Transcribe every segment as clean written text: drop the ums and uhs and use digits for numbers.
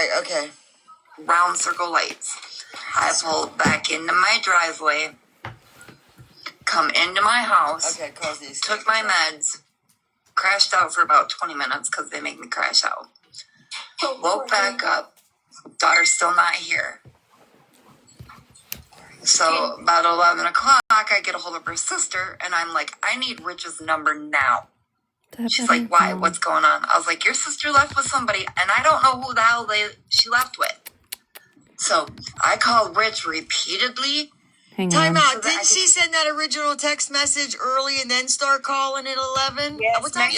Right, okay. Round circle lights. I pulled back into my driveway, come into my house, Okay, cause these. took my meds, crashed out for about 20 minutes because they make me crash out. Woke back up, daughter's still not here. So about 11 o'clock, I get a hold of her sister, and I'm like, I need Rich's number now. She's like, why? What's going on? I was like, your sister left with somebody, and I don't know who the hell she left with. So I called Rich repeatedly. Time out. Didn't she send that original text message early and then start calling at 11? Yes, what time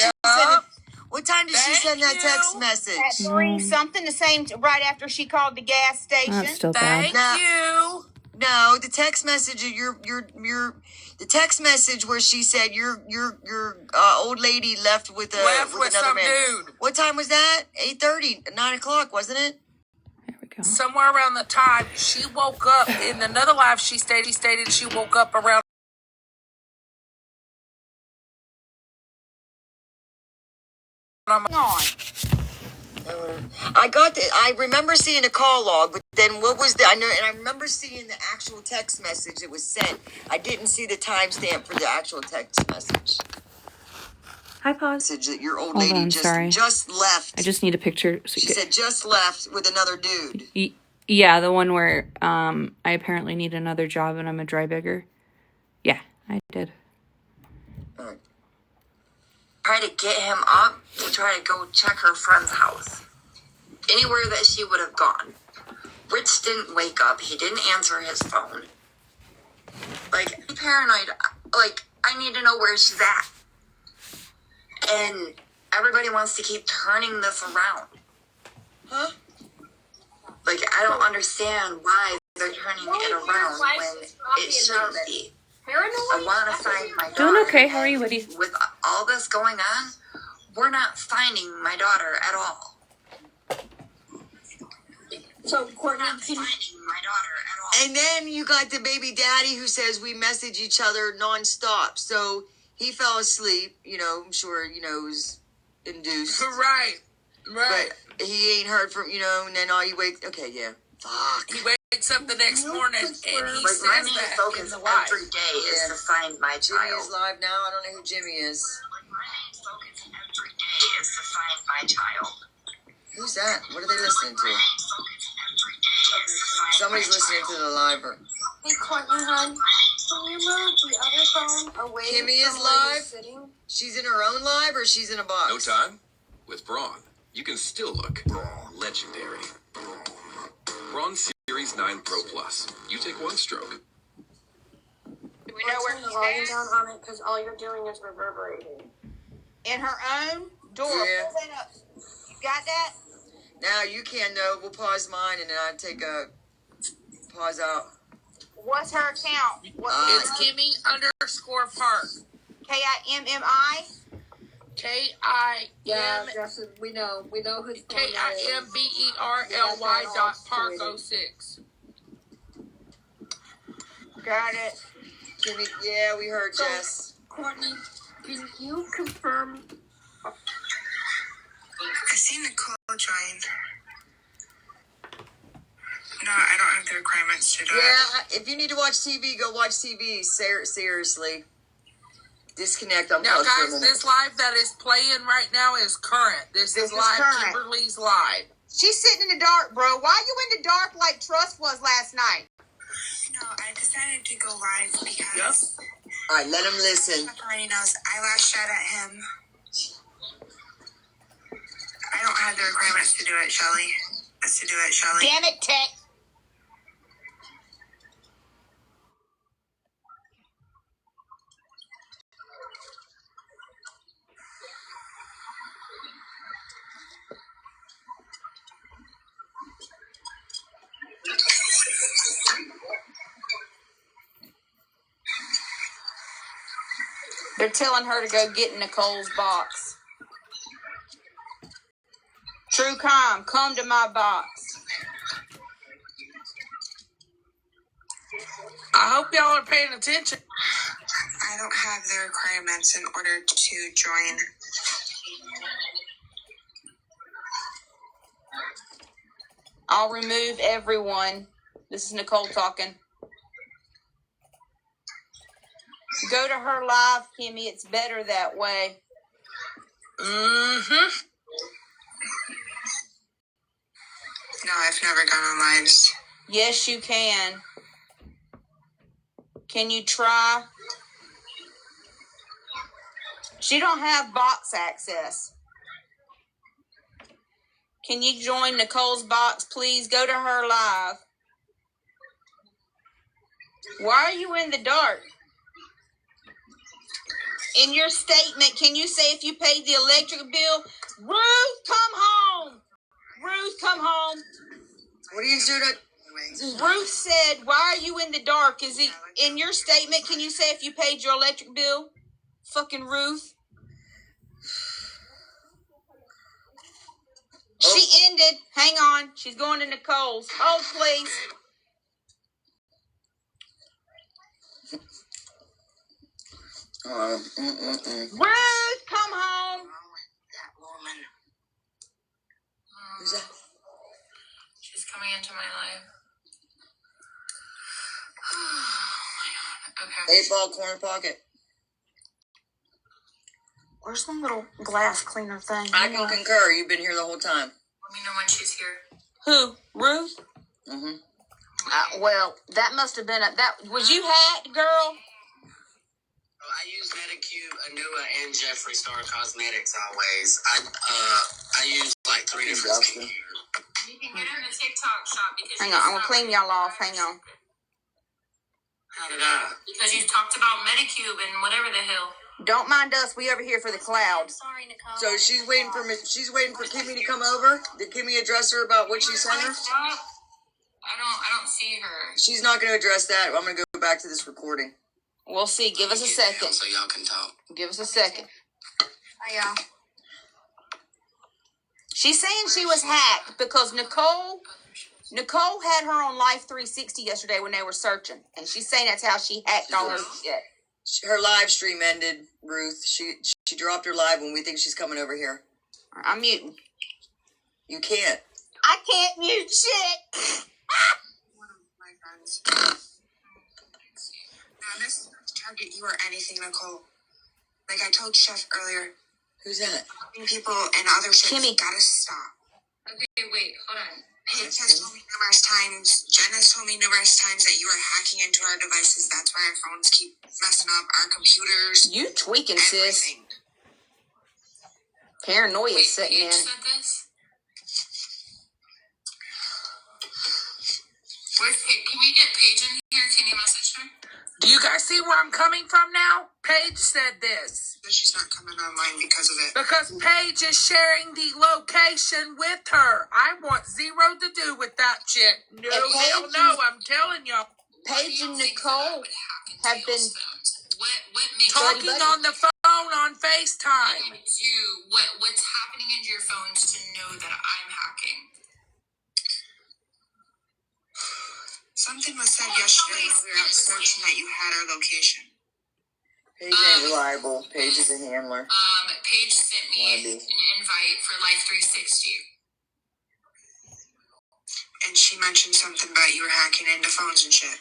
did she send that text message? At 3 something, the same right after she called the gas station. That's still bad. Thank you. No, the text message. The text message where she said your old lady left with another man. Dude. What time was that? 8:30, 9 o'clock, wasn't it? There we go. Somewhere around the time she woke up in another life, she stated she woke up around. I remember seeing the call log, but then what was I remember seeing the actual text message that was sent. I didn't see the timestamp for the actual text message. Hi, pause. Message that your old Hold lady on, sorry. just left. I just need a picture. She said just left with another dude. Yeah, the one where I apparently need another job and I'm a dry bigger. Yeah, I did. All right. Try to get him up to try to go check her friend's house. Anywhere that she would have gone. Rich didn't wake up. He didn't answer his phone. Like, I'm paranoid. Like, I need to know where she's at. And everybody wants to keep turning this around. Huh? Like, I don't understand why they're turning it around when it shouldn't be. I want to find my daughter. Doing okay. How are you, Woody? With all this going on, we're not finding my daughter at all. So, Courtney, We're not finding my daughter at all. And then you got the baby daddy who says we message each other nonstop. So he fell asleep. I'm sure it was induced. Right. But he ain't heard from and then all you wake. Okay, yeah. Fuck. He wakes up the next morning and he Like, says my main that focus in the life. every day is to find my Jimmy child. is live now. I don't know who Jimmy is. Like, my main focus every day is to find my child. Who's that? What are they listening to? Somebody's listening to the live. Hey, Courtney, hon, can you move the other phone away Kimmy is from where you're live? sitting? She's in her own live or she's in a box? No time? With Braun, you can still look legendary. Braun Series 9 Pro Plus. You take one stroke. Do we know where Turn the she's volume at? down on it because all you're doing is reverberating. In her own door. Yeah. Pull that up. You got that? Now you can though. We'll pause mine and then I'll take a pause out. What's her account? It's Kimmy _Park. KIMMI? Yeah, Justin, we know who's KIMBERLY.Park06. Got it. Kimmy, yeah, we heard Jess. Courtney, can you confirm? I see Nicole join. No, I don't have the requirements to do it. Yeah, if you need to watch TV, go watch TV. Seriously. Disconnect on Now, pause for a guys, minute. this live that is playing right now is current. This is live. current. Kimberly's live. She's sitting in the dark, bro. Why you in the dark like Trust was last night? No, I decided to go live because All right, let him listen. Pepperoni knows I lashed out at him. I don't have the requirements to do it, Shelly. Let's to do it, Shelly. Damn it, Tech. They're telling her to go get Nicole's box. True Crime, come to my box. I hope y'all are paying attention. I don't have the requirements in order to join. I'll remove everyone. This is Nicole talking. Go to her live, Kimmy. It's better that way. Mm-hmm. No, I've never gone on lives. Yes, you can. Can you try? She don't have box access. Can you join Nicole's box, please? Go to her live. Why are you in the dark? In your statement, can you say if you paid the electric bill? Ruth, come home. Ruth, come home. What are you doing? Ruth said, why are you in the dark? Is it in your statement? Can you say if you paid your electric bill? Fucking Ruth. She ended. Hang on. She's going to Nicole's. Hold, please. Ruth, come home. That woman. Who's that? She's coming into my life. Oh my god. Okay. 8-ball corner pocket. Where's the little glass cleaner thing? I can concur. You've been here the whole time. Let me know when she's here. Who? Ruth? Mm-hmm. Well, that must have been was you hacked, girl? I use Medicube, Anua, and Jeffree Star Cosmetics always. I use like 3 different skincare. You can get her in the TikTok shop because Hang on, I'm gonna clean y'all off. Hang on. How did I? Because you talked about Medicube and whatever the hell. Don't mind us. We over here for the cloud. Sorry, Nicole. So she's waiting for Kimmy to come over. Did Kimmy address her about what she sent her? I don't see her. She's not going to address that. I'm going to go back to this recording. We'll see. Give us a second. So y'all can talk. Give us a second. Hi, y'all. She's saying she was hacked because Nicole had her on Life 360 yesterday when they were searching, and she's saying that's how she hacked all her shit. Her live stream ended, Ruth. She dropped her live when we think she's coming over here. I'm muting. You can't. I can't mute shit. One of my friends. Now, this is not to target you or anything, Nicole. Like I told Chef earlier, Who's that? people and other shit Kimmy. gotta stop. Okay, wait, hold on. Paige has told me numerous times, Jen has told me numerous times that you are hacking into our devices. That's why our phones keep messing up, our computers, You tweaking, sis. everything. Paranoia setting in. Paige said this? Where's Paige? Can we get Paige in here? Can you message her? Do you guys see where I'm coming from now? Paige said this. But she's not coming online because of it. Because Paige is sharing the location with her. I want zero to do with that shit. No, hell no, I'm telling y'all. Paige and Nicole have been What makes Talking on the phone on FaceTime. what's happening into your phones to know that I'm hacking? Something was said yesterday when we were out searching that you had our location. Paige ain't reliable. Paige is a handler. Paige sent me an invite for Life 360. And she mentioned something about you were hacking into phones and shit.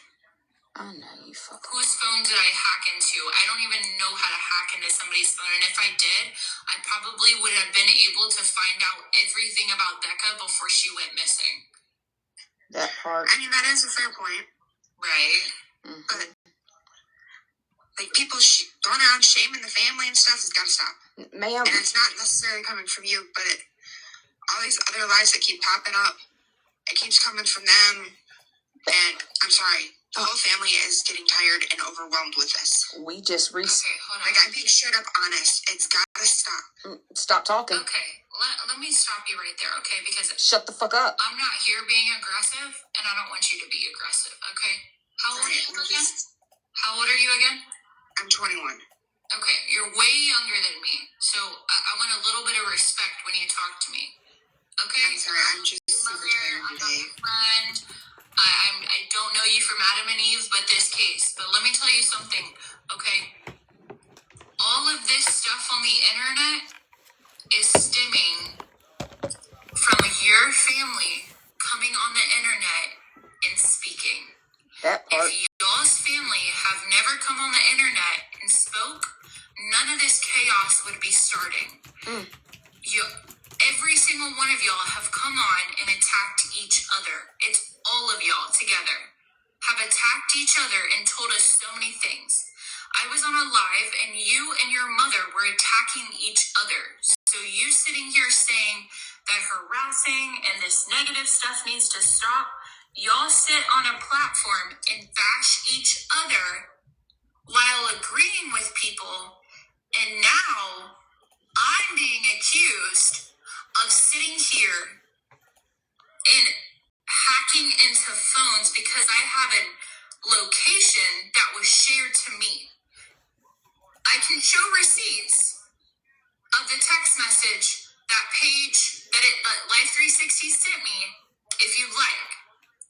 I know you fucking. Whose phone did I hack into? I don't even know how to hack into somebody's phone. And if I did, I probably would have been able to find out everything about Becca before she went missing. That part. I mean, that is a fair point. Right? Mm-hmm. But, like, people throwing around shame in the family and stuff has got to stop. Ma'am. And it's not necessarily coming from you, but all these other lies that keep popping up, it keeps coming from them. And I'm sorry, the whole family is getting tired and overwhelmed with this. We just Okay, hold on. Like, I'm being straight up honest. It's got to stop. Stop talking. Okay, let me stop you right there, okay? Because Shut the fuck up. I'm not here being aggressive, and I don't want you to be aggressive, okay? How old are you again? How old are you again? I'm 21. Okay, you're way younger than me, so I want a little bit of respect when you talk to me. Okay? I'm sorry, I'm just super tired I'm not today. your friend. I don't know you from Adam and Eve, but this case. But let me tell you something, okay? All of this stuff on the internet is stemming from your family coming on the internet and speaking. That part. If y'all's family have never come on the internet and spoke, none of this chaos would be starting. Every single one of y'all have come on and attacked each other. It's all of y'all together have attacked each other and told us so many things. I was on a live and you and your mother were attacking each other. So you sitting here saying that harassing and this negative stuff needs to stop, y'all sit on a platform and bash each other while agreeing with people, and now I'm being accused of sitting here and hacking into phones because I have a location that was shared to me. I can show receipts of the text message, that page that Life360 sent me, if you'd like.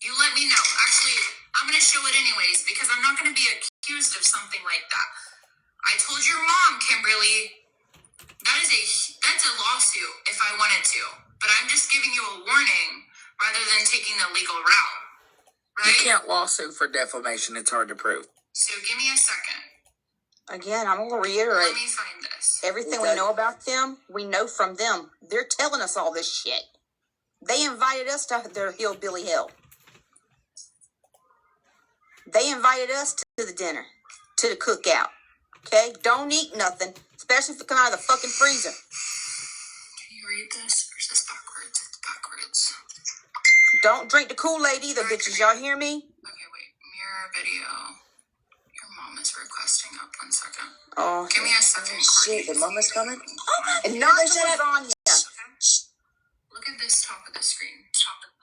You let me know. Actually, I'm going to show it anyways because I'm not going to be accused of something like that. I told your mom, Kimberly, that's a lawsuit if I wanted to. But I'm just giving you a warning rather than taking the legal route. Right? You can't lawsuit for defamation. It's hard to prove. So give me a second. Again, I'm going to reiterate. Let me find this. Everything we know about them, we know from them. They're telling us all this shit. They invited us to their hillbilly hell. They invited us to the dinner, to the cookout. Okay? Don't eat nothing, especially if it come out of the fucking freezer. Can you read this? Or is this backwards? It's backwards. Don't drink the Kool-Aid either, bitches. Y'all hear me? Okay, wait. Mirror video. Your mom is requesting up 1 second. Oh, Give me a second. Shit, the mama's coming? and not to lasagna. Look at this top of the screen.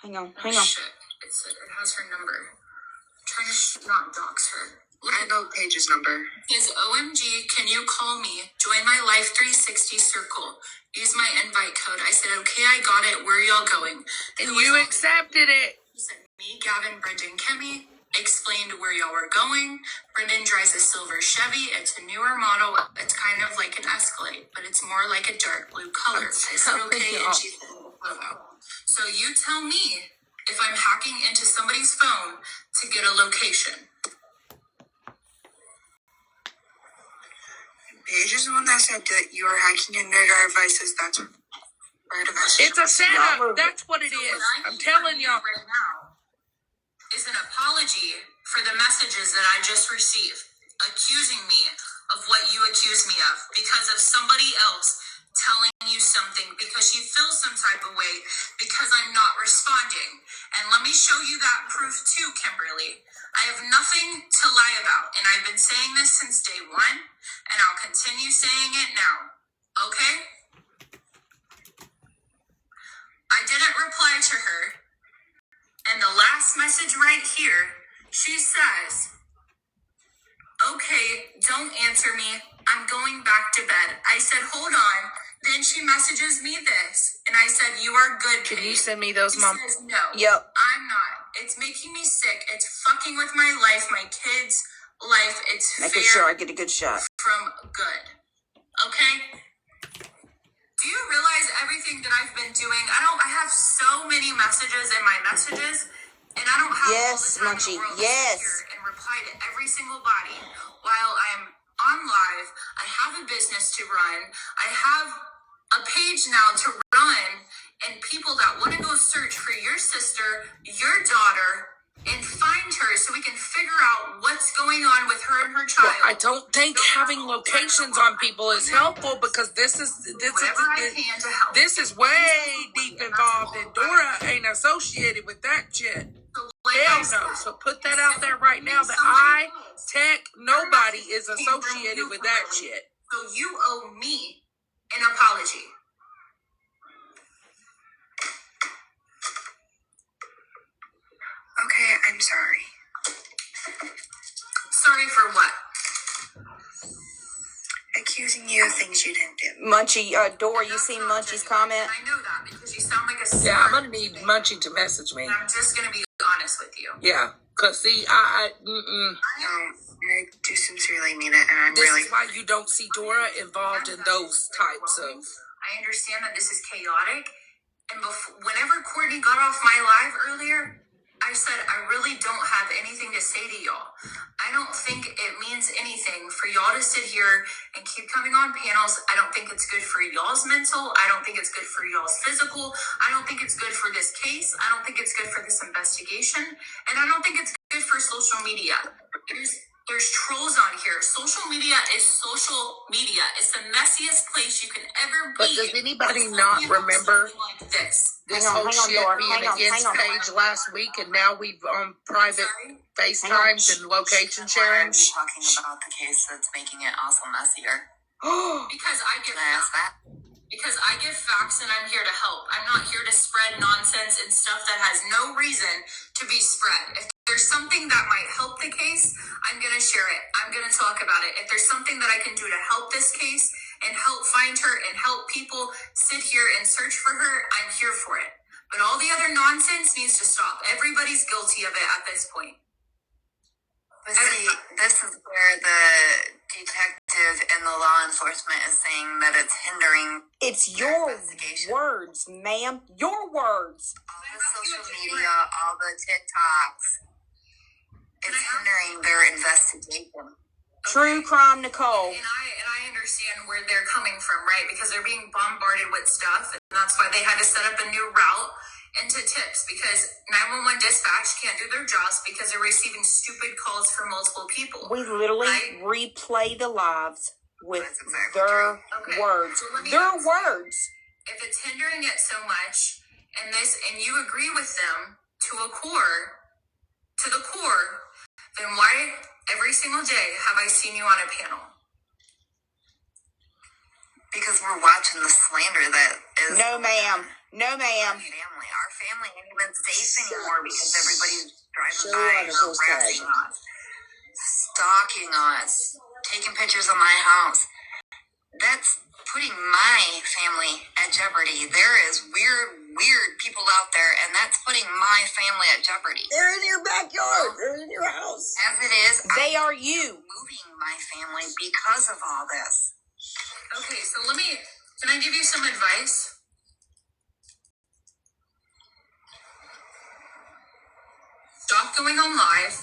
Hang on. Shit. It has her number. I'm trying to not dox her. I know Paige's number. Is OMG, can you call me? Join my Life360 circle. Use my invite code. I said, okay, I got it. Where are y'all going? And you accepted it. He said, me, Gavin, Brendan, Kimmy. Explained where y'all were going. Brendan drives a silver Chevy. It's a newer model. It's kind of like an Escalade, but it's more like a dark blue color. I said, okay, and she said, so you tell me if I'm hacking into somebody's phone to get a location. Paige is the one that said that you are hacking into our devices. That's our device. It's a setup. That's what it is. I'm telling y'all. Right now is an apology for the messages that I just received, accusing me of what you accused me of because of somebody else telling you something because she feels some type of way because I'm not responding. And let me show you that proof too, Kimberly. I have nothing to lie about, and I've been saying this since day one, and I'll continue saying it now. Okay? I didn't reply to her, and the last message right here, she says, okay, don't answer me. I'm going back to bed. I said, hold on. Then she messages me this, and I said, you are good, Can you Paige. send me those, She Mom? says, no, Yep. I'm not. It's making me sick. It's fucking with my life, my kids' life. It's Making fair sure I get a good shot. from good. Okay? Do you realize everything that I've been doing? I have so many messages in my messages, and I don't have Yes, all the time Munchie, in the world yes. to sit here and reply to every single body while I'm on live. I have a business to run. I have a page now to run, and people that want to go search for your sister, your daughter, and find her so we can figure out what's going on with her and her child. Well, I don't think having locations on people is helpful because this is way deep involved, and Dora ain't associated with that shit. Hell no. So put that out there right now that nobody is associated with that shit. So you owe me an apology. Okay, I'm sorry. Sorry for what? Accusing you of things you didn't do. Munchie, Dora, you seen Munchie's comment? I know that because you sound like a Yeah, I'm gonna need Munchie to message me. And I'm just gonna be honest with you. Yeah, cause see, No, I do sincerely mean it, and I'm this really... is why you don't see Dora involved in those types of. I understand that this is chaotic, And whenever Courtney got off my live earlier, I said, I really don't have anything to say to y'all. I don't think it means anything for y'all to sit here and keep coming on panels. I don't think it's good for y'all's mental. I don't think it's good for y'all's physical. I don't think it's good for this case. I don't think it's good for this investigation. And I don't think it's good for social media. There's trolls on here. Social media is social media. It's the messiest place you can ever be. But does anybody not remember like this? this Hang on, whole hang on, shit Dora. being Hang on, against hang on. Paige last week, and now we've private FaceTimes and location sharing? Talking about the case that's making it also messier. Because I give facts and I'm here to help. I'm not here to spread nonsense and stuff that has no reason to be spread. If there's something that might help the case, I'm going to share it. I'm going to talk about it. If there's something that I can do to help this case and help find her and help people sit here and search for her, I'm here for it. But all the other nonsense needs to stop. Everybody's guilty of it at this point. But see, this is where the detective and the law enforcement is saying that it's hindering. It's your words, ma'am. Your words. All the social media, all the TikToks. It's hindering their investigation. True crime, Nicole. And I understand where they're coming from, right? Because they're being bombarded with stuff, and that's why they had to set up a new route into tips, because 911 dispatch can't do their jobs because they're receiving stupid calls from multiple people. We literally replay the lives with their words. So their words. If it's hindering it so much, and you agree with them to the core, then why every single day have I seen you on a panel? Because we're watching the slander that is. No, ma'am. No, ma'am. Our family ain't even safe anymore because everybody's driving by, harassing us, stalking us, taking pictures of my house. That's putting my family at jeopardy. There is weird people out there, and that's putting my family at jeopardy. They're in your backyard. They're in your house. As it is, They are you. Moving my family because of all this. Okay, so can I give you some advice? Stop going on live.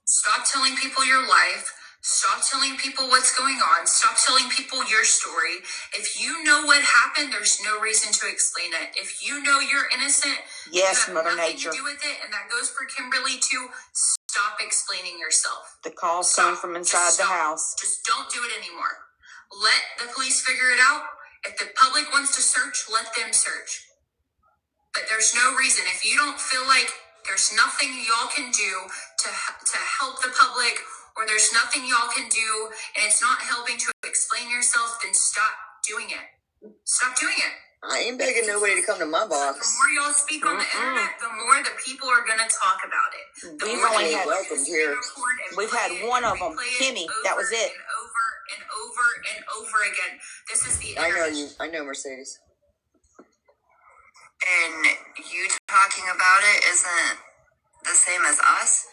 Stop telling people your life. Stop telling people what's going on. Stop telling people your story. If you know what happened, there's no reason to explain it. If you know you're innocent, yes, you have Mother nothing Nature. to do with it, and that goes for Kimberly too. Stop explaining yourself. The call's coming from inside the house. Just don't do it anymore. Let the police figure it out. If the public wants to search, let them search. But there's no reason. If you don't feel like there's nothing y'all can do to help the public, or there's nothing y'all can do, and it's not helping to explain yourself, then stop doing it. Stop doing it. I ain't begging nobody to come to my box. The more y'all speak on the internet, the more the people are going to talk about it. We've only had welcomed here. We've had one of them, Kimmy. That was it. And over and over and over again. This is the I know internet. you. I know Mercedes. And you talking about it isn't the same as us?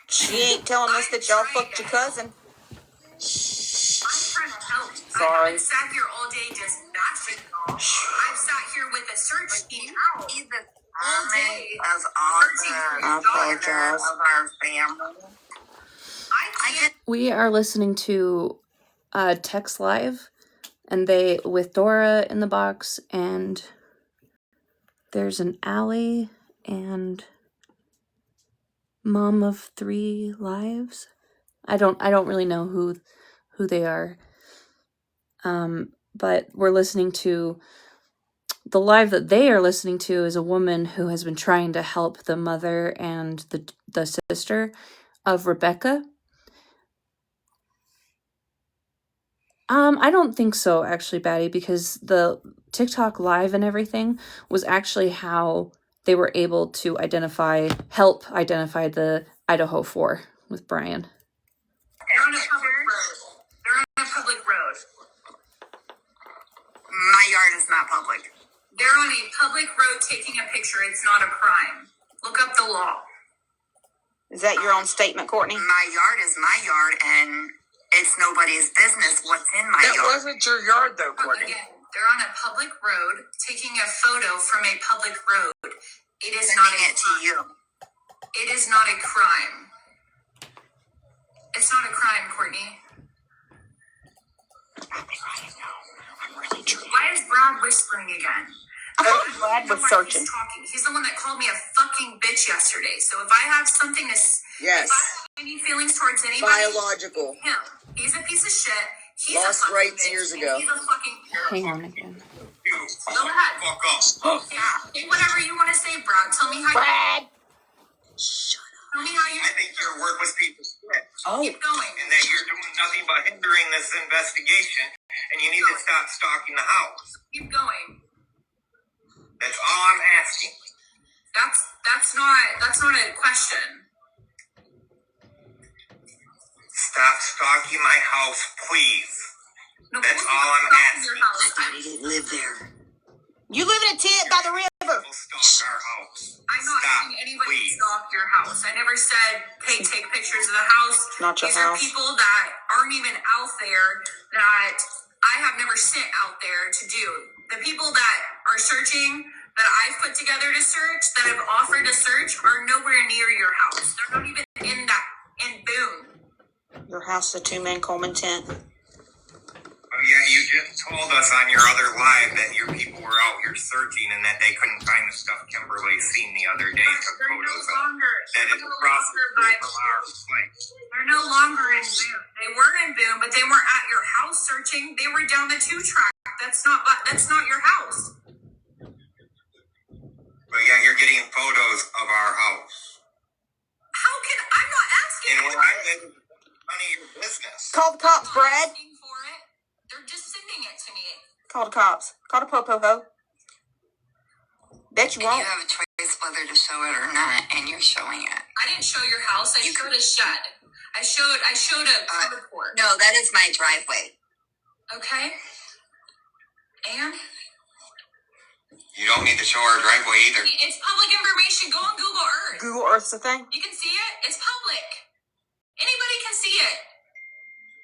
She ain't telling us that y'all fucked your cousin. I'm trying to help. Sorry. I haven't sat here all day just bashing y'all. I've sat here with a search team out all day. As all I apologize. of our family. We are listening to Text Live, and with Dora in the box, and there's an Allie and Mom of 3 Lives. I don't really know who they are. But we're listening to the live that they are listening to is a woman who has been trying to help the mother and the sister of Rebecca. I don't think so, actually, Batty, because the TikTok live and everything was actually how they were able to help identify the Idaho 4 with Brian. They're on a public road. My yard is not public. They're on a public road taking a picture. It's not a crime. Look up the law. Is that your own statement, Courtney? My yard is my yard, and it's nobody's business what's in my That yard. wasn't your yard, though, Courtney. Again, They're on a public road taking a photo from a public road. It is not Sending it to you. It is not a crime. It's not a crime, Courtney. Why is Brad whispering again? Brad was searching. He's the one that called me a fucking bitch yesterday. So if I have something to, Yes. if I have any feelings towards anybody, Biological. him. He's a piece of shit. He's Lost a fucking rights bitch, years and ago. He's a fucking. Hang on again. Go ahead. Fuck off. Yeah. Say whatever you want to say, Brad. Tell me how. Brad. Tell me how you. I think your worthless piece of shit. Oh. Keep going. And that you're doing nothing but hindering this investigation, and you need to stop stalking the house. Keep going. That's all I'm asking. That's not a question. Stop stalking my house, please. No, That's we're all not I'm stalking your asking. house. Daddy didn't live there. You live in a tent by the river. People stalk our house. I'm not Stop, saying anybody please. stalk your house. I never said, hey, take pictures of the house. Not your These house. are people that aren't even out there that I have never sent out there to do. The people that are searching, that I've put together to search, that I've offered to search, are nowhere near your house. They're not even in Boone. Your house is a 2-man Coleman tent. Oh yeah, you just told us on your other live that your people were out here searching and that they couldn't find the stuff Kimberly seen the other day and took They're no photos of. longer. That is across the street from our place. They're no longer in Boone. They were in Boone, but they weren't at your house searching. They were down the 2-track. That's not your house. But yeah, you're getting photos of our house. How can I'm not asking And for where I it. live, none of your business. Call the cops, I'm not Brad. asking for it. They're just sending it to me. Call the cops. Call the po-po-ho. Bet you And won't. you have a choice whether to show it or not, and you're showing it. I didn't show your house. I showed a shed. I showed a carport. No, that is my driveway. Okay. And You don't need to show our driveway either. it's public information. Go on Google Earth. Google Earth's the thing. You can see it. It's public. Anybody can see it.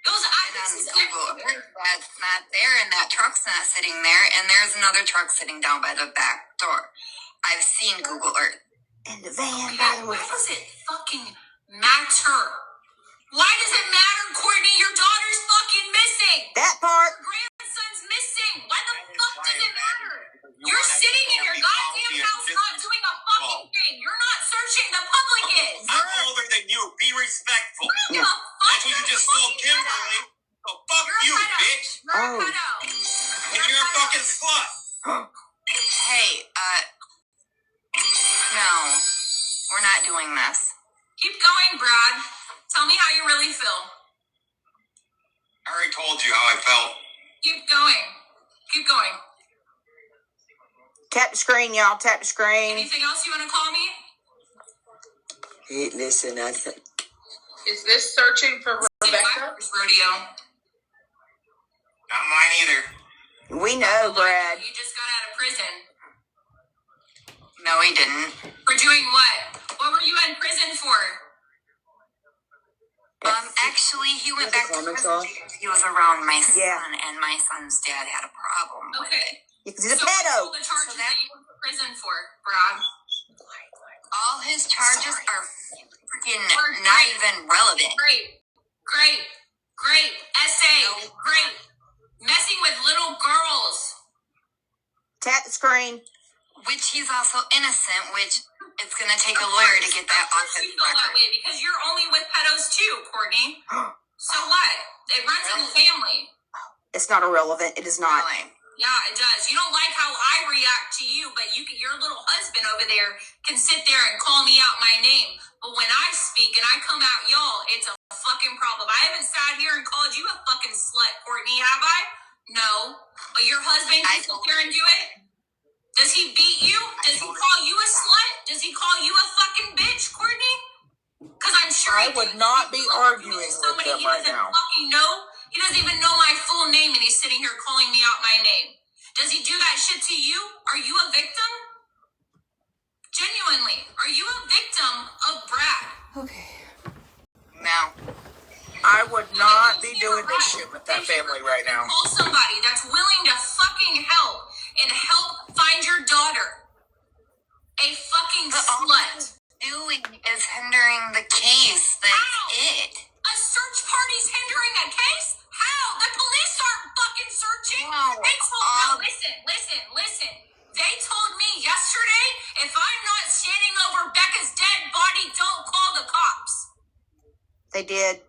Those addresses Google everywhere. Earth, that's not there, and that truck's not sitting there, and there's another truck sitting down by the back door. I've seen Google Earth. And the van Okay, by the why river. does it fucking matter? Why does it matter, Courtney? Your daughter's fucking missing. That part. Your grandson's missing. Why the fuck does it matter? You're sitting in your goddamn house not doing a fucking thing. You're not searching. The public is. I'm older than you. Be respectful. I don't give a fuck. That's what you You're just a told fucking Kimberly. So fuck You're a you, pedo. bitch. You're a Oh. pedo. And you're a fucking slut. Hey, no, we're not doing this. Keep going, Brad. Tell me how you really feel. I already told you how I felt. Keep going. Keep going. Tap the screen, y'all. Tap the screen. Anything else you want to call me? Hey, listen, Is this searching for Rebecca? Rodeo. Not mine either. We know, Brad. You just got out of prison. No, he didn't. For doing what? What were you in prison for? Actually, he went back to comments prison off? because he was around my son, Yeah. and my son's dad had a problem with it. Okay. Because he's a So what's all pedo. the charges So that that- you went to prison for, Brad? All his charges are freaking Or not great. even relevant. Great. Essay. Great. Messing with little girls. Tap the screen. Which he's also innocent, which it's going to take a lawyer to get that Of off course his you feel that record. way because you're only with pedos too, Courtney. So what? It runs in the family. It's not irrelevant. It is not. Really. Yeah, it does. You don't like how I react to you, but your little husband over there can sit there and call me out my name. But when I speak and I come out y'all, it's a fucking problem. I haven't sat here and called you a fucking slut, Courtney, have I? No. But your husband can sit there and do it? Does he beat you? Does he call you a slut? Does he call you a fucking bitch, Courtney? Because I'm sure I would not be arguing with him right now. He doesn't even know my full name, and he's sitting here calling me out my name. Does he do that shit to you? Are you a victim? Genuinely, are you a victim of Brad? Okay. No. I would not be doing this shit with that family right now. Call somebody that's willing to fucking help and help find your daughter. A fucking slut. Doing is hindering the case. That's it. A search party's hindering a case? How? The police aren't fucking searching. No. They told listen. They told me yesterday, if I'm not standing over Becca's dead body, don't call the cops. They did.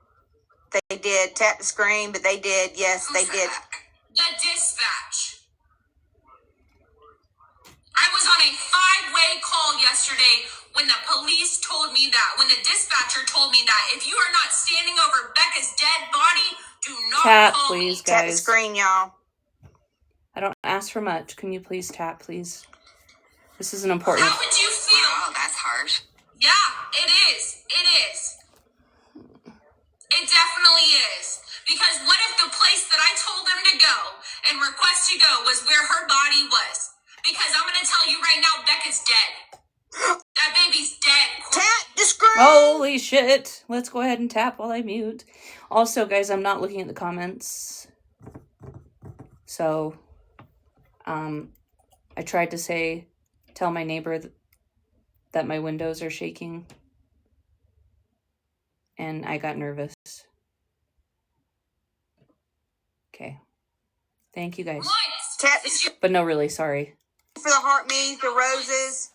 They did. Tap the screen, but they did. Yes, they did. The dispatch. I was on a 5-way call yesterday when the police told me that, when the dispatcher told me that. If you are not standing over Becca's dead body, do not Tap, call please, me. Tap the guys. screen, y'all. I don't ask for much. Can you please tap, please? This is an important. How would you feel? Oh, that's harsh. Yeah, it is. It is. It definitely is. Because what if the place that I told them to go and request to go was where her body was? Because I'm going to tell you right now, Becca's dead. That baby's dead. Tap the screen. Holy shit. Let's go ahead and tap while I mute. Also, guys, I'm not looking at the comments. So, I tried to tell my neighbor that my windows are shaking. And I got nervous. Okay. Thank you, guys. Tap the screen But no, really, sorry. for the heart me's, the roses.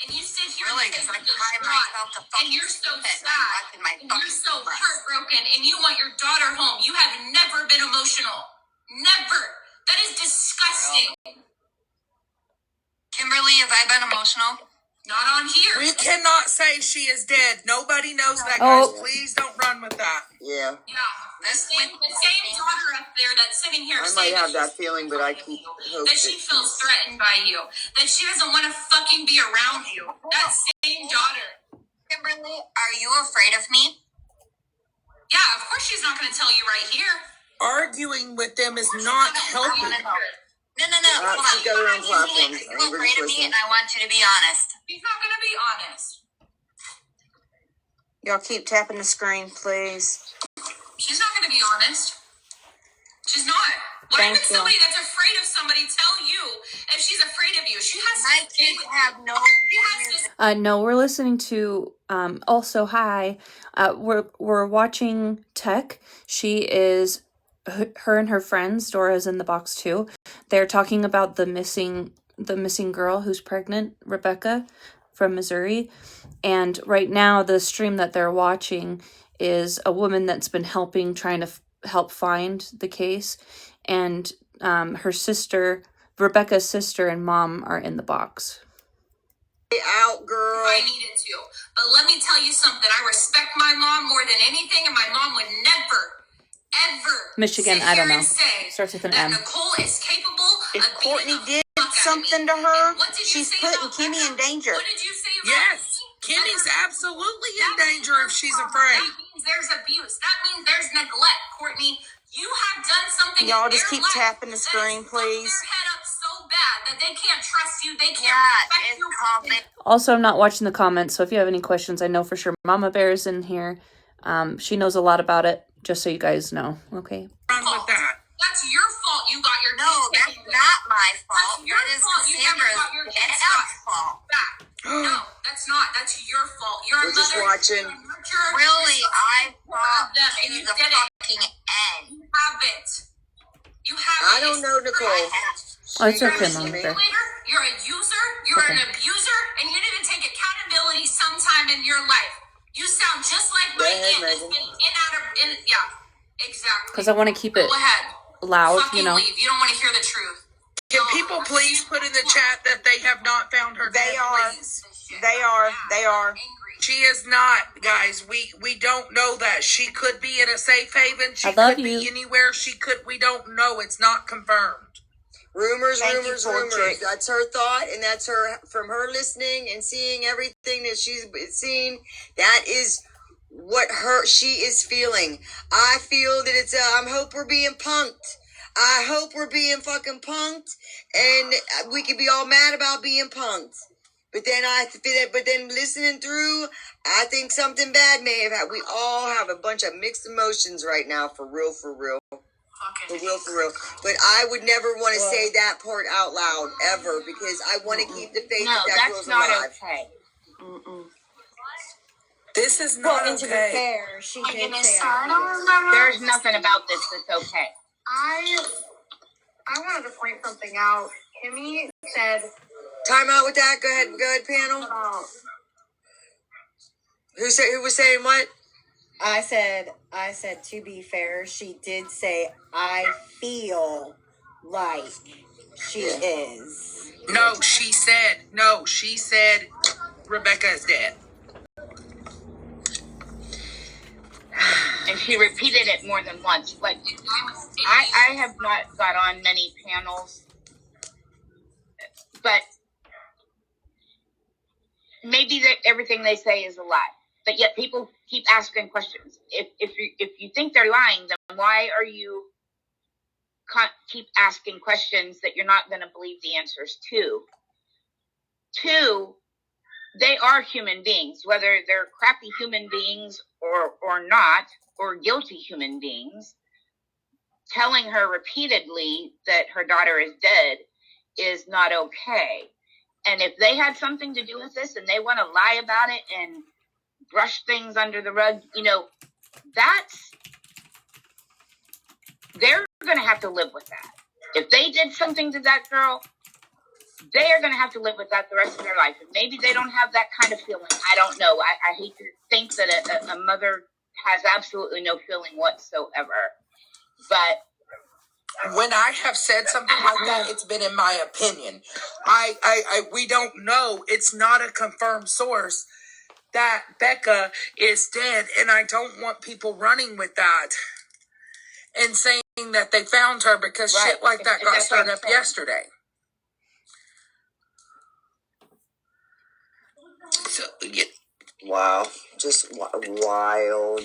And you sit here Really, and say because I you're cry distraught, myself to and fucking you're so sleep at night sad, watching my and you're fucking so breasts. heartbroken, and you want your daughter home. You have never been emotional. Never. That is disgusting. Kimberly, have I been emotional? Not on here. We cannot say she is dead. Nobody knows that, Oh. guys. Please don't run with that. Yeah, Yeah. The same daughter up there that's sitting here I saying might have that feeling, but I keep hope that she feels threatened by you, that she doesn't want to fucking be around you. That same daughter. Kimberly, are you afraid of me? Yeah, of course she's not going to tell you right here. Arguing with them is not helping. No. She's got her own platform. Are you afraid of me? And I want you to be honest. She's not going to be honest. Y'all keep tapping the screen, please. She's not going to be honest. She's not. Why Thank would you. somebody that's afraid of somebody tell you if she's afraid of you? She has My to stay kids with have no She has to No, we're listening to, also, hi, we're watching Tech. She is, her and her friends, Dora's in the box too. They're talking about the missing girl who's pregnant, Rebecca, from Missouri. And right now, the stream that they're watching is a woman that's been trying to help find the case. And her sister, Rebecca's sister and mom are in the box. out, girl. I needed to. But let me tell you something. I respect my mom more than anything, and my mom would never, ever Michigan, sit I don't here know. and say Starts with an that M. Nicole is capable If of Courtney beating the did fuck out of something me. to her, And what did you she's say putting about Kimmy in Becca? danger. What did you say about Yes, me? Kimmy's absolutely in That means danger if she's afraid. That means there's abuse. That means there's neglect, Courtney. You have done something Y'all in just their keep life tapping the that screen, has fucked please. their head up so bad that they can't trust you. They can't Yeah, respect it's you. called. Also, I'm not watching the comments, so if you have any questions, I know for sure Mama Bear's in here. She knows a lot about it, just so you guys know, okay? Run with that. That's your fault. You got your No, kids that's taken away. not my fault. That's your That is fault. You never Cassandra's got your kids dad's fault. back. No, that's not. That's your fault. You're a We're just mother. watching. Really, I thought them, and to you the did it. fucking end. You haven't. You haven't. I don't know, Nicole. I have. Oh, it's She okay, goes to Mama me. Bear. You're a user. You're Okay. an abuser, and you need to take accountability sometime in your life. You sound just like my Go ahead, aunt that's Megan. been yeah, exactly. Because I want to keep it Go ahead. loud, Fucking you know? leave. You don't want to hear the truth. Can people please put in the chat that they have not found her They dead, are. please? They are. Angry. She is not, guys. We don't know that. She could be in a safe haven. She I love could be you. anywhere. We don't know. It's not confirmed. Rumors. Thank you, poor chick. That's her thought, and that's her from her listening and seeing everything that she's seen. That is what she is feeling. I feel that it's. I hope we're being punked. I hope we're being fucking punked, and we could be all mad about being punked. But then listening through, I think something bad may have happened. We all have a bunch of mixed emotions right now, for real. For real. But I would never want to say that part out loud, ever, because I want to keep the faith that girl's alive. Okay. Mm-mm. This is not And to be okay. fair, she did say I don't remember. There's nothing about this that's okay. I wanted to point something out. Kimmy said Time out with that. Go ahead, panel. about Who was saying what? I said, to be fair, she did say, I feel like she is. No, she said Rebecca is dead. And she repeated it more than once. Like, I have not got on many panels, but maybe that everything they say is a lie. But yet people keep asking questions. If you think they're lying, then why are you keep asking questions that you're not going to believe the answers to? Two, they are human beings, whether they're crappy human beings or not, or guilty human beings. Telling her repeatedly that her daughter is dead is not okay. And if they had something to do with this and they want to lie about it and brush things under the rug, they're going to have to live with that. If they did something to that girl, they are going to have to live with that the rest of their life. And maybe they don't have that kind of feeling. I don't know. I hate to think that a mother has absolutely no feeling whatsoever. But When I have said something like that, it's been in my opinion. We don't know. It's not a confirmed source that Becca is dead, and I don't want people running with that and saying that they found her because shit like that got stirred up yesterday. So, yeah. Wow, just wild.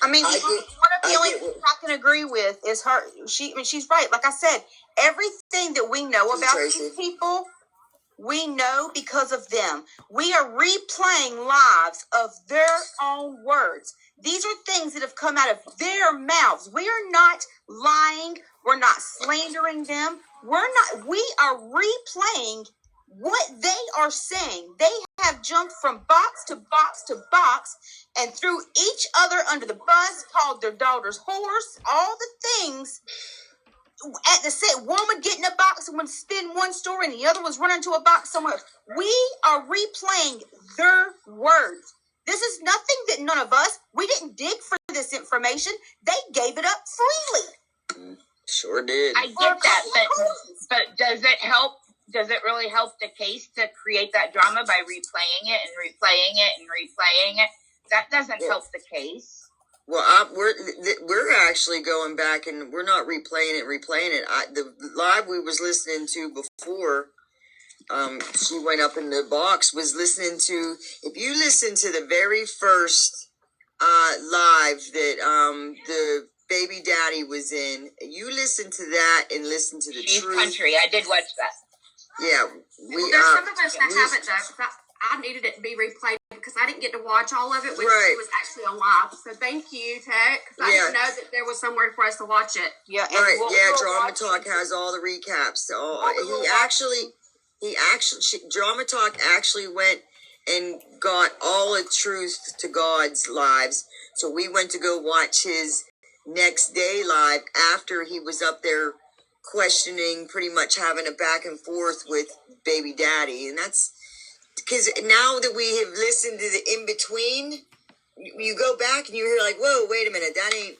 I mean, one of the only things I can agree with is her. She's right. Like I said, everything that we know about these people, we know because of them. We are replaying lives of their own words. These are things that have come out of their mouths. We are not lying. We're not slandering them. We are replaying what they are saying. They have jumped from box to box to box and threw each other under the bus, called their daughters whores, all the things. At the same, one would get in a box and would spin one story and the other was running to a box somewhere else. We are replaying their words. This is nothing that none of us, we didn't dig for this information. They gave it up freely. Sure did. I get that, but does it help? Does it really help the case to create that drama by replaying it and replaying it and replaying it? That doesn't help the case. Well, we're actually going back and we're not replaying it. The live we was listening to before she went up in the box was listening to. If you listen to the very first live that the baby daddy was in, you listen to that and listen to the truth. Country. I did watch that. Yeah, there's some of us that haven't though. I needed it to be replayed because I didn't get to watch all of it when she was actually alive. So thank you, Tech, because I didn't know that there was somewhere for us to watch it. Yeah, Drama Talk has all the recaps. So Drama Talk actually went and got all the truth to God's lives. So we went to go watch his next day live after he was up there questioning, pretty much having a back and forth with baby daddy. And that's because now that we have listened to the in-between, you go back and you hear like, whoa, wait a minute, that ain't...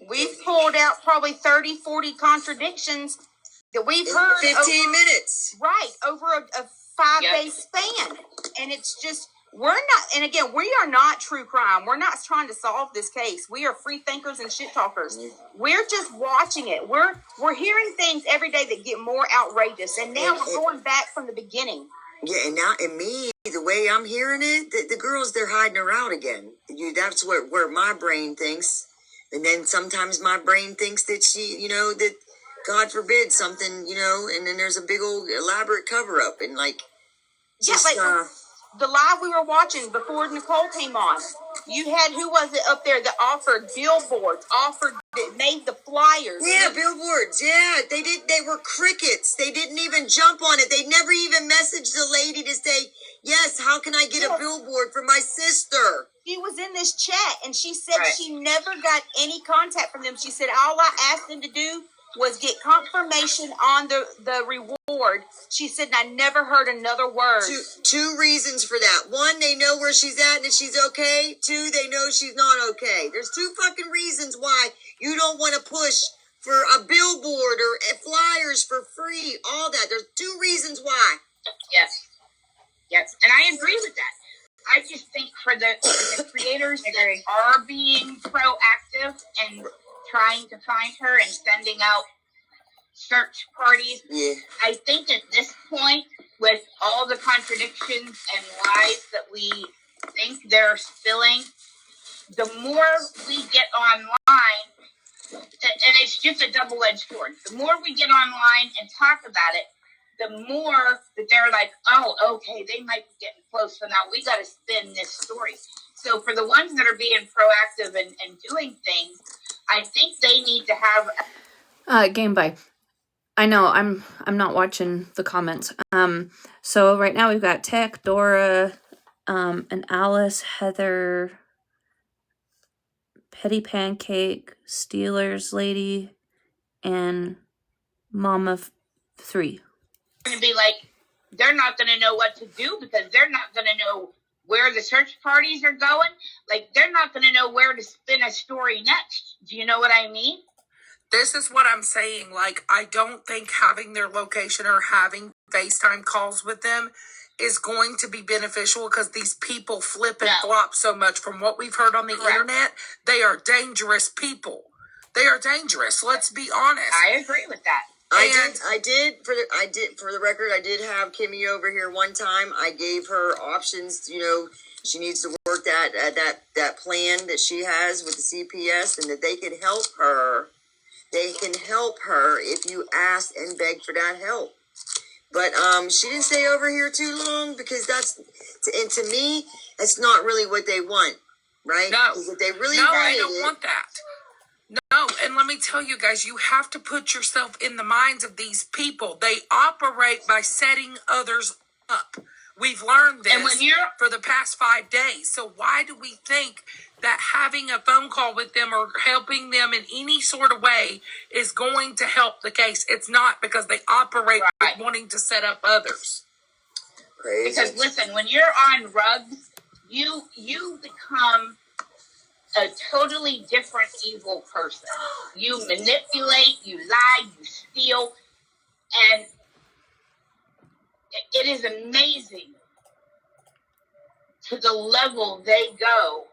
We've pulled out probably 30, 40 contradictions that we've heard 15 minutes. Right, over a 5-day span. And it's just, we're not, and again, we are not true crime. We're not trying to solve this case. We are free thinkers and shit talkers. We're just watching it. We're hearing things every day that get more outrageous. And now we're going back from the beginning. Yeah, and now, the way I'm hearing it, the girls, they're hiding her out again. That's where my brain thinks. And then sometimes my brain thinks that she, that God forbid something, and then there's a big old elaborate cover up and like. Just, the live we were watching before Nicole came on, you had, who was it up there that offered billboards, that made the flyers. Yeah, billboards. Yeah, they were crickets. They didn't even jump on it. They never even messaged the lady to say, yes, how can I get a billboard for my sister? She was in this chat and she said she never got any contact from them. She said, all I asked them to do was get confirmation on the reward. She said, I never heard another word. Two reasons for that. One, they know where she's at and if she's okay. Two, they know she's not okay. There's two fucking reasons why you don't want to push for a billboard or flyers for free. All that. There's two reasons why. Yes. And I agree with that. I just think for the creators that are being proactive and trying to find her and sending out search parties. Yeah. I think at this point, with all the contradictions and lies that we think they're spilling, the more we get online, and it's just a double-edged sword, the more we get online and talk about it, the more that they're like, oh, okay, they might be getting close, so now we got to spin this story. So for the ones that are being proactive and doing things, I think they need to have Game by. I know I'm not watching the comments. So right now we've got Tech, Dora, and Alice, Heather, Petty Pancake, Steelers Lady, and Mama 3. Going to be like, they're not going to know what to do because they're not going to know where the search parties are going. Like, they're not going to know where to spin a story next. Do you know what I mean? This is what I'm saying. Like, I don't think having their location or having FaceTime calls with them is going to be beneficial because these people flip and flop so much. From what we've heard on the internet, they are dangerous people. They are dangerous. Let's be honest. I agree with that. I did for the record, I did have Kimmy over here one time. I gave her options, she needs to work that plan that she has with the CPS and that they can help her. They can help her if you ask and beg for that help. But she didn't stay over here too long because to me, that's not really what they want, right? No, if they really I don't want that. No, and let me tell you guys, you have to put yourself in the minds of these people. They operate by setting others up. We've learned this for the past 5 days. So why do we think that having a phone call with them or helping them in any sort of way is going to help the case? It's not, because they operate by wanting to set up others. Crazy. Because listen, when you're on rugs, you become a totally different evil person. You manipulate, you lie, you steal, and it is amazing to the level they go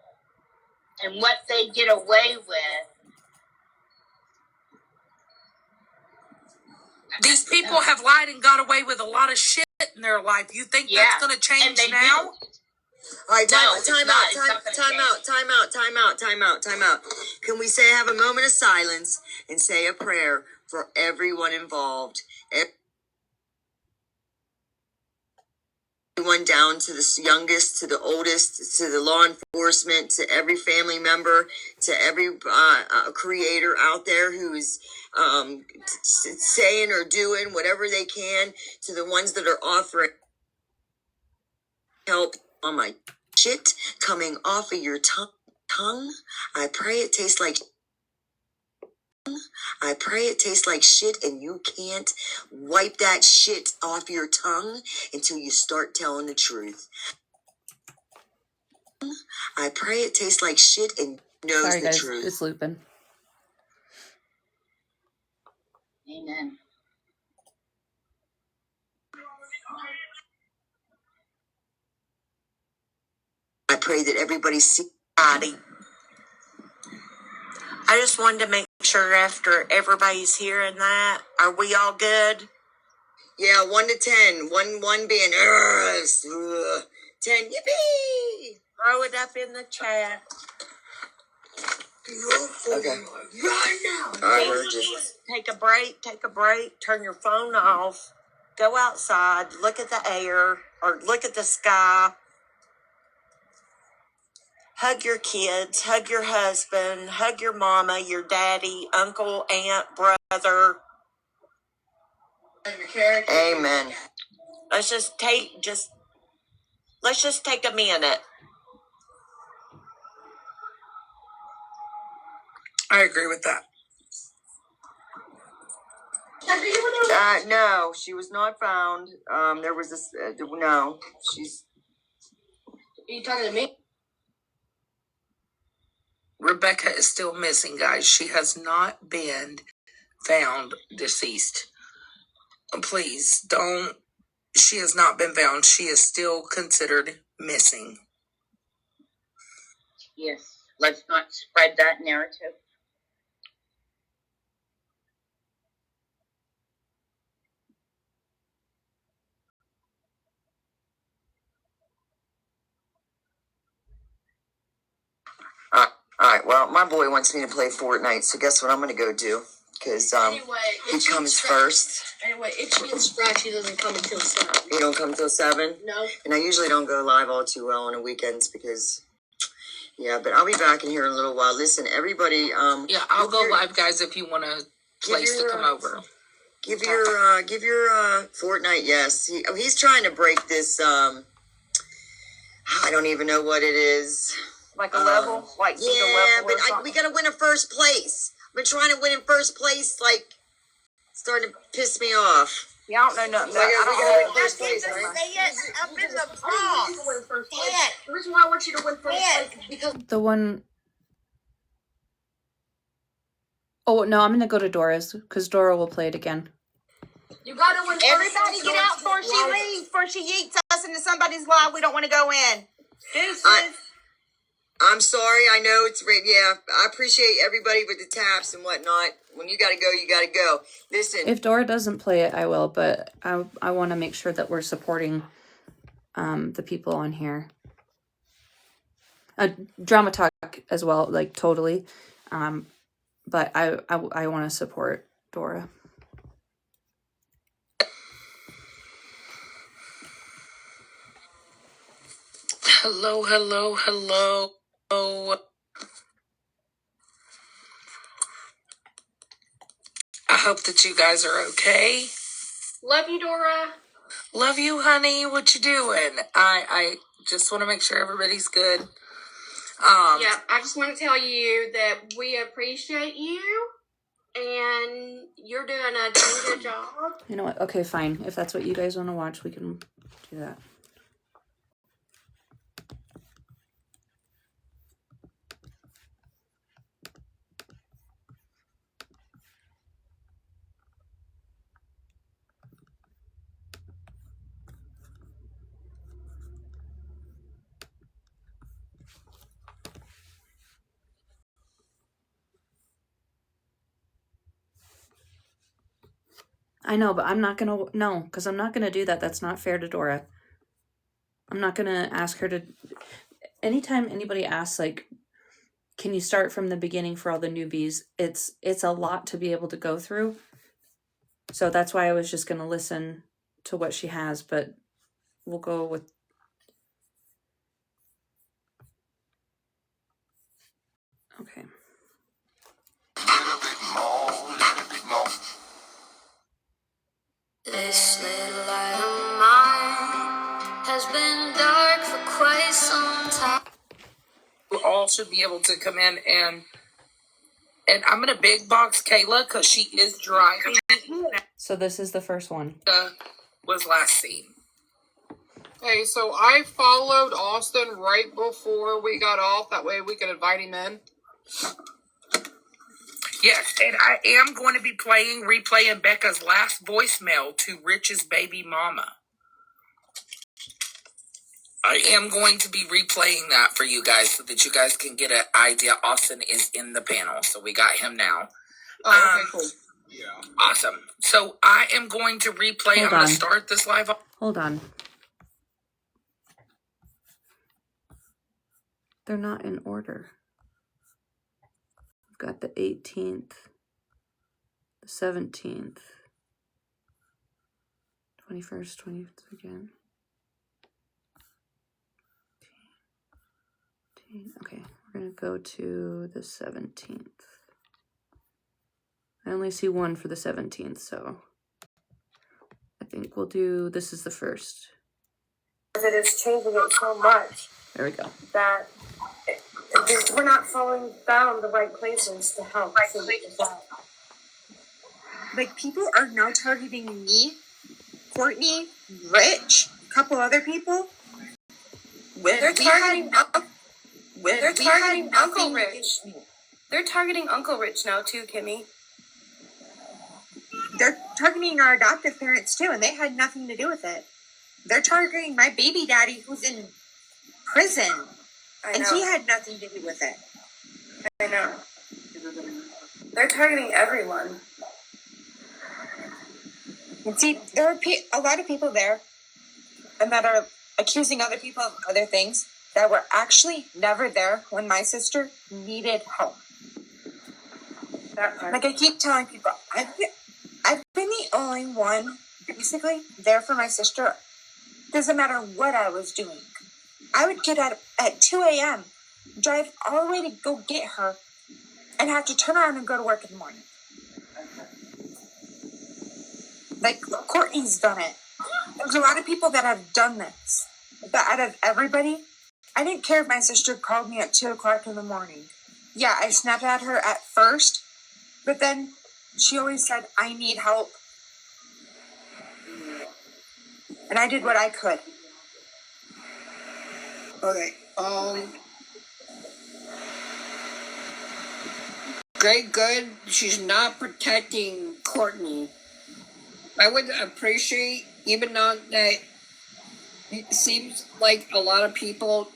and what they get away with. These people have lied and got away with a lot of shit in their life. You think that's going to change now? All right, time out. Can we have a moment of silence and say a prayer for everyone involved? Everyone down to the youngest, to the oldest, to the law enforcement, to every family member, to every creator out there who's saying or doing whatever they can, to the ones that are offering help on my shit coming off of your tongue. I pray it tastes like shit and you can't wipe that shit off your tongue until you start telling the truth. I pray it tastes like shit and knows the truth. It's looping. Amen. I pray that everybody sees body. I just wanted to make sure after everybody's hearing that, are we all good? Yeah, 1 to 10. One being 10. Yippee! Throw it up in the chat. Okay. Right now. I heard you. Take a break, turn your phone off, go outside, look at the air, or look at the sky. Hug your kids, hug your husband, hug your mama, your daddy, uncle, aunt, brother. Amen. Let's just take a minute. I agree with that. No, she was not found. There was this. No, she's. Are you talking to me? Rebecca is still missing, guys. She has not been found deceased. Please don't. She has not been found. She is still considered missing. Yes, let's not spread that narrative. All right. Well, my boy wants me to play Fortnite, so guess what I'm going to go do? Because Anyway, he comes first. Anyway, Itchy and Scratchy doesn't come until 7. He don't come till 7. No. And I usually don't go live all too well on the weekends because. Yeah, but I'll be back in here in a little while. Listen, everybody. Yeah, I'll go live, guys, if you want a place to come over. Give your Fortnite. Yes, he's trying to break this. I don't even know what it is. Like a level? Like yeah, level but we gotta win a first place. I've been trying to win in first place, like, starting to piss me off. Yeah, I don't know nothing. I don't know first place, Stay up in the The box. reason why I want you to win first place is because The one... Oh, no, I'm going to go to Dora's, because Dora will play it again. you gotta win first. Everybody get out before she leaves, before she yeets us into somebody's live. We don't want to go in. I'm sorry. I know it's yeah. I appreciate everybody with the taps and whatnot. When you gotta go, you gotta go. Listen. If Dora doesn't play it, I will, but I want to make sure that we're supporting the people on here. Drama Talk as well, like totally. But I want to support Dora. Hello. I hope that you guys are okay. Love you, Dora. Love you, honey. What you doing? I just want to make sure everybody's good. Yeah, I just want to tell you that we appreciate you, and you're doing a damn good job. You know what? Okay, fine. If that's what you guys want to watch, we can do that. I know, but I'm not going to... No, because I'm not going to do that. That's not fair to Dora. I'm not going to ask her to... Anytime anybody asks, like, can you start from the beginning for all the newbies? It's a lot to be able to go through. So that's why I was just going to listen to what she has, but we'll go with... Okay. This little light of mine has been dark for quite some time. We all should be able to come in and I'm going to big box Kayla because she is driving. So this is the first one. Was last seen. Hey, so I followed Austin right before we got off. That way we could invite him in. Yes, and I am going to be replaying Becca's last voicemail to Rich's baby mama. I am going to be replaying that for you guys so that you guys can get an idea. Austin is in the panel, so we got him now. Oh, okay, cool. Yeah. Awesome. So I am going to replay. I'm going to start this live. Hold on. They're not in order. got the 18th, the 17th, 21st, 20th again. Okay, we're going to go to the 17th. I only see one for the 17th, so I think we'll do, this is the first. It is changing it so much. There we go. That we're not falling down the right places to help. Like, people are now targeting me, Courtney, Rich, a couple other people. They're targeting Uncle Rich. They're targeting Uncle Rich now too, Kimmy. They're targeting our adoptive parents too, and they had nothing to do with it. They're targeting my baby daddy who's in prison, and he had nothing to do with it. I know. They're targeting everyone. And see, there are a lot of people there, and that are accusing other people of other things that were actually never there when my sister needed help. Like I keep telling people, I've been the only one, basically, there for my sister. Doesn't matter what I was doing. I would get up at 2 a.m., drive all the way to go get her, and have to turn around and go to work in the morning. Like, Courtney's done it. There's a lot of people that have done this. But out of everybody, I didn't care if my sister called me at 2 o'clock in the morning. Yeah, I snapped at her at first, but then she always said, I need help. And I did what I could. Okay, great, good. She's not protecting Courtney. I would appreciate, even though that it seems like a lot of people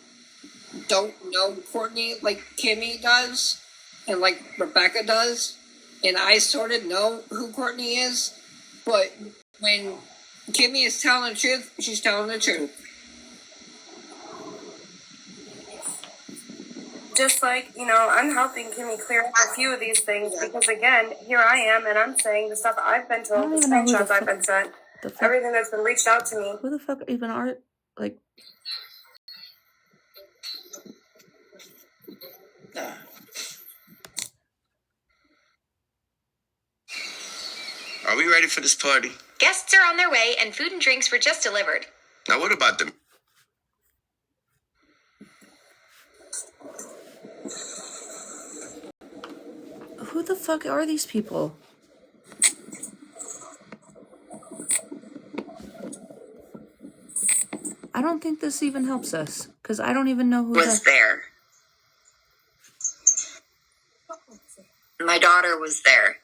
don't know Courtney like Kimmy does, and like Rebecca does, and I sort of know who Courtney is, but when Kimmy is telling the truth, she's telling the truth. Just like, I'm helping Kimmy clear up a few of these things because, again, here I am and I'm saying the stuff I've been told, the screenshots I've been sent, everything that's been reached out to me. Who the fuck even are, like... Are we ready for this party? Guests are on their way and food and drinks were just delivered. Now what about them? Who the fuck are these people? I don't think this even helps us, because I don't even know who was there. My daughter was there.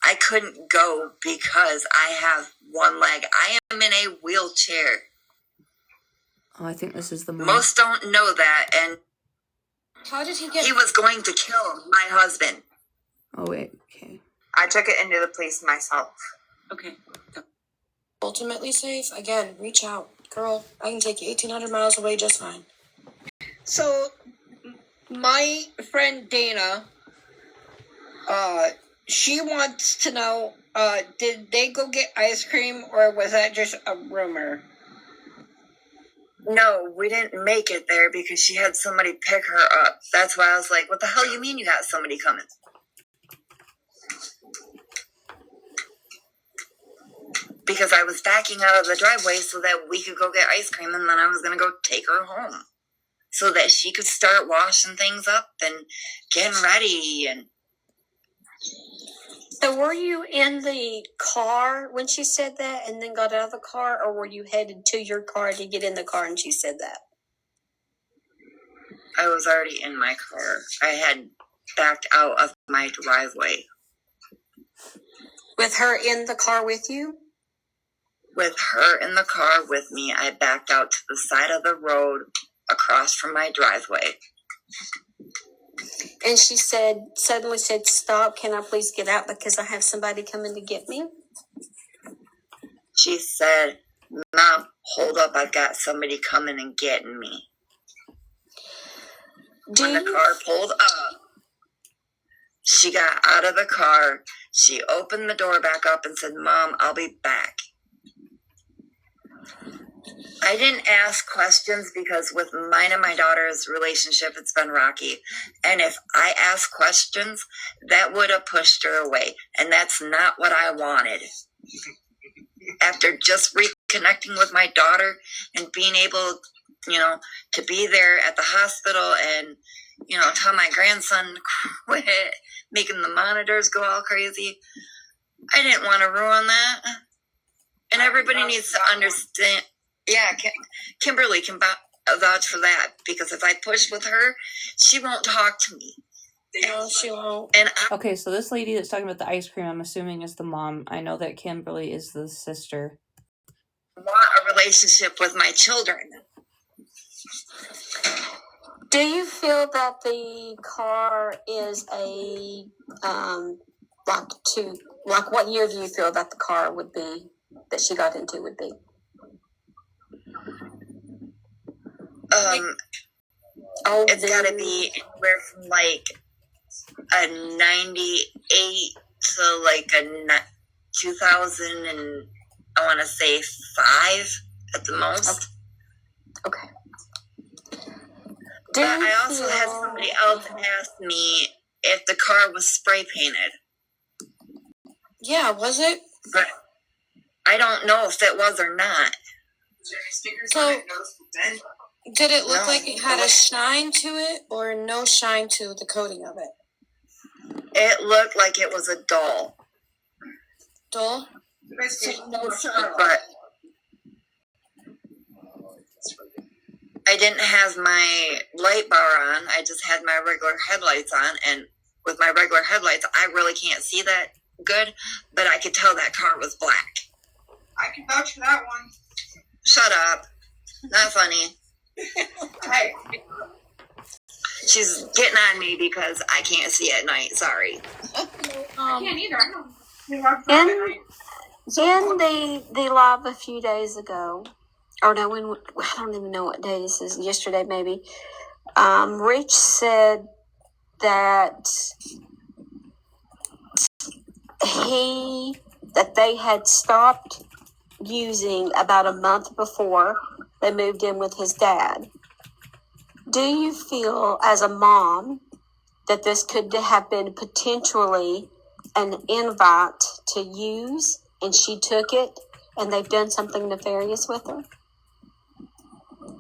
I couldn't go because I have one leg. I am in a wheelchair. Oh, I think this is the Most don't know that, and how did he get? He was going to kill my husband. Oh, wait, okay. I took it into the police myself. Okay. Ultimately safe. Again, reach out. Girl, I can take you 1,800 miles away just fine. So, my friend Dana, she wants to know, did they go get ice cream or was that just a rumor? No, we didn't make it there because she had somebody pick her up. That's why I was like, what the hell you mean you got somebody coming? Because I was backing out of the driveway so that we could go get ice cream, and then I was going to go take her home so that she could start washing things up and getting ready. And so were you in the car when she said that and then got out of the car, or were you headed to your car to get in the car and she said that? I was already in my car. I had backed out of my driveway. With her in the car with you? With her in the car with me, I backed out to the side of the road across from my driveway. And she suddenly said, stop, can I please get out because I have somebody coming to get me? She said, Mom, hold up, I've got somebody coming and getting me. When the car pulled up, She got out of the car. She opened the door back up and said, "Mom, I'll be back." I didn't ask questions because with mine and my daughter's relationship, it's been rocky. And if I asked questions, that would have pushed her away. And that's not what I wanted. After just reconnecting with my daughter and being able, to be there at the hospital and, tell my grandson quit making the monitors go all crazy, I didn't want to ruin that. And everybody needs to understand. Yeah, Kimberly can vouch for that, because if I push with her, she won't talk to me. No, she won't. Okay, so this lady that's talking about the ice cream, I'm assuming is the mom. I know that Kimberly is the sister. I want a relationship with my children. Do you feel that the car is a what year do you feel that the car would be that she got into would be? It's got to be anywhere from like a 98 to like a 2000 and I want to say 5 at the most. Okay. But I also had somebody else ask me if the car was spray painted. Yeah, was it? But I don't know if it was or not. So, did it look like it had a shine to it or no shine to the coating of it? It looked like it was a dull. Dull? But I didn't have my light bar on. I just had my regular headlights on. And with my regular headlights, I really can't see that good. But I could tell that car was black. I can vouch for that one. Shut up. Not funny. Hey. She's getting on me because I can't see at night. Sorry. I can't either. In the live a few days ago, or no, I don't even know what day this is. Yesterday, maybe. Rich said that they had stopped using about a month before they moved in with his dad. Do you feel, as a mom, that this could have been potentially an invite to use, and she took it, and they've done something nefarious with her?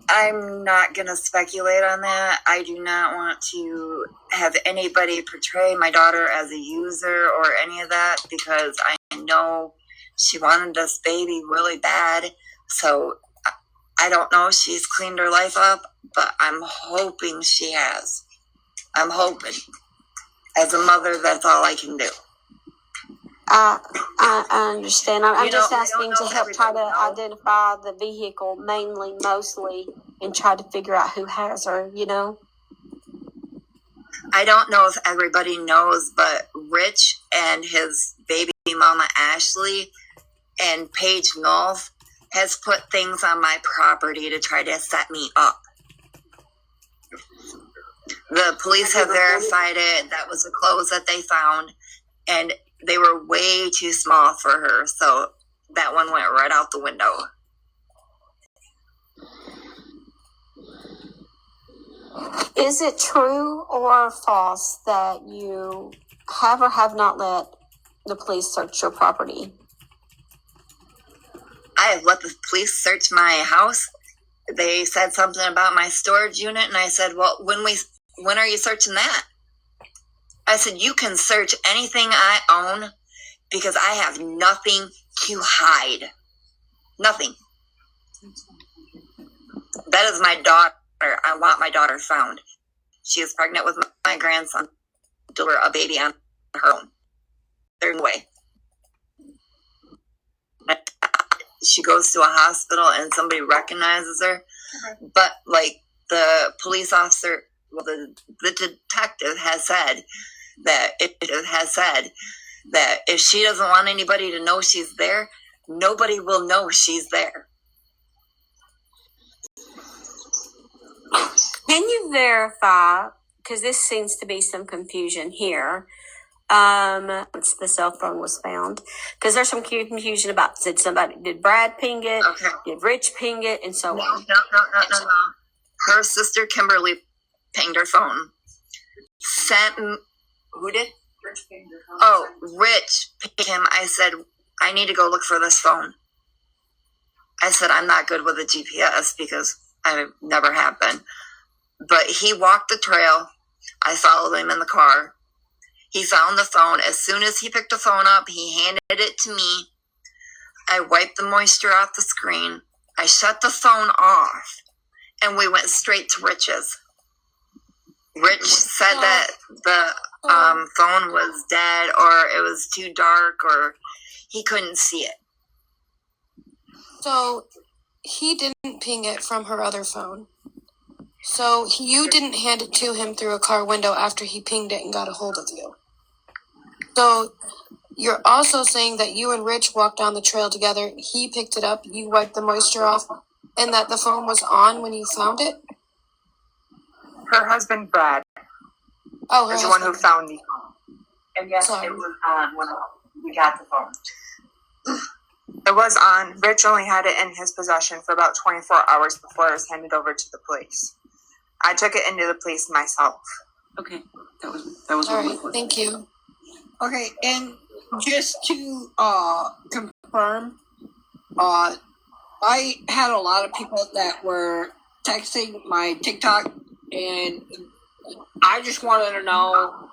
I'm not going to speculate on that. I do not want to have anybody portray my daughter as a user or any of that, because I know she wanted this baby really bad. So I don't know if she's cleaned her life up, but I'm hoping she has. I'm hoping. As a mother, that's all I can do. I understand. I'm just asking to help try to identify the vehicle, mostly, and try to figure out who has her, I don't know if everybody knows, but Rich and his baby mama, Ashley, and Paige Nolf has put things on my property to try to set me up. The police have verified it. That was the clothes that they found, and they were way too small for her, so that one went right out the window. Is it true or false that you have or have not let the police search your property? I have let the police search my house. They said something about my storage unit, and I said, well, when are you searching that? I said, you can search anything I own because I have nothing to hide. Nothing. That is my daughter. I want my daughter found. She is pregnant with my grandson. Deliver a baby on her own. There's no way. She goes to a hospital and somebody recognizes her. But like the police officer, well, the detective has said that if she doesn't want anybody to know she's there, nobody will know she's there. Can you verify, because this seems to be some confusion here, once the cell phone was found, because there's some confusion about did Brad ping it, did Rich ping it, and so on. No. Her sister Kimberly pinged her phone. Who did? Rich pinged her phone. Oh, Rich pinged him. I said, I need to go look for this phone. I said, I'm not good with a GPS because I never have been. But he walked the trail. I followed him in the car. He found the phone. As soon as he picked the phone up, he handed it to me. I wiped the moisture off the screen. I shut the phone off, and we went straight to Rich's. Rich said that the phone was dead, or it was too dark, or he couldn't see it. So he didn't ping it from her other phone. So you didn't hand it to him through a car window after he pinged it and got a hold of you. So you're also saying that you and Rich walked down the trail together. He picked it up, you wiped the moisture off, and that the phone was on when you found it? Her husband, Brad, is the one who found the phone. And yes, it was on when we got the phone. It was on. Rich only had it in his possession for about 24 hours before it was handed over to the police. I took it into the police myself. Okay, that was all right. Thank you. Okay, and just to confirm, I had a lot of people that were texting my TikTok, and I just wanted to know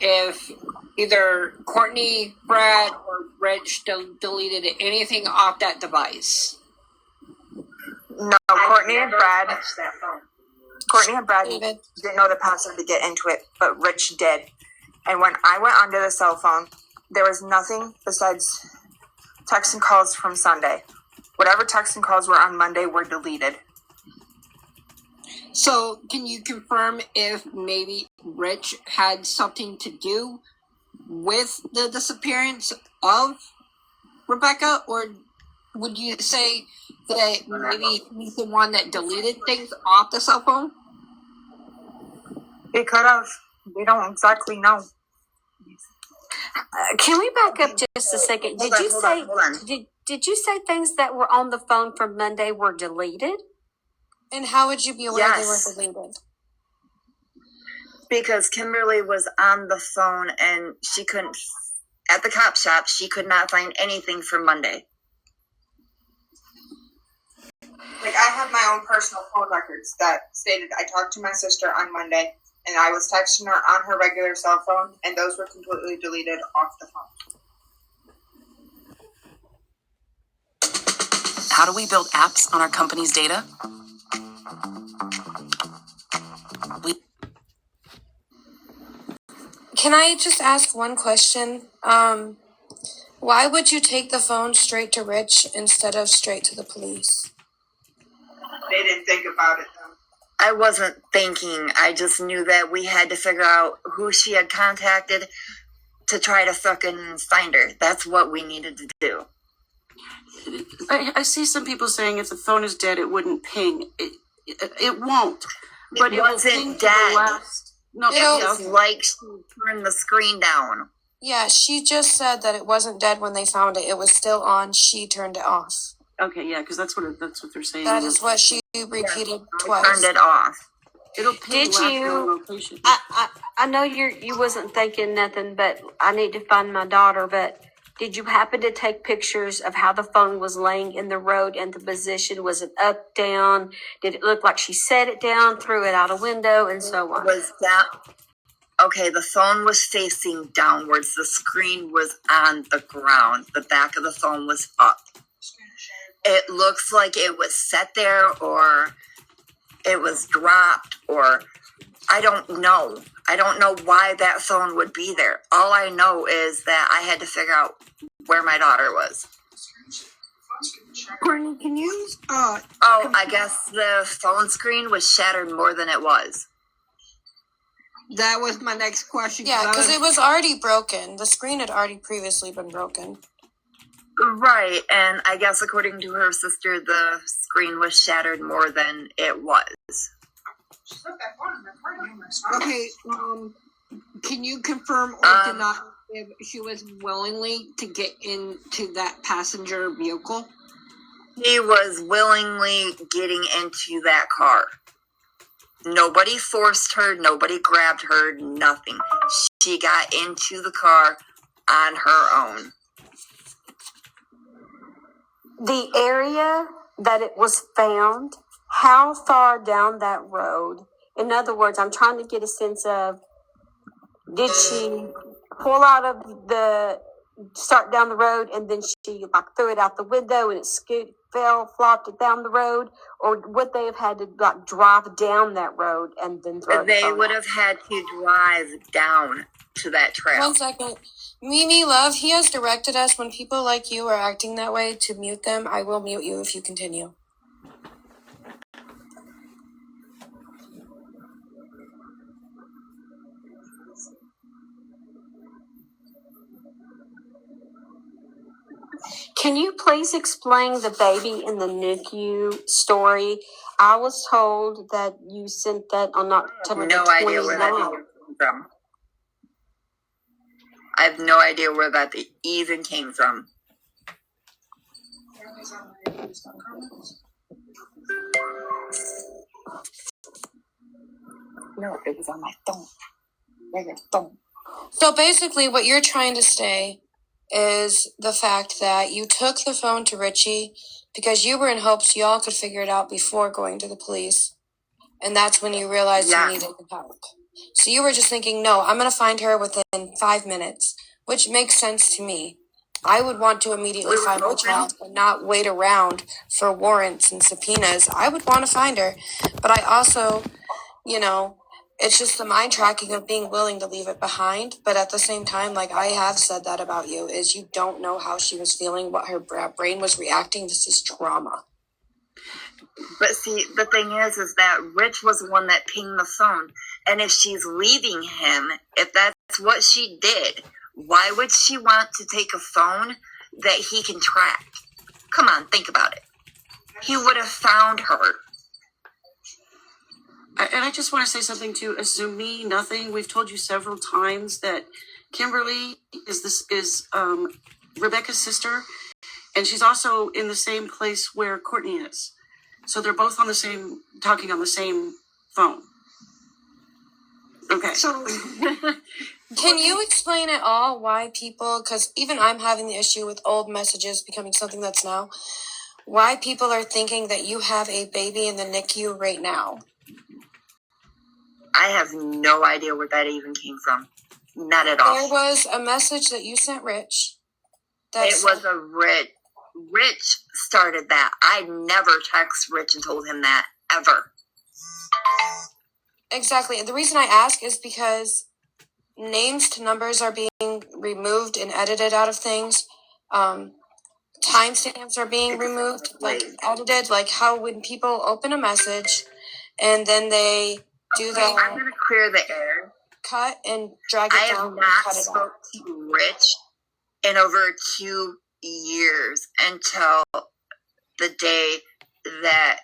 if either Courtney, Brad, or Rich deleted anything off that device. No, Courtney and Brad didn't know the password to get into it, but Rich did. And when I went onto the cell phone, there was nothing besides texts and calls from Sunday. Whatever texts and calls were on Monday were deleted. So, can you confirm if maybe Rich had something to do with the disappearance of Rebecca? Or would you say that maybe he's the one that deleted things off the cell phone? He could have. We don't exactly know. Can we back up just a second? Did you say things that were on the phone from Monday were deleted? And how would you be aware they were deleted? Because Kimberly was on the phone and she couldn't, at the cop shop, she could not find anything from Monday. Like, I have my own personal phone records that stated I talked to my sister on Monday, and I was texting her on her regular cell phone, and those were completely deleted off the phone. How do we build apps on our company's data? Can I just ask one question? Why would you take the phone straight to Rich instead of straight to the police? They didn't think about it, though. I wasn't thinking. I just knew that we had to figure out who she had contacted to try to fucking find her. That's what we needed to do. I see some people saying if the phone is dead, it wouldn't ping. It won't. But it wasn't dead. No, it was like she turned the screen down. Yeah, she just said that it wasn't dead when they found it. It was still on. She turned it off. Okay, yeah, because that's what they're saying. That is what she repeated twice. Turned it off. It'll ping. Did you? I know you wasn't thinking nothing, but I need to find my daughter. But did you happen to take pictures of how the phone was laying in the road and the position? Was it up, down? Did it look like she set it down, threw it out a window, and so on? Was that okay? The phone was facing downwards. The screen was on the ground. The back of the phone was up. It looks like it was set there, or it was dropped, or I don't know. I don't know why that phone would be there. All I know is that I had to figure out where my daughter was. Courtney, can you? I guess the phone screen was shattered more than it was. That was my next question. Yeah, because it was already broken. The screen had already previously been broken. Right, and I guess according to her sister, the screen was shattered more than it was. Okay, Can you confirm or deny if she was willingly to get into that passenger vehicle? He was willingly getting into that car. Nobody forced her, nobody grabbed her, nothing. She got into the car on her own. The area that it was found, how far down that road? In other words, I'm trying to get a sense of, did she pull out of start down the road and then she like threw it out the window and it flopped it down the road? Or would they have had to like drive down that road and then throw it? They would have had to drive down to that trail. 1 second. Mimi, love, he has directed us when people like you are acting that way to mute them. I will mute you if you continue. Can you please explain the baby in the NICU story? I was told that you sent that on October 29th. No idea where that even came from. I have no idea where that even came from. No, it was on my phone. Phone. So basically, what you're trying to say is the fact that you took the phone to Richie because you were in hopes y'all could figure it out before going to the police. And that's when you realized you needed help. So you were just thinking, no, I'm going to find her within 5 minutes, which makes sense to me. I would want to immediately find my child and not wait around for warrants and subpoenas. I would want to find her. But I also, it's just the mind tracking of being willing to leave it behind. But at the same time, like I have said that about you, is you don't know how she was feeling, what her brain was reacting. This is trauma. But see, the thing is that Rich was the one that pinged the phone. And if she's leaving him, if that's what she did, why would she want to take a phone that he can track? Come on, think about it. He would have found her. And I just want to say something to Assume Me Nothing. We've told you several times that Kimberly is Rebecca's sister, and she's also in the same place where Courtney is. So they're both talking on the same phone. Okay. So can you explain at all why people, because even I'm having the issue with old messages becoming something that's now, why people are thinking that you have a baby in the NICU right now? I have no idea where that even came from. Not at all. There was a message that you sent Rich. It was a Rich. Rich started that. I never text Rich and told him that, ever. Exactly. And the reason I ask is because names to numbers are being removed and edited out of things. Timestamps are being removed, edited. Like how when people open a message and then they do the... I'm going to clear the air. Cut and drag it down and cut it out. I have not spoke to Rich in over 2 years until the day that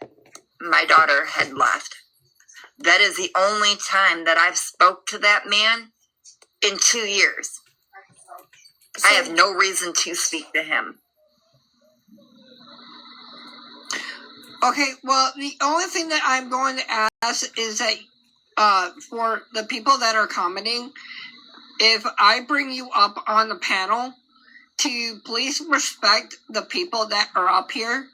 my daughter had left. That is the only time that I've spoke to that man in 2 years. I have no reason to speak to him. Okay, well, the only thing that I'm going to ask is that for the people that are commenting, if I bring you up on the panel, to please respect the people that are up here.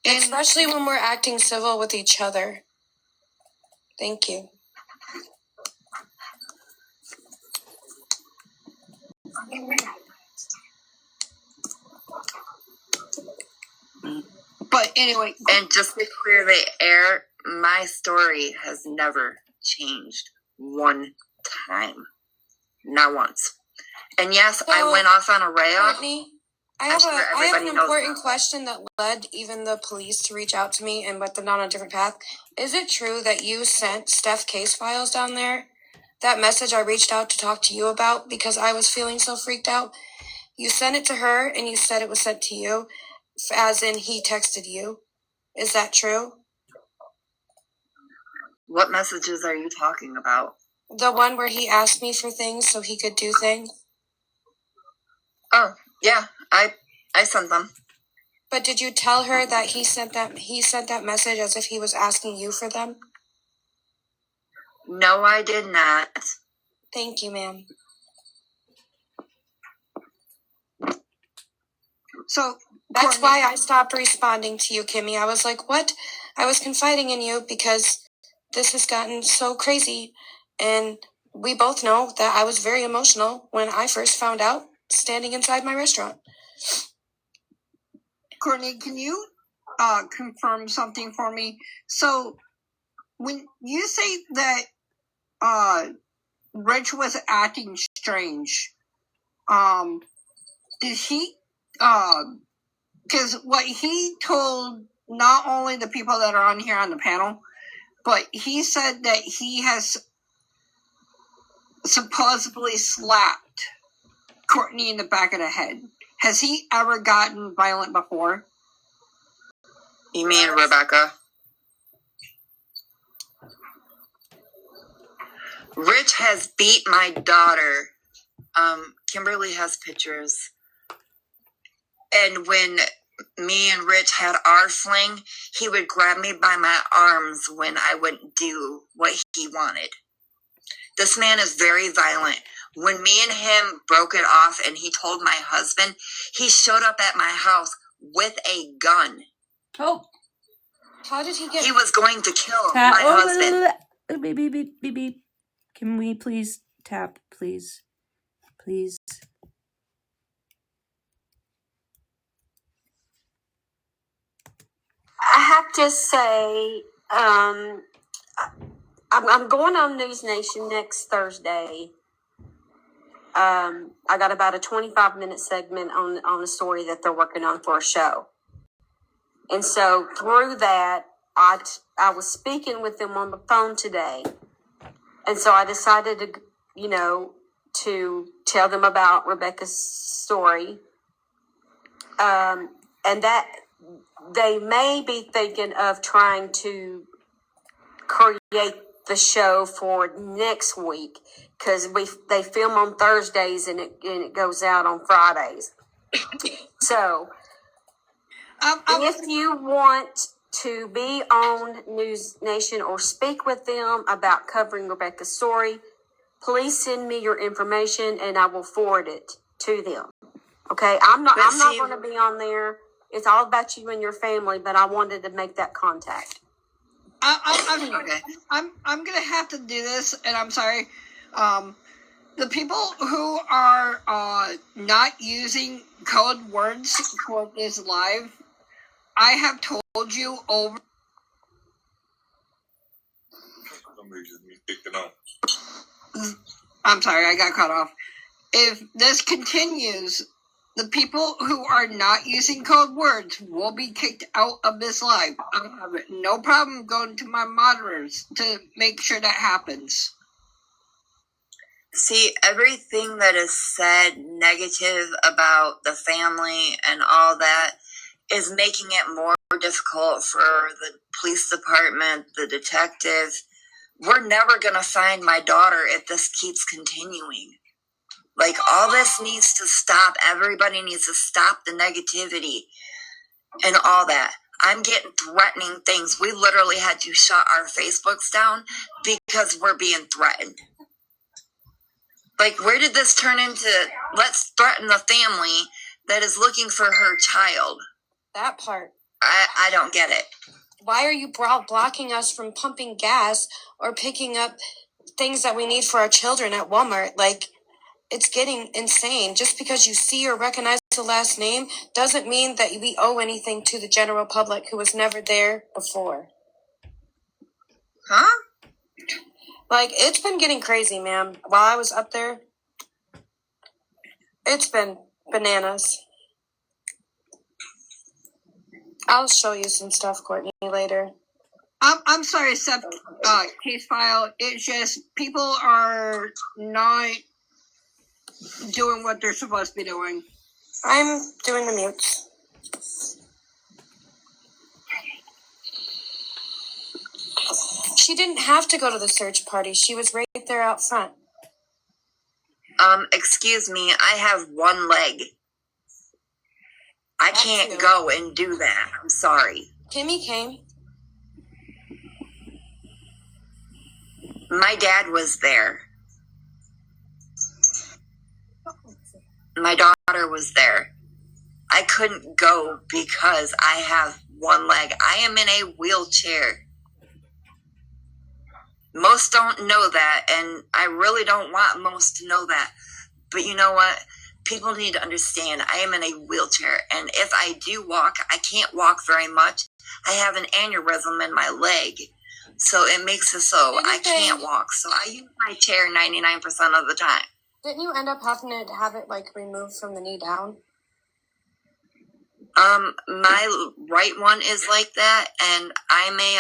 Especially when we're acting civil with each other. Thank you. But anyway. And just to clear the air, my story has never changed one time. Not once. And yes, I went off on a rail. Courtney, I have an important question that led even the police to reach out to me and put them down on a different path. Is it true that you sent Steph case files down there? That message I reached out to talk to you about because I was feeling so freaked out. You sent it to her and you said it was sent to you, as in he texted you. Is that true? What messages are you talking about? The one where he asked me for things so he could do things? Oh, yeah, I sent them. But did you tell her that he sent that message as if he was asking you for them? No, I did not. Thank you, ma'am. So that's why I stopped responding to you, Kimmy. I was like, what? I was confiding in you because this has gotten so crazy. And we both know that I was very emotional when I first found out standing inside my restaurant. Courtney, can you confirm something for me? So when you say that Rich was acting strange, did he because what he told not only the people that are on here on the panel, but he said that he has supposedly slapped Courtney in the back of the head. Has he ever gotten violent before? You mean Rebecca? Rich has beat my daughter. Kimberly has pictures. And when me and Rich had our fling, he would grab me by my arms when I wouldn't do what he wanted. This man is very violent. When me and him broke it off and he told my husband, he showed up at my house with a gun. Oh. How did he get... He was going to kill my husband. Beep, beep, beep, beep, beep. Can we please tap, please? Please. I have to say, I'm going on News Nation next Thursday. I got about a 25-minute segment on a story that they're working on for a show. And so through that, I was speaking with them on the phone today. And so I decided to tell them about Rebecca's story. And that they may be thinking of trying to create the show for next week because they film on Thursdays and it goes out on Fridays. So if you want to be on News Nation or speak with them about covering Rebecca's story, please send me your information and I will forward it to them. Okay, I'm not going to be on there. It's all about you and your family, but I wanted to make that contact. I'm going to have to do this, and I'm sorry. The people who are not using code words for this live, I have told you over. I'm sorry, I got cut off. If this continues, the people who are not using code words will be kicked out of this live. I have no problem going to my moderators to make sure that happens. See, everything that is said negative about the family and all that is making it more difficult for the police department, the detectives. We're never going to find my daughter if this keeps continuing. Like, all this needs to stop. Everybody needs to stop the negativity and all that. I'm getting threatening things. We literally had to shut our Facebooks down because we're being threatened. Like, where did this turn into, let's threaten the family that is looking for her child? That part. I don't get it. Why are you blocking us from pumping gas or picking up things that we need for our children at Walmart? Like, it's getting insane. Just because you see or recognize the last name doesn't mean that we owe anything to the general public who was never there before. Huh? Like, it's been getting crazy, ma'am. While I was up there, it's been bananas. I'll show you some stuff, Courtney, later. I'm sorry, Seth, case file. It's just people are not doing what they're supposed to be doing. I'm doing the mutes. She didn't have to go to the search party. She was right there there out front. Excuse me, I have one leg. I can't go and do that. I'm sorry. Kimmy came. My dad was there. My daughter was there. I couldn't go because I have one leg. I am in a wheelchair. Most don't know that, and I really don't want most to know that. But you know what? People need to understand I am in a wheelchair, and if I do walk, I can't walk very much. I have an aneurysm in my leg, so it makes it so I can't walk. So I use my chair 99% of the time. Didn't you end up having to have it like removed from the knee down? My right one is like that, and I may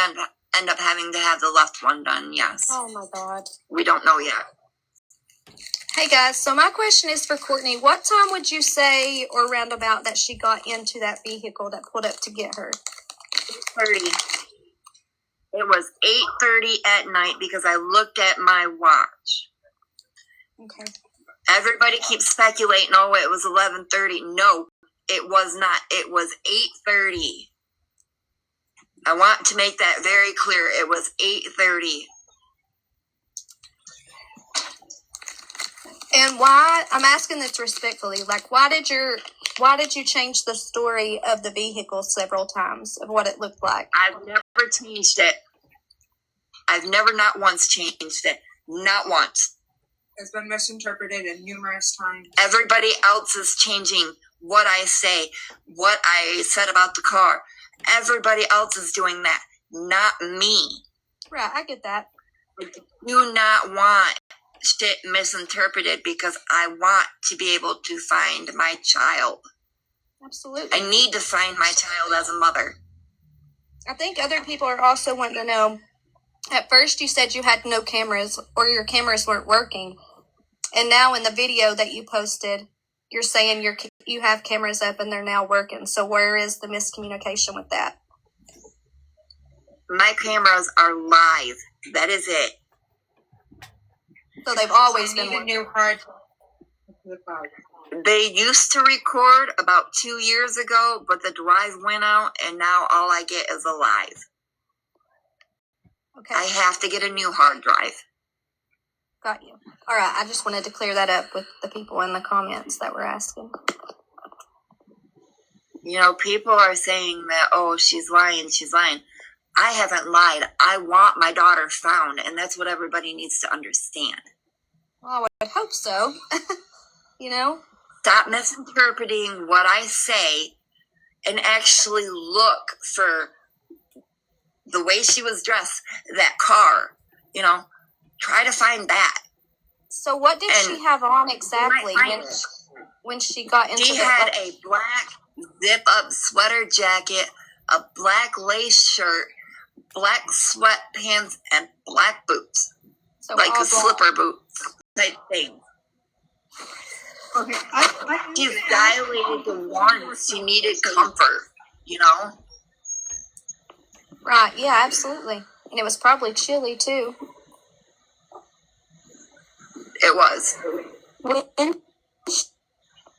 end up having to have the left one done, yes. Oh my God. We don't know yet. Hey guys, so my question is for Courtney. What time would you say, or roundabout, that she got into that vehicle that pulled up to get her? 8:30. It was 8:30 at night because I looked at my watch. Okay. Everybody keeps speculating, oh, it was 11:30. No, it was not. It was 8:30. I want to make that very clear. It was 8:30. And why, I'm asking this respectfully, like why did you change the story of the vehicle several times of what it looked like? I've never changed it. I've never not once changed it. Not once. It's been misinterpreted numerous times. Everybody else is changing what I say, what I said about the car. Everybody else is doing that, not me. Right, I get that. I do not want shit misinterpreted because I want to be able to find my child. Absolutely. I need to find my child as a mother. I think other people are also wanting to know, at first you said you had no cameras or your cameras weren't working. And now in the video that you posted, you're saying you have cameras up and they're now working. So where is the miscommunication with that? My cameras are live. That is it. So they've always been a new hard. They used to record about 2 years ago, but the drive went out, and now all I get is a live. Okay. I have to get a new hard drive. Got you. All right. I just wanted to clear that up with the people in the comments that were asking. You know, people are saying that, oh, she's lying. I haven't lied. I want my daughter found, and that's what everybody needs to understand. Well, I would hope so. You know? Stop misinterpreting what I say and actually look for the way she was dressed, that car, try to find that. So what did she have on exactly when she got into She had a black zip-up sweater jacket, a black lace shirt, black sweatpants, and black boots. So like a slipper boots type thing. Okay, She's dilated the ones. She needed comfort, Right, yeah, absolutely. And it was probably chilly, too. It was. When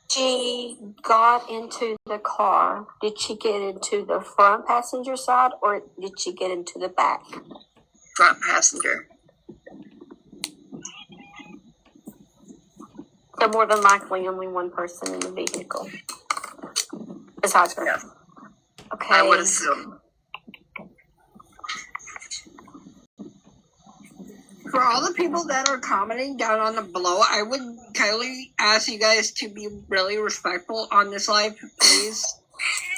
she got into the car, did she get into the front passenger side or did she get into the back? Front passenger. So more than likely only one person in the vehicle. Besides her. Yeah. Okay. I would assume. For all the people that are commenting down on the below, I would kindly ask you guys to be really respectful on this live, please.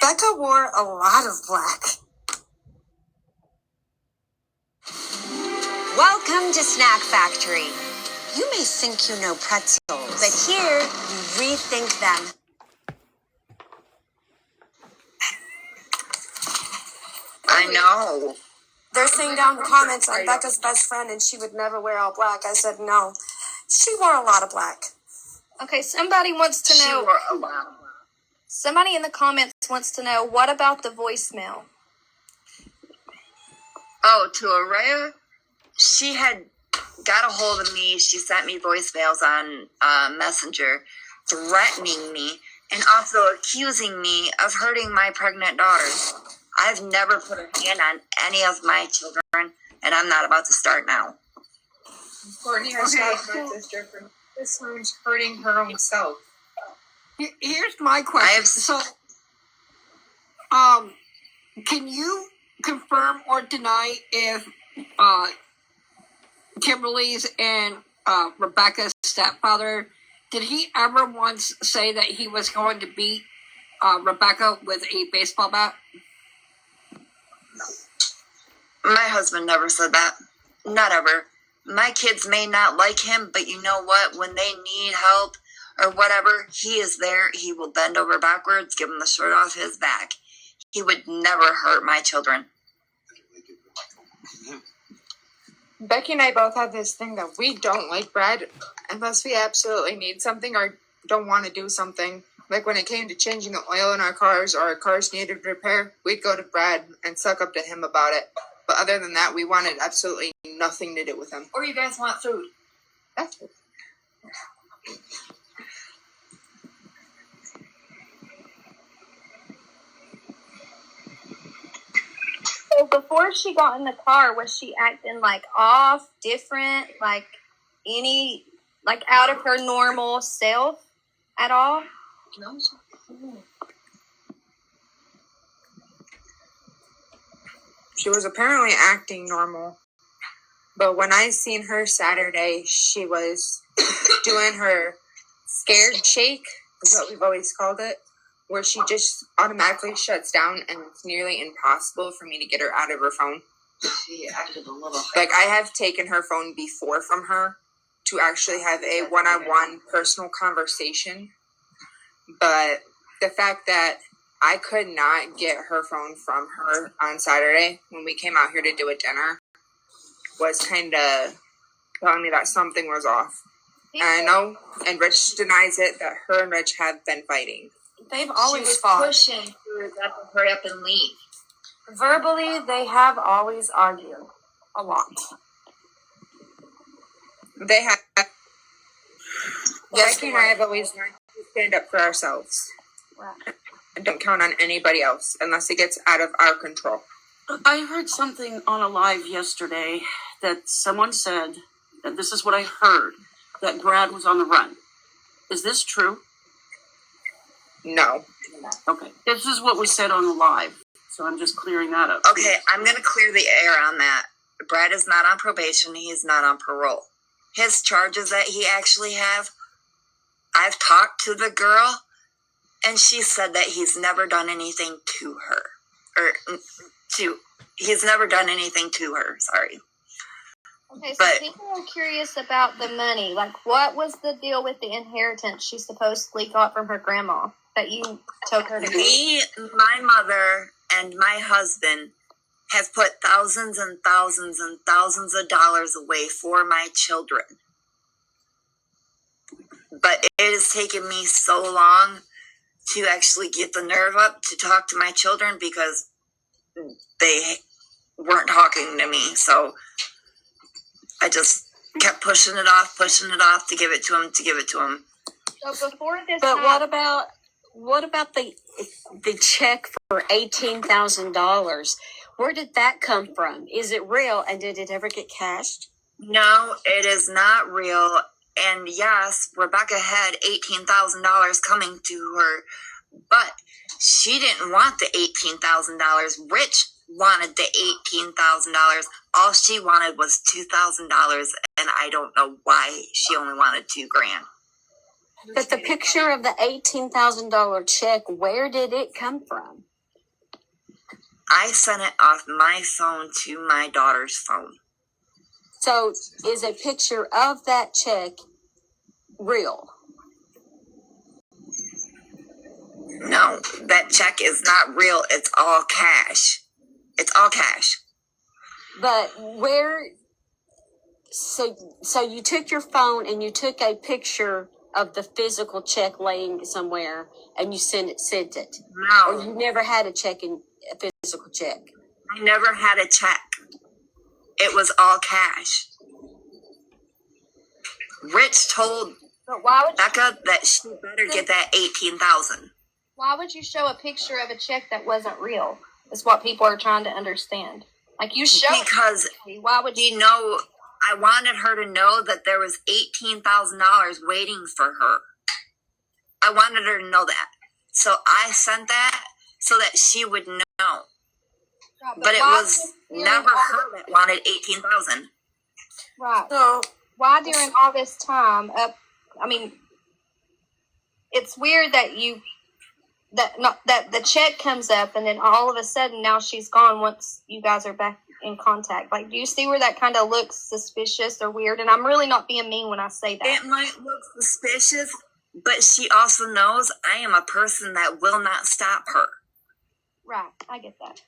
Becca wore a lot of black. Welcome to Snack Factory. You may think you know pretzels, but here you rethink them. I know. They're saying down in the comments, I'm Becca's best friend and she would never wear all black. I said no. She wore a lot of black. Okay, somebody wants to know. She wore a lot. Somebody in the comments wants to know, what about the voicemail? Oh, to Araya? She had got a hold of me. She sent me voicemails on Messenger threatening me and also accusing me of hurting my pregnant daughter. I've never put a hand on any of my children, and I'm not about to start now. Courtney has stopped my sister from this time's hurting her own self. Here's my question. So, can you confirm or deny if Kimberly's and Rebecca's stepfather, did he ever once say that he was going to beat Rebecca with a baseball bat? My husband never said that. Not ever. My kids may not like him, but you know what? When they need help or whatever, he is there. He will bend over backwards, give them the shirt off his back. He would never hurt my children. Becky and I both have this thing that we don't like Brad unless we absolutely need something or don't want to do something. Like when it came to changing the oil in our cars or our cars needed repair, we'd go to Brad and suck up to him about it. But other than that, we wanted absolutely nothing to do with him. Or you guys want food? That's it. So before she got in the car, was she acting like off, different, like any, like out of her normal self at all? No. She was apparently acting normal. But when I seen her Saturday, she was doing her scared shake, is what we've always called it, where she just automatically shuts down and it's nearly impossible for me to get her out of her phone. She acted a little... Like, I have taken her phone before from her to actually have a one-on-one personal conversation. But the fact that I could not get her phone from her on Saturday when we came out here to do a dinner was kind of telling me that something was off. And I know, and Rich denies it, that her and Rich have been fighting. They've always she was fought. Pushing for that to hurry up and leave. Verbally, they have always argued a lot. They have. Becky and I have always learned to stand up for ourselves. Right. And don't count on anybody else unless it gets out of our control. I heard something on a live yesterday that someone said, and this is what I heard, that Brad was on the run. Is this true? No. Okay. This is what was said on the live, so I'm just clearing that up. Okay, I'm going to clear the air on that. Brad is not on probation. He's not on parole. His charges that he actually have, I've talked to the girl, and she said that he's never done anything to her. He's never done anything to her, sorry. Okay, so people are curious about the money. Like, what was the deal with the inheritance she supposedly got from her grandma that you took her to Me, my mother, and my husband have put thousands and thousands and thousands of dollars away for my children. But it has taken me so long to actually get the nerve up to talk to my children because they weren't talking to me. So I just kept pushing it off to give it to them. So before this, but what about the check for $18,000? Where did that come from? Is it real, and did it ever get cashed? No, it is not real. And yes, Rebecca had $18,000 coming to her, but she didn't want the $18,000. Rich wanted the $18,000. All she wanted was $2,000, and I don't know why she only wanted $2,000. But the picture of the $18,000 check, where did it come from? I sent it off my phone to my daughter's phone. So is a picture of that check real? No, that check is not real. It's all cash. It's all cash. But where... So you took your phone and you took a picture of the physical check laying somewhere and you sent it. No. Or you never had a physical check. I never had a check. It was all cash. Rich told But why would Becca that she better get that $18,000. Why would you show a picture of a check that wasn't real? Is what people are trying to understand. Like you show because why would you know? I wanted her to know that there was $18,000 waiting for her. I wanted her to know that, so I sent that so that she would know. Right, but it was never her that wanted $18,000. Right. So why during all this time? It's weird that that the check comes up and then all of a sudden now she's gone once you guys are back in contact. Like, do you see where that kind of looks suspicious or weird? And I'm really not being mean when I say that. It might look suspicious, but she also knows I am a person that will not stop her. Right, I get that.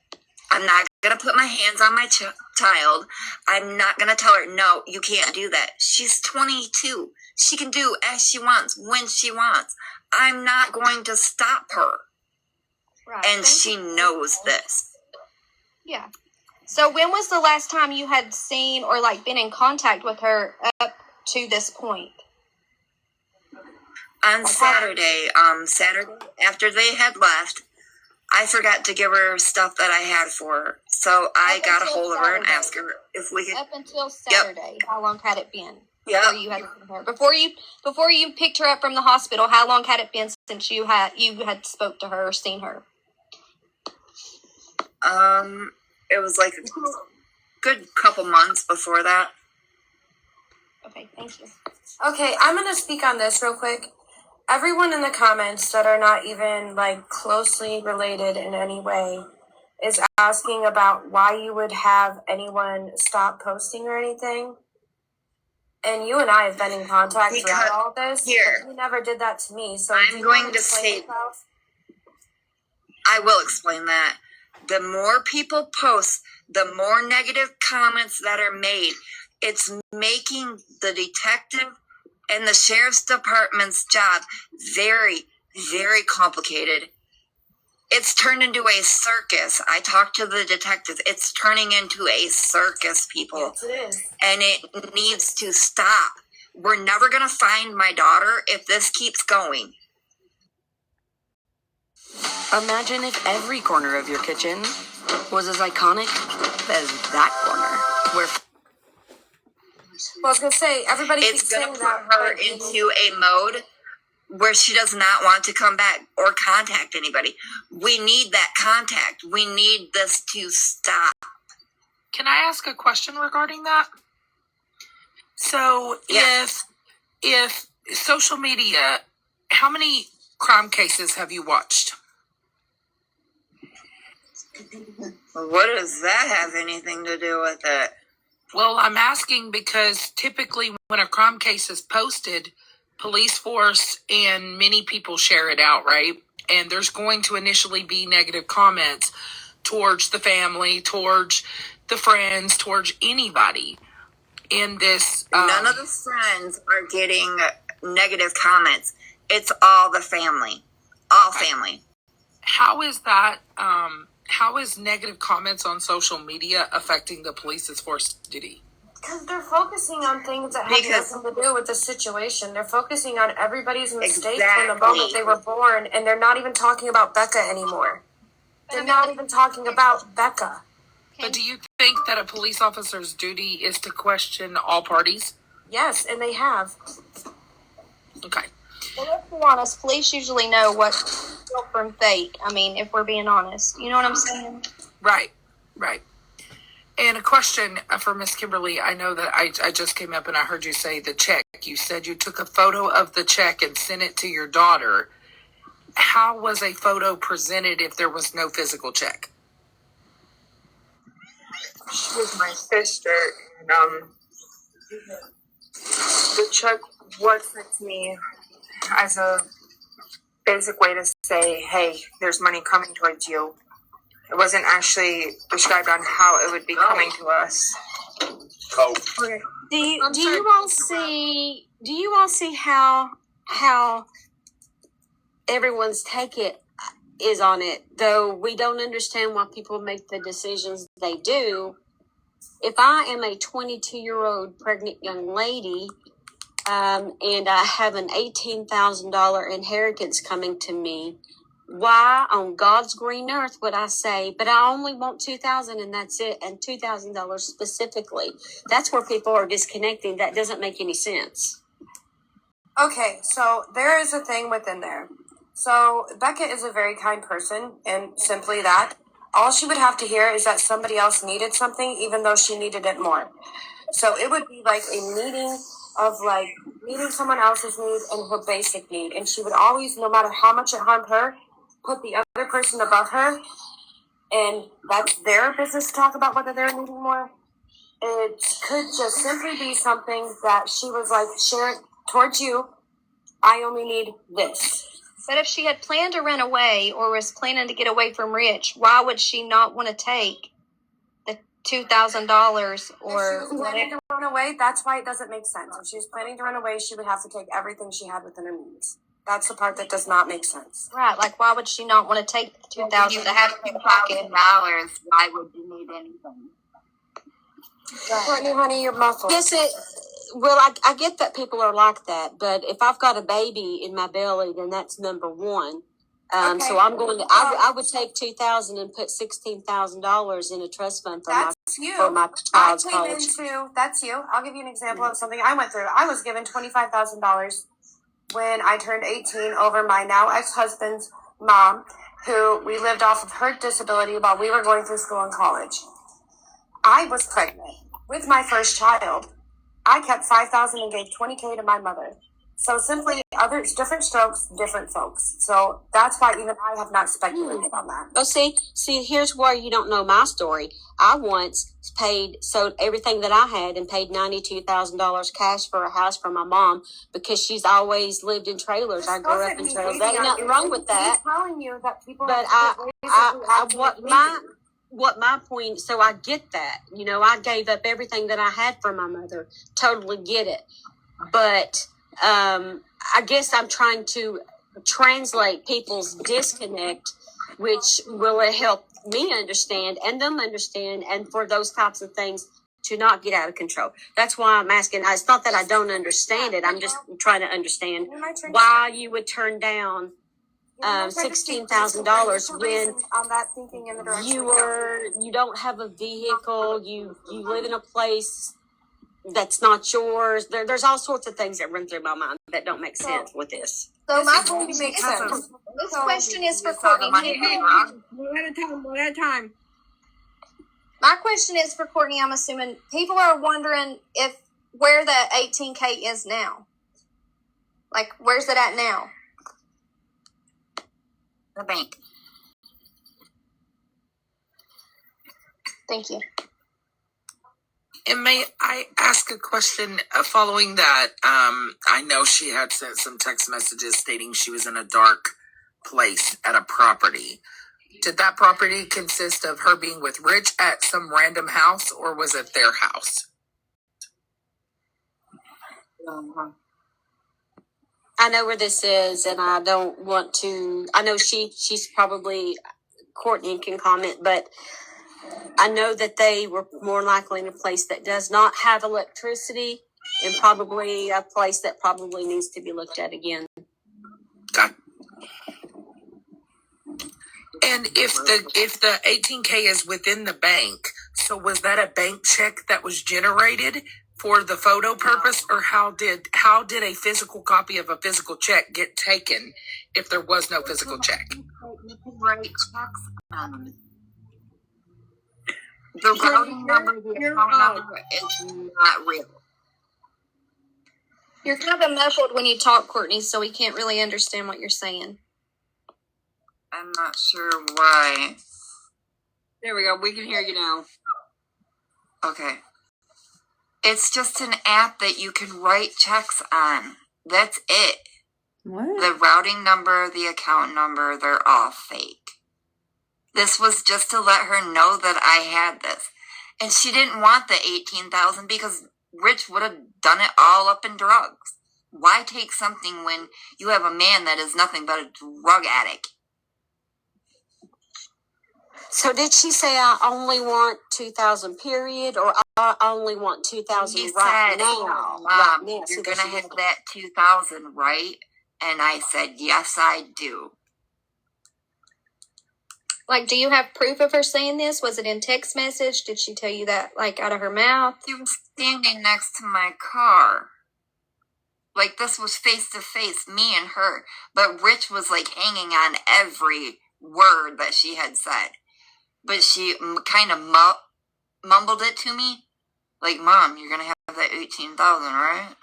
I'm not going to put my hands on my child. I'm not going to tell her, no, you can't do that. She's 22. She can do as she wants, when she wants. I'm not going to stop her. Right. And she knows this. Yeah. So when was the last time you had seen or like been in contact with her up to this point? On Saturday, after they had left, I forgot to give her stuff that I had for her. So I got a hold of her and asked her if we could. Up until Saturday, how long had it been? Yeah. Before you picked her up from the hospital, how long had it been since you had spoke to her or seen her? It was like a good couple months before that. Okay, thank you. Okay, I'm going to speak on this real quick. Everyone in the comments that are not even like closely related in any way is asking about why you would have anyone stop posting or anything. And you and I have been in contact throughout all this. But you never did that to me. So I'm going to say, I will explain that. The more people post, the more negative comments that are made. It's making the detective and the sheriff's department's job very, very complicated. It's turned into a circus. I talked to the detectives. It's turning into a circus, people. Yes, it is. And it needs to stop. We're never going to find my daughter if this keeps going. Imagine if every corner of your kitchen was as iconic as that corner. Where Well, I was going to say, everybody keeps saying put that. her into a mode where she does not want to come back or contact anybody. We need that contact. We need this to stop. Can I ask a question regarding that? So if social media, how many crime cases have you watched? What does that have anything to do with it? Well, I'm asking because typically when a crime case is posted, police force and many people share it out, right? And there's going to initially be negative comments towards the family, towards the friends, towards anybody in this. None of the friends are getting negative comments. It's all the family. All family. How is that, how is negative comments on social media affecting the police's force duty? Because they're focusing on things that have nothing to do with the situation. They're focusing on everybody's mistakes from the moment they were born, and they're not even talking about Becca anymore. They're not even talking about Becca. But do you think that a police officer's duty is to question all parties? Yes, and they have. Okay. Well, let's be honest. Police usually know what's real from fake. I mean, if we're being honest. You know what I'm saying? Right. And a question for Miss Kimberly. I know that I just came up and I heard you say the check. You said you took a photo of the check and sent it to your daughter. How was a photo presented if there was no physical check? She was my sister, and the check was sent to me as a basic way to say, hey, there's money coming towards you. It wasn't actually described on how it would be coming to us. Okay. Do you all see how everyone's take it is on it? Though we don't understand why people make the decisions they do. If I am a 22-year-old pregnant young lady and I have an $18,000 inheritance coming to me. Why on God's green earth would I say, but I only want $2,000 and that's it, and $2,000 specifically? That's where people are disconnecting. That doesn't make any sense. Okay, so there is a thing within there. So Becca is a very kind person, and simply that. All she would have to hear is that somebody else needed something, even though she needed it more. So it would be like a meeting of like meeting someone else's need and her basic need. And she would always, no matter how much it harmed her, put the other person above her. And that's their business to talk about whether they're needing more. It could just simply be something that she was like, share it towards you. I only need this. But if she had planned to run away or was planning to get away from Rich, why would she not want to take the $2,000 or? If she was planning to run away, that's why it doesn't make sense. If she was planning to run away, she would have to take everything she had within her means. That's the part that does not make sense. Right, like why would she not want to take the $2,000 to have in pocket? Why would you need anything? Courtney, honey, your muscles. Yes, well, I get that people are like that, but if I've got a baby in my belly, then that's number one. Okay. So I'm going to. I would take $2,000 and put $16,000 in a trust fund for my child's college. That's you. I'll give you an example of something I went through. I was given $25,000 when I turned 18 over my now ex-husband's mom, who we lived off of her disability while we were going through school and college. I was pregnant with my first child. I kept $5,000 and gave $20,000 to my mother. So simply, others, different strokes, different folks. So that's why even I have not speculated on that. Oh, see, here's where you don't know my story. I once sold everything that I had and paid $92,000 cash for a house for my mom because she's always lived in trailers. I grew up in trailers. There's nothing wrong with that. I'm telling you that people. But what my point, so I get that. You know, I gave up everything that I had for my mother. Totally get it. But I guess I'm trying to translate people's disconnect, which will help me understand and them understand, and for those types of things to not get out of control. That's why I'm asking. It's not that I don't understand it. I'm just trying to understand why you would turn down $16,000 when you don't have a vehicle, you live in a place that's not yours. There's all sorts of things that run through my mind that don't make sense with this. So my point makes sense. This question is for Courtney. One at a time. My question is for Courtney. I'm assuming people are wondering where the $18,000 is now. Like, where's it at now? The bank. Thank you. And may I ask a question following that? I know she had sent some text messages stating she was in a dark place at a property. Did that property consist of her being with Rich at some random house, or was it their house? I know where this is, and I don't want to. I know she's probably, Courtney can comment, but I know that they were more likely in a place that does not have electricity, and probably a place that probably needs to be looked at again. Got. And if the $18,000 is within the bank, so was that a bank check that was generated for the photo purpose, or how did a physical copy of a physical check get taken if there was no physical check? You can write checks. The routing number, the account number is not real. You're kind of muffled when you talk, Courtney, so we can't really understand what you're saying. I'm not sure why. There we go. We can hear you now. Okay. It's just an app that you can write checks on. That's it. What? The routing number, the account number, they're all fake. This was just to let her know that I had this. And she didn't want the $18,000 because Rich would have done it all up in drugs. Why take something when you have a man that is nothing but a drug addict? So did she say I only want 2,000 period, or I only want 2,000 He right said, now? Mom, Right now. you're See, going there to she have is. that 2,000, right? And I said, yes, I do. Like, do you have proof of her saying this? Was it in text message? Did she tell you that, like, out of her mouth? She was standing next to my car. Like, this was face to face, me and her. But Rich was, like, hanging on every word that she had said. But she kind of mumbled it to me. Like, Mom, you're going to have that 18,000, right?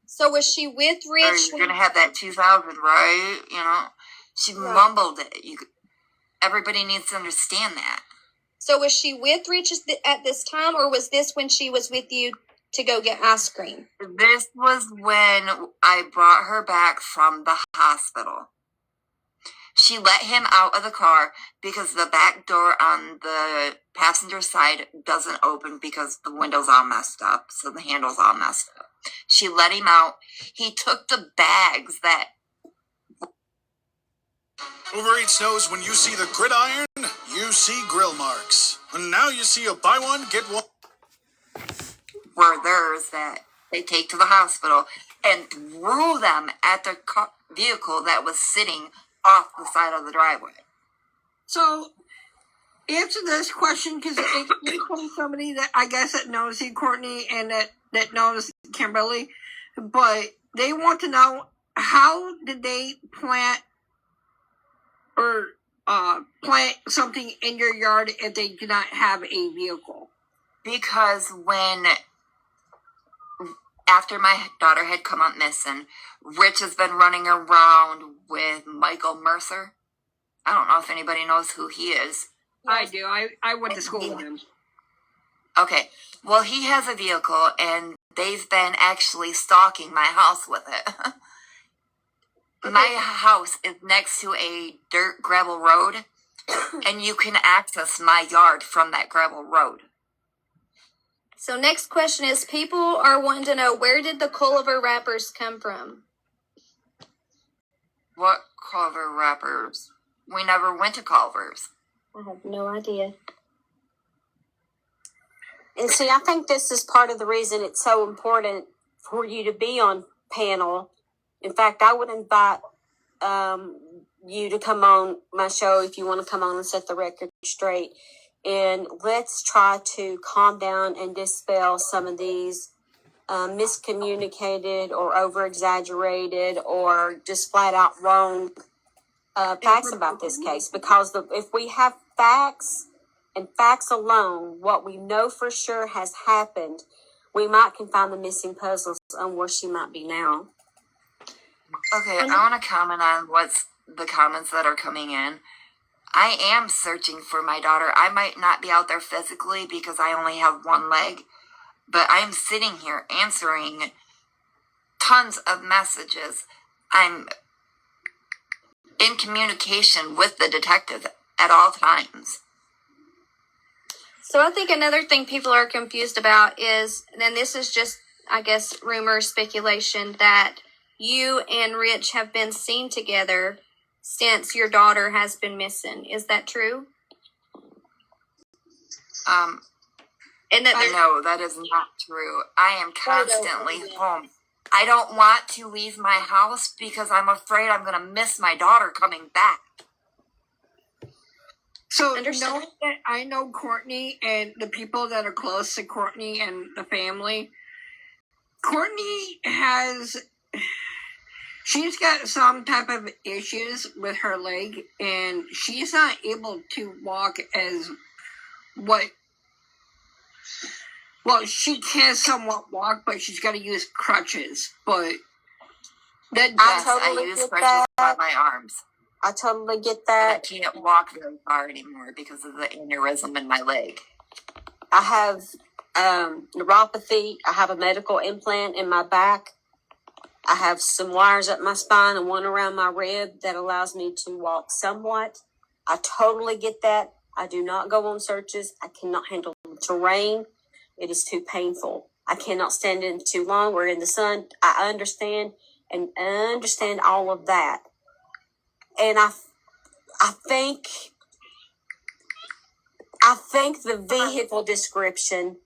So was she with Rich? Or you're going to have that 2,000, right? You know? She mumbled it. Everybody needs to understand that. So was she with Rich at this time, or was this when she was with you to go get ice cream? This was when I brought her back from the hospital. She let him out of the car because the back door on the passenger side doesn't open because the window's all messed up, so the handle's all messed up. She let him out. He took the bags that... Uber Eats knows when you see the gridiron, you see grill marks. And now you see a buy one, get one. were theirs that they take to the hospital and threw them at the vehicle that was sitting off the side of the driveway. So, answer this question, because it's from somebody that I guess that knows you, Courtney, and that knows Kimberly, but they want to know, how did they plant something in your yard if they do not have a vehicle? Because after my daughter had come up missing, Rich has been running around with Michael Mercer. I don't know if anybody knows who he is. I do. I went to school with him. Okay. Well, he has a vehicle, and they've been actually stalking my house with it. My house is next to a dirt gravel road, and you can access my yard from that gravel road. So next question is, people are wanting to know, where did the Culver wrappers come from? What Culver wrappers? We never went to Culver's. I have no idea. And see, I think this is part of the reason it's so important for you to be on panel. In fact, I would invite you to come on my show if you want to come on and set the record straight. And let's try to calm down and dispel some of these miscommunicated or over-exaggerated or just flat-out wrong facts about this case. Because if we have facts and facts alone, what we know for sure has happened, we might can find the missing puzzles on where she might be now. Okay, I want to comment on what's the comments that are coming in. I am searching for my daughter. I might not be out there physically because I only have one leg, but I'm sitting here answering tons of messages. I'm in communication with the detective at all times. So I think another thing people are confused about is, and this is just, I guess, rumor, speculation, that you and Rich have been seen together since your daughter has been missing. Is that true? And that no, that is not true. I am constantly home. I don't want to leave my house because I'm afraid I'm going to miss my daughter coming back. So knowing that I know Courtney and the people that are close to Courtney and the family, Courtney she's got some type of issues with her leg, and she's not able to walk she can somewhat walk, but she's got to use crutches. But I use crutches on my arms. I totally get that. I can't walk very far anymore because of the aneurysm in my leg. I have neuropathy. I have a medical implant in my back. I have some wires up my spine and one around my rib that allows me to walk somewhat. I totally get that. I do not go on searches. I cannot handle the terrain. It is too painful. I cannot stand in too long or in the sun. I understand all of that. And I think I think the vehicle description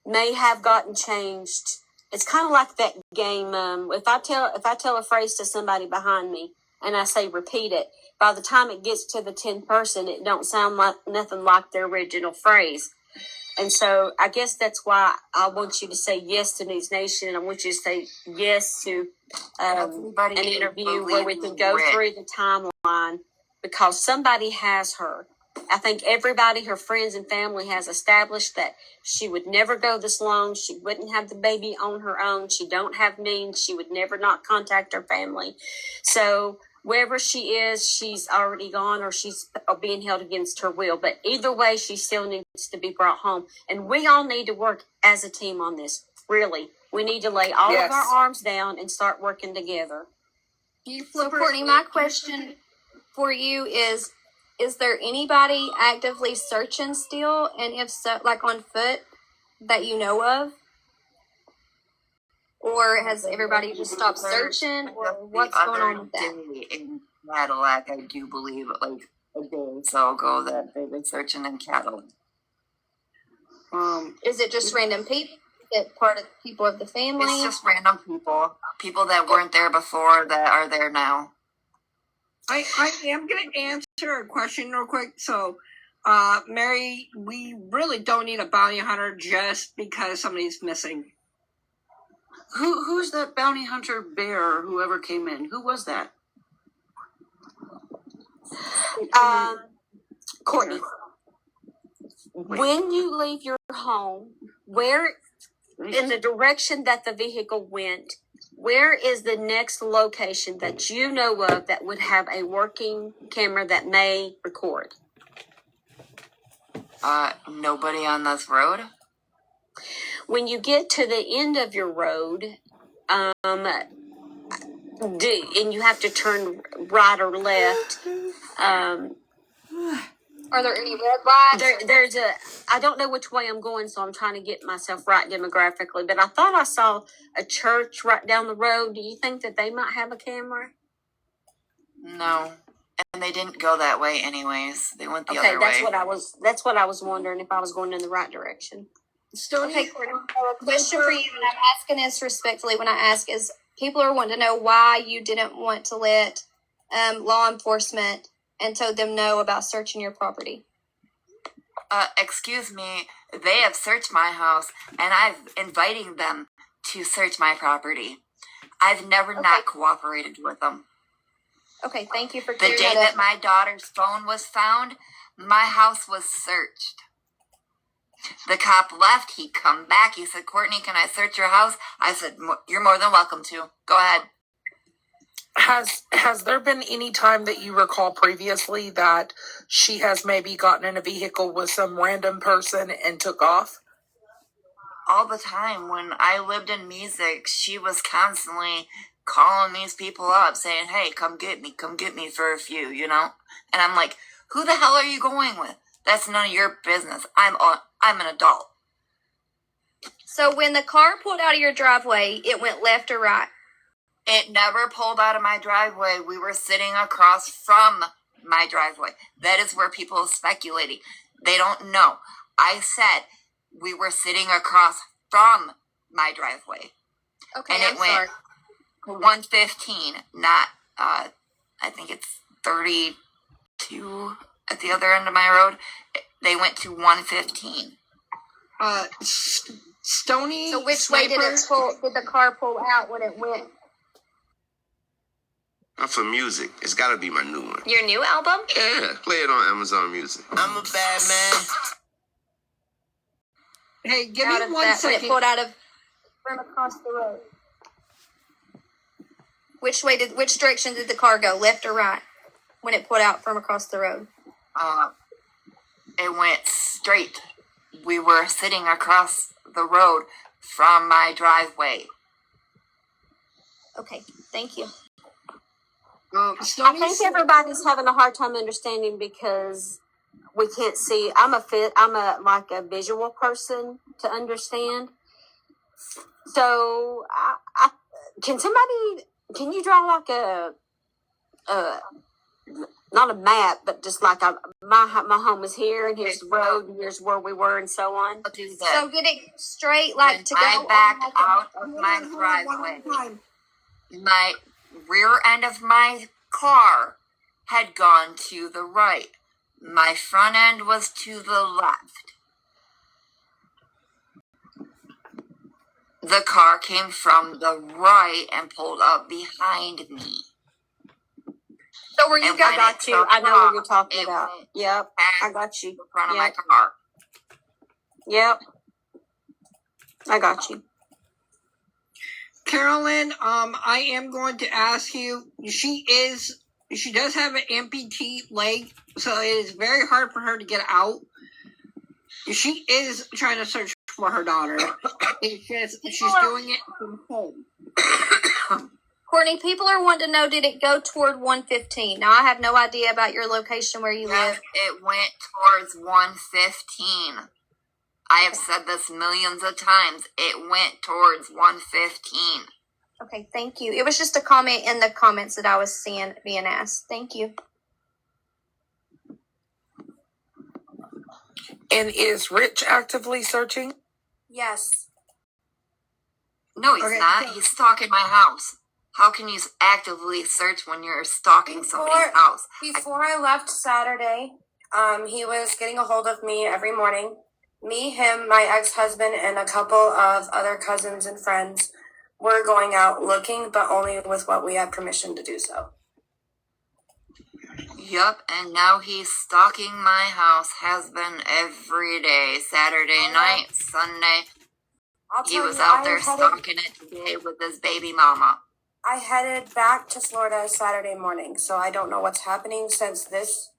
may have gotten changed. It's kind of like that game. If I tell a phrase to somebody behind me and I say repeat it, by the time it gets to the 10th person, it don't sound like nothing like the original phrase. And so I guess that's why I want you to say yes to News Nation, and I want you to say yes to an interview where we can go through the timeline, because somebody has her. I think everybody, her friends and family, has established that she would never go this long. She wouldn't have the baby on her own. She don't have means. She would never not contact her family. So wherever she is, she's already gone, or she's being held against her will. But either way, she still needs to be brought home. And we all need to work as a team on this. Really. We need to lay all of our arms down and start working together. So, Courtney, my question for you is there anybody actively searching still? And if so, like on foot, that you know of? Or has everybody just stopped searching? Or what's going on with that? In Cadillac, I do believe, like a day or so ago, that they were searching in Cadillac. Is it just random people? Is it part of people of the family? It's just random people that weren't there before that are there now. I am going to answer a question real quick. So, Mary, we really don't need a bounty hunter just because somebody's missing. Who's that bounty hunter bear, whoever came in? Who was that? Courtney, when you leave your home, where in the direction that the vehicle went, where is the next location that you know of that would have a working camera that may record? Nobody on this road. When you get to the end of your road, and you have to turn right or left, are there any red lights? I don't know which way I'm going, so I'm trying to get myself right demographically, but I thought I saw a church right down the road. Do you think that they might have a camera? No. And they didn't go that way anyways. They went the other way. That's what I was wondering, if I was going in the right direction. Okay, Courtney, a question for you, and I'm asking this respectfully when I ask, is people are wanting to know why you didn't want to let law enforcement and told them no about searching your property. Excuse me, they have searched my house, and I've inviting them to search my property. I've never not cooperated with them. Okay, thank you for the clearing day that that my daughter's phone was found. My house was searched. The cop left. He come back. He said, "Courtney, can I search your house?" I said, "You're more than welcome to. Go ahead." Has there been any time that you recall previously that she has maybe gotten in a vehicle with some random person and took off? All the time. When I lived in music, she was constantly calling these people up saying, "Hey, come get me for a few," you know? And I'm like, who the hell are you going with? That's none of your business. I'm an adult. So when the car pulled out of your driveway, it went left or right? It never pulled out of my driveway. We were sitting across from my driveway. That is where people are speculating. They don't know. I said we were sitting across from my driveway. Okay, and it went 115, not, I think it's 32 at the other end of my road. They went to 115. Stony. So which way did the car pull out when it went? I'm for music. It's got to be my new one. Your new album? Yeah, play it on Amazon Music. I'm a bad man. Hey, give me 1 second. When it pulled out from across the road. Which direction did the car go, left or right, when it pulled out from across the road? It went straight. We were sitting across the road from my driveway. Okay, thank you. I think everybody's having a hard time understanding because we can't see. I'm a visual person to understand. So can you draw like not a map, but just like my home is here, and here's the road, and here's where we were, and so on. I'll do that. So did it straight like to go I back on, like out of my driveway. My rear end of my car had gone to the right. My front end was to the left. The car came from the right and pulled up behind me. So were you guys? I got you. I know what you're talking about. Yep, I got you. The front of my car. Yep, I got you. Carolyn, I am going to ask you. She does have an amputee leg, so it is very hard for her to get out. She is trying to search for her daughter. It's just she's doing it from home. Courtney, people are wanting to know, did it go toward 115? Now, I have no idea about your location where you live. It went towards 115. I have said this millions of times. It went towards 115. Okay, thank you. It was just a comment in the comments that I was seeing being asked. Thank you. And is Rich actively searching? Yes. No, he's not. He's stalking my house. How can you actively search when you're stalking somebody's house? Before I left Saturday, he was getting a hold of me every morning. Me, him, my ex-husband, and a couple of other cousins and friends were going out looking, but only with what we had permission to do so. Yup, and now he's stalking my house, has been every day, Saturday night, Sunday. He was out there stalking it today with his baby mama. I headed back to Florida Saturday morning, so I don't know what's happening since this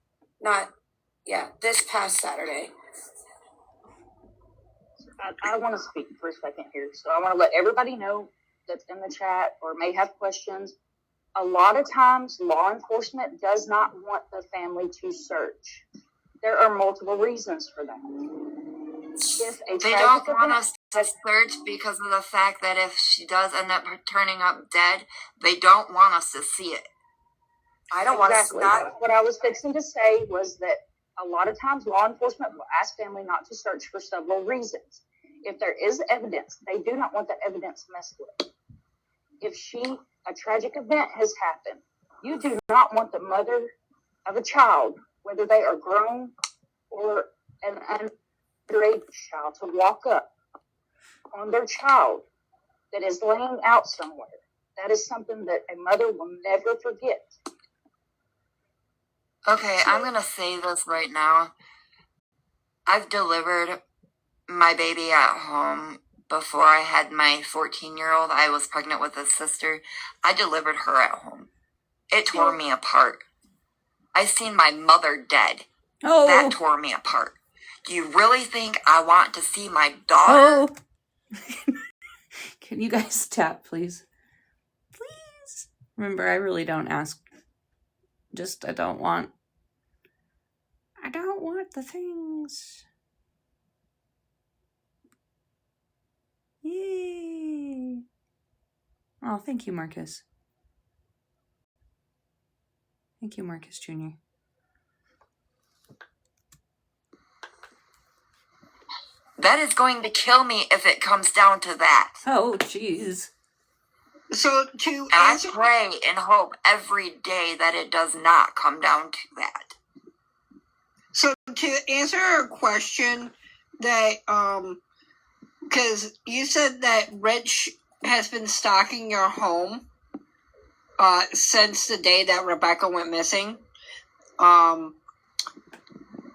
past Saturday. I want to speak for a second here. So I want to let everybody know that's in the chat or may have questions. A lot of times, law enforcement does not want the family to search. There are multiple reasons for that. They don't want us to search because of the fact that if she does end up turning up dead, they don't want us to see it. I don't want to see that. What I was fixing to say was that a lot of times law enforcement will ask family not to search for several reasons. If there is evidence, they do not want the evidence messed with. If a tragic event has happened, you do not want the mother of a child, whether they are grown or an underage child, to walk up on their child that is laying out somewhere. That is something that a mother will never forget. Okay, I'm going to say this right now. I've delivered my baby at home before I had my 14-year-old. I was pregnant with his sister. I delivered her at home. It tore me apart. I seen my mother dead. Oh. That tore me apart. Do you really think I want to see my daughter? Oh. Can you guys tap, please? Please. Remember, I really don't ask. Just, I don't want the things. Yay. Oh, thank you, Marcus. Thank you, Marcus Jr. That is going to kill me if it comes down to that. Oh, jeez. So and I pray and hope every day that it does not come down to that. So to answer a question that, because you said that Rich has been stalking your home since the day that Rebecca went missing.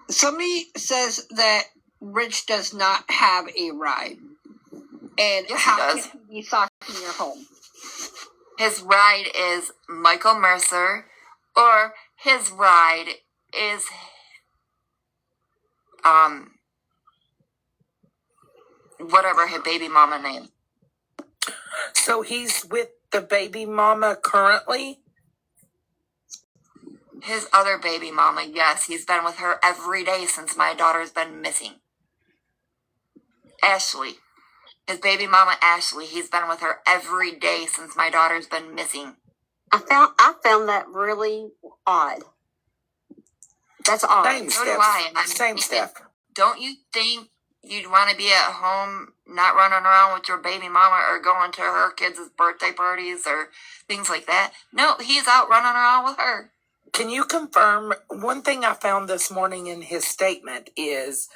Somebody says that Rich does not have a ride. And yes, how can he be stalking your home? His ride is Michael Mercer, or his ride is whatever her baby mama name. So he's with the baby mama currently? His other baby mama, yes. He's been with her every day since my daughter's been missing. Ashley. His baby mama, Ashley. He's been with her every day since my daughter's been missing. I found that really odd. That's all. Same So do Steph. I. And Same Steph. Don't you think you'd want to be at home, not running around with your baby mama or going to her kids' birthday parties or things like that? No, he's out running around with her. Can you confirm, one thing I found this morning in his statement is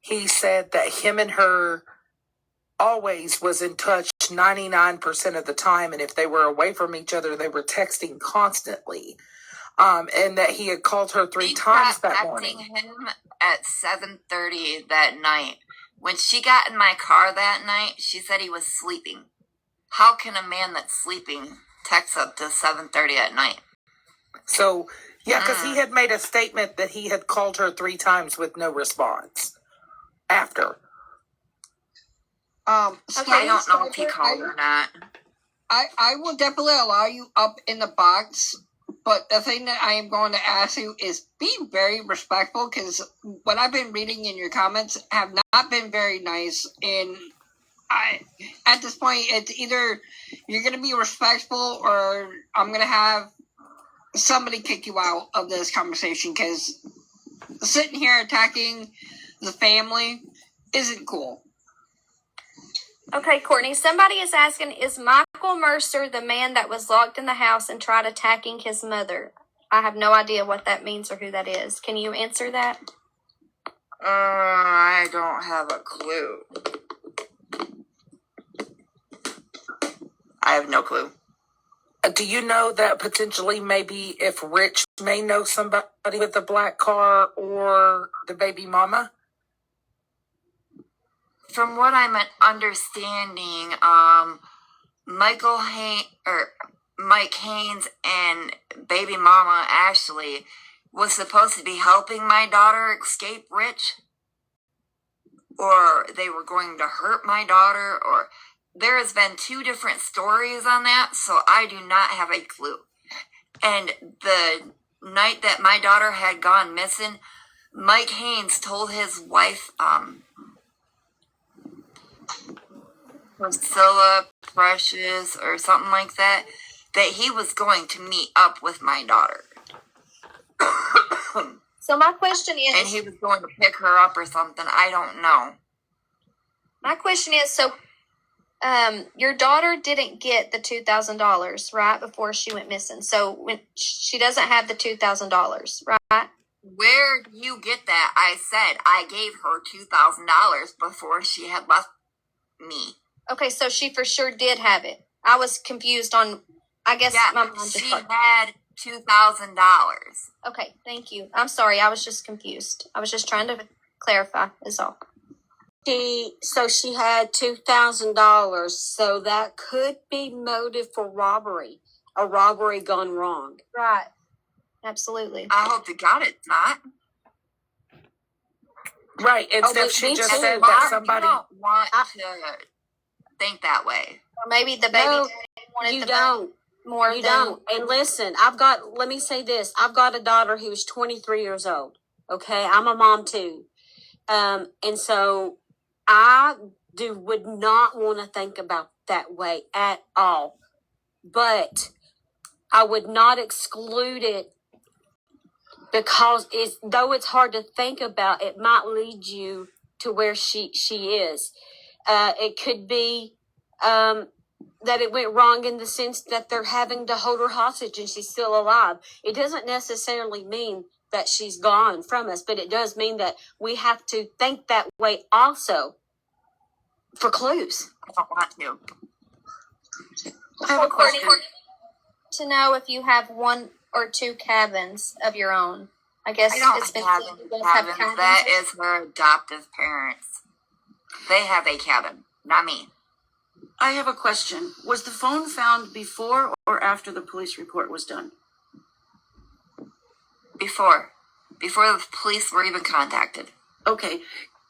he said that him and her always was in touch 99% of the time, and if they were away from each other, they were texting constantly. And that he had called her 3 times that morning. Him at 7:30 that night. When she got in my car that night, she said he was sleeping. How can a man that's sleeping text up to 7:30 at night? So, yeah, because he had made a statement that he had called her 3 times with no response after. Okay, I don't know if he called or not. I will definitely allow you up in the box, but the thing that I am going to ask you is be very respectful, because what I've been reading in your comments have not been very nice, and at this point, it's either you're going to be respectful or I'm going to have somebody kick you out of this conversation, because sitting here attacking the family isn't cool. Okay, Courtney, somebody is asking, is Michael Mercer the man that was locked in the house and tried attacking his mother? I have no idea what that means or who that is. Can you answer that? I don't have a clue. I have no clue. Do you know that potentially maybe if Rich may know somebody with a black car or the baby mama? From what I'm understanding, Mike Haynes and baby mama Ashley was supposed to be helping my daughter escape Rich, or they were going to hurt my daughter, or there has been 2 different stories on that, so I do not have a clue. And the night that my daughter had gone missing, Mike Haynes told his wife, Priscilla Precious or something like that, that he was going to meet up with my daughter. So my question is... And he was going to pick her up or something. I don't know. My question is, so your daughter didn't get the $2,000, right, before she went missing. So when she doesn't have the $2,000, right? Where do you get that? I said I gave her $2,000 before she had left me. Okay, so she for sure did have it. I was confused on, I guess my mom just... She had $2,000. Okay, thank you. I'm sorry, I was just confused. I was just trying to clarify, is all. So she had $2,000, so that could be motive for robbery. A robbery gone wrong. Right. Absolutely. I hope to God it's not. Right, except she just said that somebody... You don't want to think that way. Or maybe the baby wanted you the don't. More you than... don't. And listen, let me say this. I've got a daughter who's 23 years old. Okay, I'm a mom too. And so I would not want to think about that way at all. But I would not exclude it, because though it's hard to think about, it might lead you to where she is. It could be that it went wrong in the sense that they're having to hold her hostage and she's still alive. It doesn't necessarily mean that she's gone from us, but it does mean that we have to think that way also for clues. I don't want to. I have a question. To know if you have 1 or 2 cabins of your own. I guess it's been cabins. That is her adoptive parents. They have a cabin, not me. I have a question. Was the phone found before or after the police report was done? Before the police were even contacted. Okay,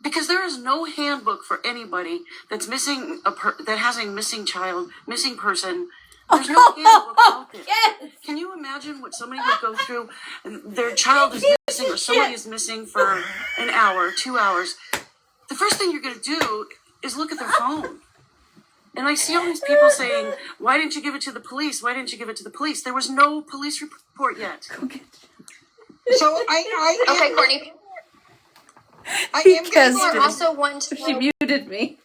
because there is no handbook for anybody that's missing that has a missing child, missing person. There's no handbook out there. Yes. Can you imagine what somebody would go through? And their child is missing, or somebody is missing for an hour, 2 hours. The first thing you're going to do is look at their phone. And I see all these people saying, "Why didn't you give it to the police? Why didn't you give it to the police?" There was no police report yet. So Okay, Courtney. I am Because People are also wanting to she know. muted me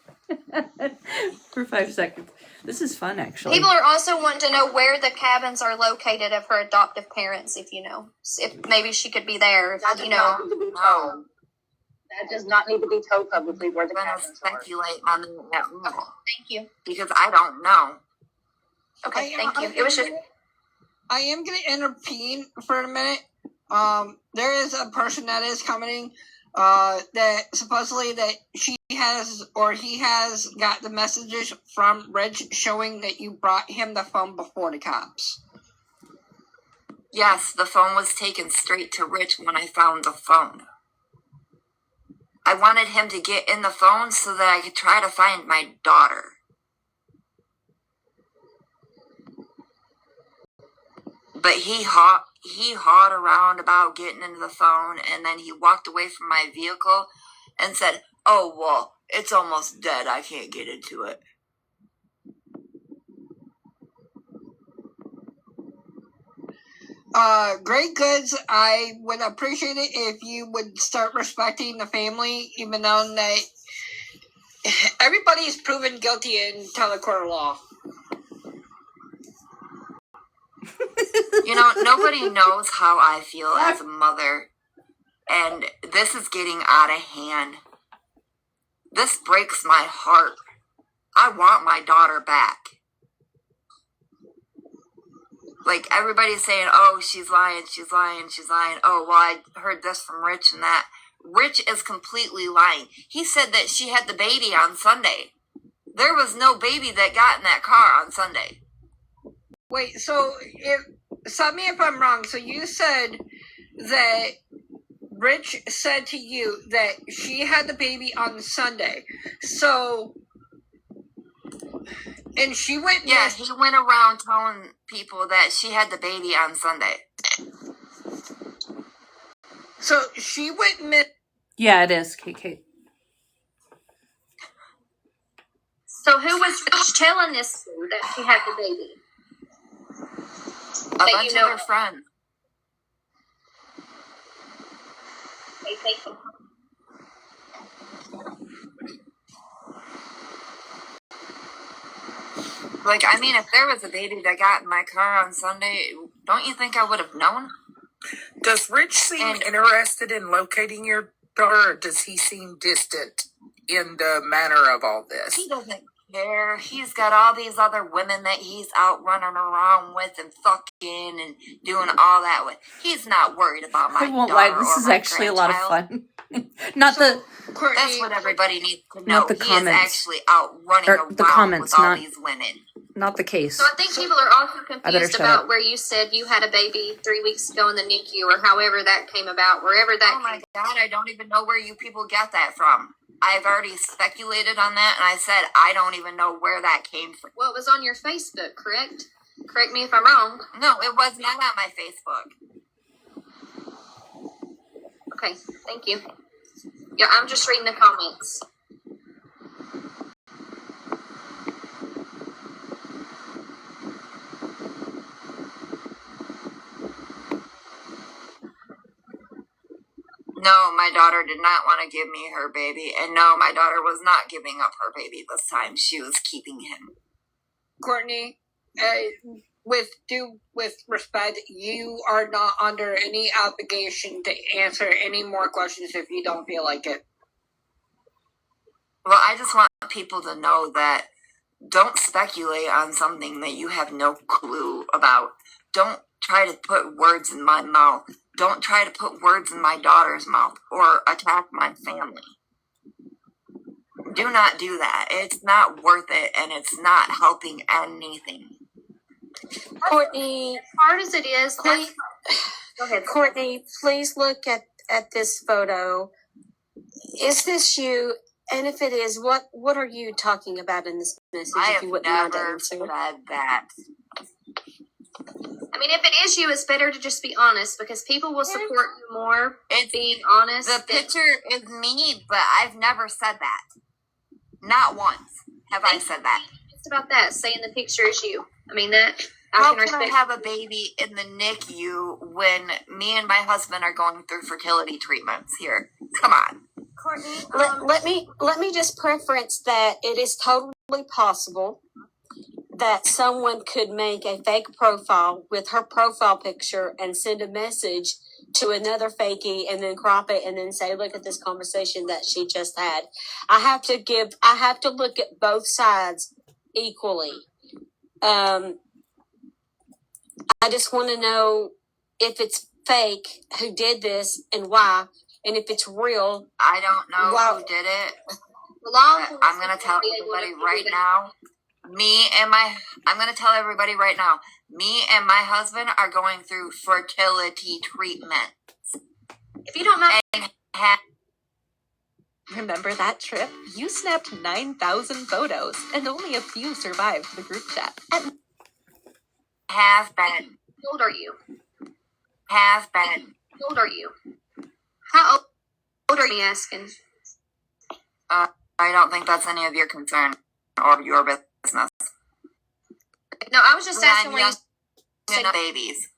for 5 seconds. This is fun, actually. People are also wanting to know where the cabins are located of her adoptive parents, if you know. If maybe she could be there, if, you know. No. That does not need to be told publicly where the cabins are. Speculate on that rule. Thank you. Because I don't know. Okay, thank you. It was just... I am going to intervene for a minute. There is a person that is commenting that supposedly that she has or he has got the messages from Rich showing that you brought him the phone before the cops. Yes, the phone was taken straight to Rich when I found the phone. I wanted him to get in the phone so that I could try to find my daughter. But he hawed around about getting into the phone, and then he walked away from my vehicle and said, "Oh, well, it's almost dead. I can't get into it." Great Goods, I would appreciate it if you would start respecting the family, even though that everybody's proven guilty in telecourt law. You know, nobody knows how I feel as a mother, and this is getting out of hand. This breaks my heart. I want my daughter back. Like, everybody's saying, "Oh, she's lying, she's lying, she's lying. Oh, well, I heard this from Rich and that." Rich is completely lying. He said that she had the baby on Sunday. There was no baby that got in that car on Sunday. Wait, so stop me if I'm wrong. So you said that Rich said to you that she had the baby on Sunday. So, and she went. Yeah, he went around telling people that she had the baby on Sunday. So she went miss. Yeah, it is, KK. So who was Rich telling this to that she had the baby? A bunch of her friends. Okay, thank you. Like, I mean, if there was a baby that got in my car on Sunday, don't you think I would have known? Does Rich seem interested in locating your daughter, or does he seem distant in the manner of all this? He doesn't care. He's got all these other women that he's out running around with and fucking and doing all that with. He's not worried about my daughter. I won't lie, this is actually a lot of fun. That's what everybody needs to know. Not the comments. He is actually out running around the comments, with all not, these women. Not the case. So I think people are also confused about where you said you had a baby 3 weeks ago in the NICU, or however that came about, wherever that came. Oh my God, I don't even know where you people get that from. I've already speculated on that, and I said I don't even know where that came from. Well, it was on your Facebook, correct? Correct me if I'm wrong. No, it was not on my Facebook. Okay, thank you. Yeah, I'm just reading the comments. No, my daughter did not want to give me her baby. And no, my daughter was not giving up her baby this time. She was keeping him. Courtney, with respect, you are not under any obligation to answer any more questions if you don't feel like it. Well, I just want people to know that don't speculate on something that you have no clue about. Don't try to put words in my mouth. Don't try to put words in my daughter's mouth or attack my family. Do not do that. It's not worth it, and it's not helping anything. Courtney, as hard as it is, please, go ahead. Courtney, please look at this photo. Is this you? And if it is, what are you talking about in this message? I if you wouldn't mind have never said that. I mean, if it is you, it's better to just be honest, because people will support you more being honest. The picture is me, but I've never said that. Not once have I said that. It's about that, saying the picture is you. I mean, that How can I have a baby in the NICU when me and my husband are going through fertility treatments here? Come on. Courtney, let me just preference that it is totally possible that someone could make a fake profile with her profile picture and send a message to another fakie and then crop it and then say, look at this conversation that she just had. I have to look at both sides equally. I just want to know if it's fake, who did this and why, and if it's real. I don't know who did it. I'm going to tell everybody right now. I'm going to tell everybody right now. Me and my husband are going through fertility treatment. If you don't mind. Remember that trip? You snapped 9,000 photos, and only a few survived the group chat. Have been. How old are you? Have been. How old are you? How old are you asking? I don't think that's any of your concern or your business. No, I was just asking when you said babies.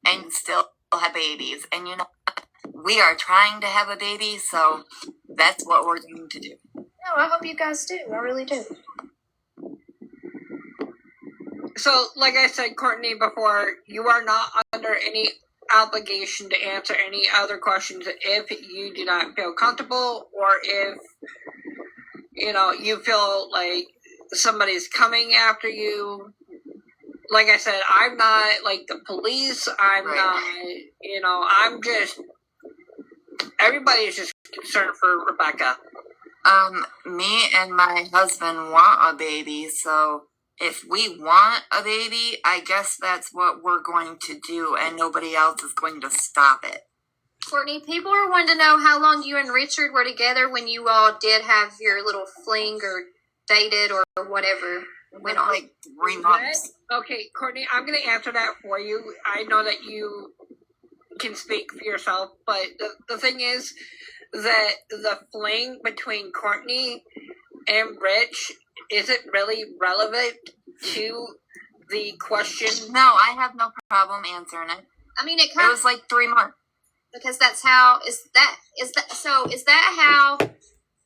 And you still have babies. And you know, we are trying to have a baby, so that's what we're going to do. No, I hope you guys do. I really do. So, like I said, Courtney, before, you are not under any obligation to answer any other questions if you do not feel comfortable or if, you feel like somebody's coming after you. Like I said, I'm not like the police. I'm not, I'm just, everybody's just concerned for Rebecca. Me and my husband want a baby, so if we want a baby, I guess that's what we're going to do, and nobody else is going to stop it. Courtney, people are wanting to know how long you and Richard were together when you all did have your little fling or dated or whatever went on. Like 3 months. Okay, Courtney, I'm going to answer that for you. I know that you can speak for yourself, but the thing is that the fling between Courtney and Rich isn't really relevant to the question. No, I have no problem answering it. I mean, it was like 3 months. Because that's how is that how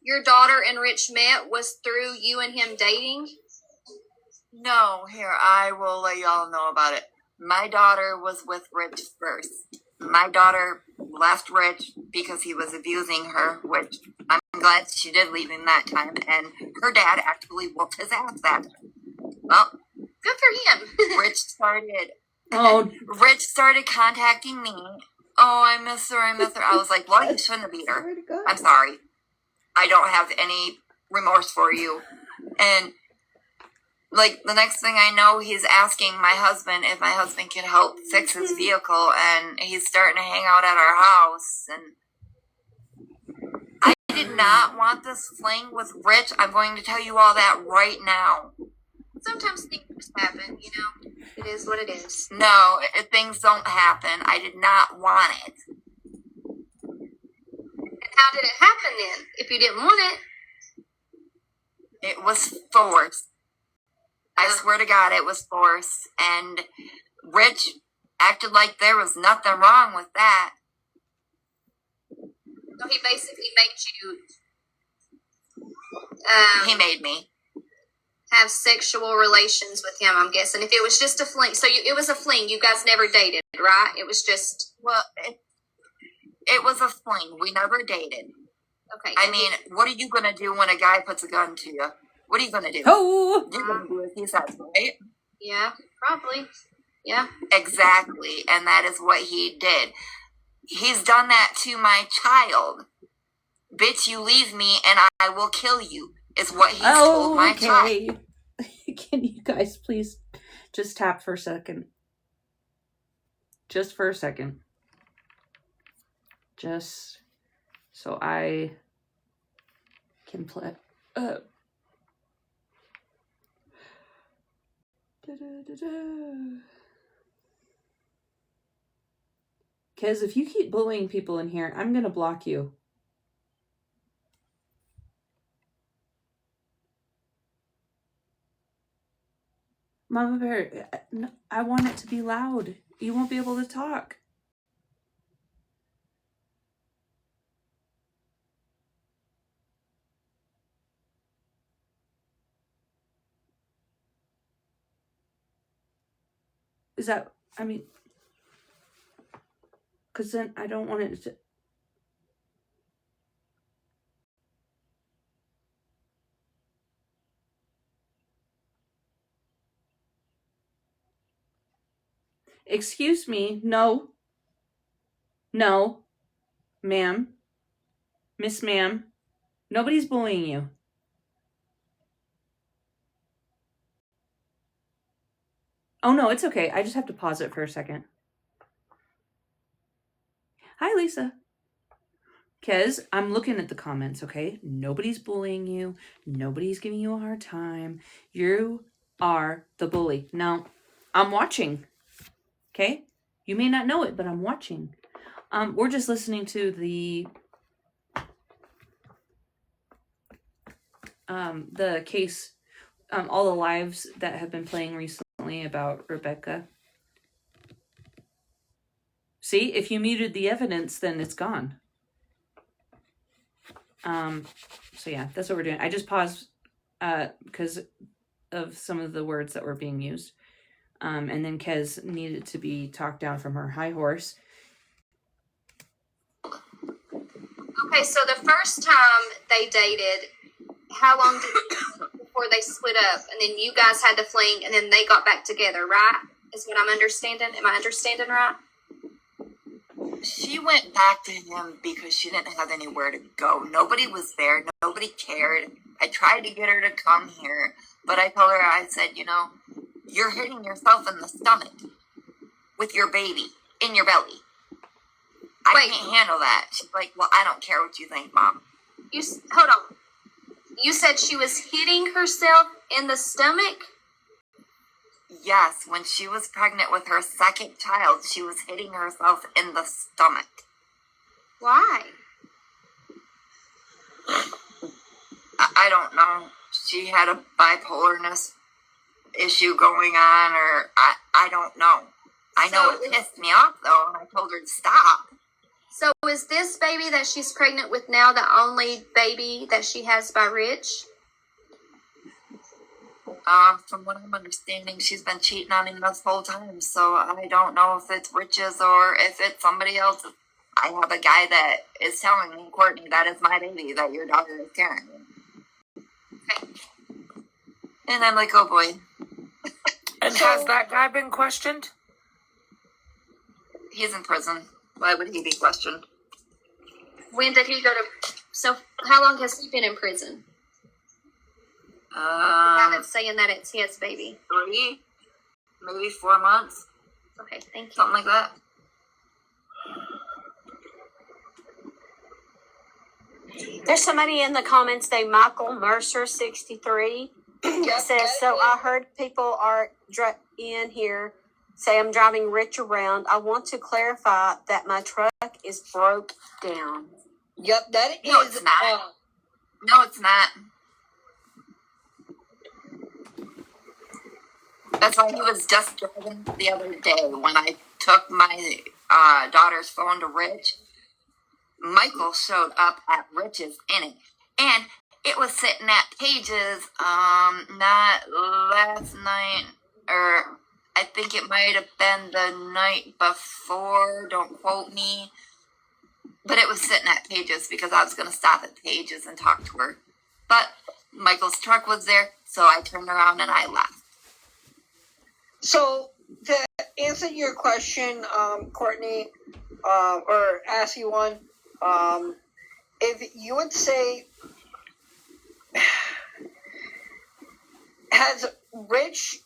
your daughter and Rich met, was through you and him dating? No, here, I will let y'all know about it. My daughter was with Rich first. My daughter left Rich because he was abusing her, which I'm glad she did leave him that time, and her dad actually whooped his ass that time. Well, good for him. Rich started contacting me. Oh, I miss her. I was like, well, you shouldn't have beat her. I'm sorry. I don't have any remorse for you. And like the next thing I know, he's asking my husband if my husband can help fix his vehicle, and he's starting to hang out at our house. And I did not want this fling with Rich. I'm going to tell you all that right now. Sometimes things happen, It is what it is. No, things don't happen. I did not want it. And how did it happen then, if you didn't want it? It was forced. I swear to God, it was forced. And Rich acted like there was nothing wrong with that. So he basically made you... he made me have sexual relations with him, I'm guessing. If it was just a fling. So it was a fling. You guys never dated, right? It was just... Well, it was a fling. We never dated. Okay. I mean, what are you going to do when a guy puts a gun to you? What are you going to do? Oh! You're going to do as he says, right? Yeah, probably. Yeah. Exactly. And that is what he did. He's done that to my child. Bitch, you leave me and I will kill you, is what he's told my child. Can you guys please just tap for a second? Just for a second. Just so I can play. Because if you keep bullying people in here, I'm going to block you. Mama Bear, I want it to be loud. You won't be able to talk. Is that, I mean, because then I don't want it to. Excuse me, no. No, ma'am. Miss Ma'am. Nobody's bullying you. Oh no, it's okay. I just have to pause it for a second. Hi, Lisa. Kez, I'm looking at the comments, okay? Nobody's bullying you. Nobody's giving you a hard time. You are the bully. Now, I'm watching, okay? You may not know it, but I'm watching. We're just listening to the case, all the lives that have been playing recently about Rebecca. See, if you muted the evidence, then it's gone. So yeah, that's what we're doing. I just paused because of some of the words that were being used. And then Kez needed to be talked down from her high horse. Okay, so the first time they dated, how long did it before they split up? And then you guys had to fling, and then they got back together, right? Is what I'm understanding. Am I understanding right? She went back to him because she didn't have anywhere to go. Nobody was there. Nobody cared. I tried to get her to come here, but I told her, I said, you know, you're hitting yourself in the stomach with your baby in your belly. I can't handle that. She's like, well, I don't care what you think, Mom. Hold on. You said she was hitting herself in the stomach? Yes, when she was pregnant with her second child, she was hitting herself in the stomach. Why? I don't know. She had a bipolarness issue going on, or I don't know. I know it pissed me off, though, and I told her to stop. So is this baby that she's pregnant with now the only baby that she has by Rich? From what I'm understanding, she's been cheating on him this whole time, so I don't know if it's Rich's or if it's somebody else. I have a guy that is telling me, Courtney, that is my baby that your daughter is carrying. Okay. And I'm like, oh boy. And has that guy been questioned? He's in prison. Why would he be questioned? When did he go to... So how long has he been in prison? That's saying that it's his baby. 3, maybe 4 months. Okay, thank you. Something like that. There's somebody in the comments named Michael Mercer 63 says, so I heard people are in here say I'm driving Rich around. I want to clarify that my truck is broke down. Yep, that is. No, it's not. No, it's not. That's why he was just driving the other day when I took my daughter's phone to Rich. Michael showed up at Rich's in it, and it was sitting at Pages. Not last night, or I think it might have been the night before. Don't quote me, but it was sitting at Pages because I was going to stop at Pages and talk to her. But Michael's truck was there, so I turned around and I left. So, to answer your question, Courtney, or ask you one, if you would say, has Rich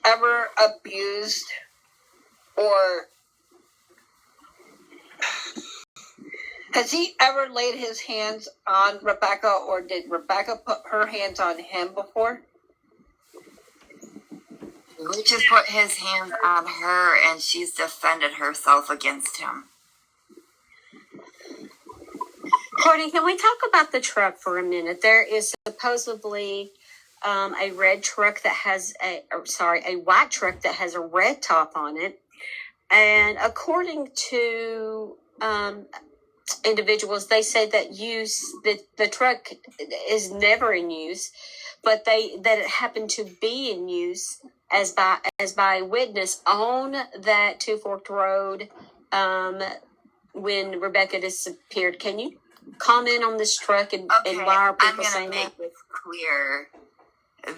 ever abused or has he ever laid his hands on Rebecca, or did Rebecca put her hands on him before? Rich has put his hands on her, and she's defended herself against him. Courtney, can we talk about the truck for a minute? There is supposedly a red truck that has a white truck that has a red top on it. And according to individuals, they say that the truck is never in use, but that it happened to be in use as by a witness on that Two Forked Road when Rebecca disappeared. Can you comment on this truck and why are people saying that? I'm going to make this clear.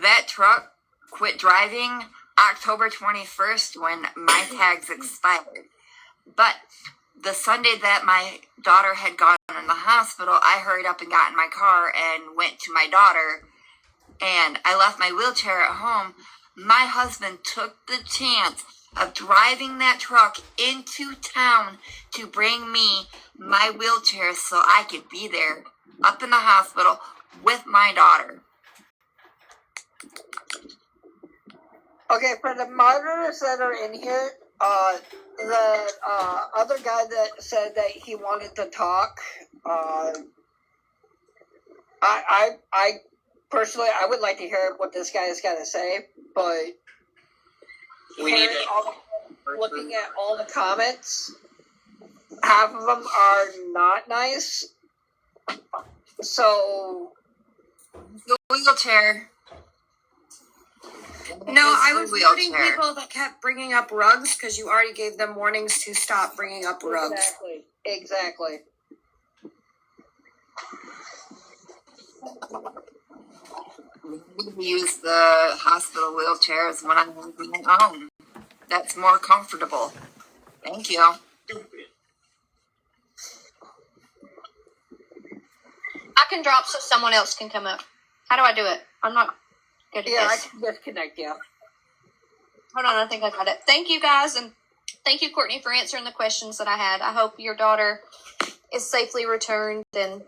That truck quit driving October 21st when my tags expired. But the Sunday that my daughter had gone in the hospital, I hurried up and got in my car and went to my daughter, and I left my wheelchair at home. My husband took the chance of driving that truck into town to bring me my wheelchair so I could be there up in the hospital with my daughter. Okay, for the monitors that are in here, the other guy that said that he wanted to talk, I personally, I would like to hear what this guy's got to say, but looking at all the comments, half of them are not nice. So the wheelchair. No, I was noting people that kept bringing up rugs because you already gave them warnings to stop bringing up rugs. Exactly. We use the hospital wheelchairs when I'm at home. That's more comfortable. Thank you. I can drop so someone else can come up. How do I do it? I'm not good at this. I can disconnect you. Hold on, I think I got it. Thank you guys, and thank you, Courtney, for answering the questions that I had. I hope your daughter is safely returned, and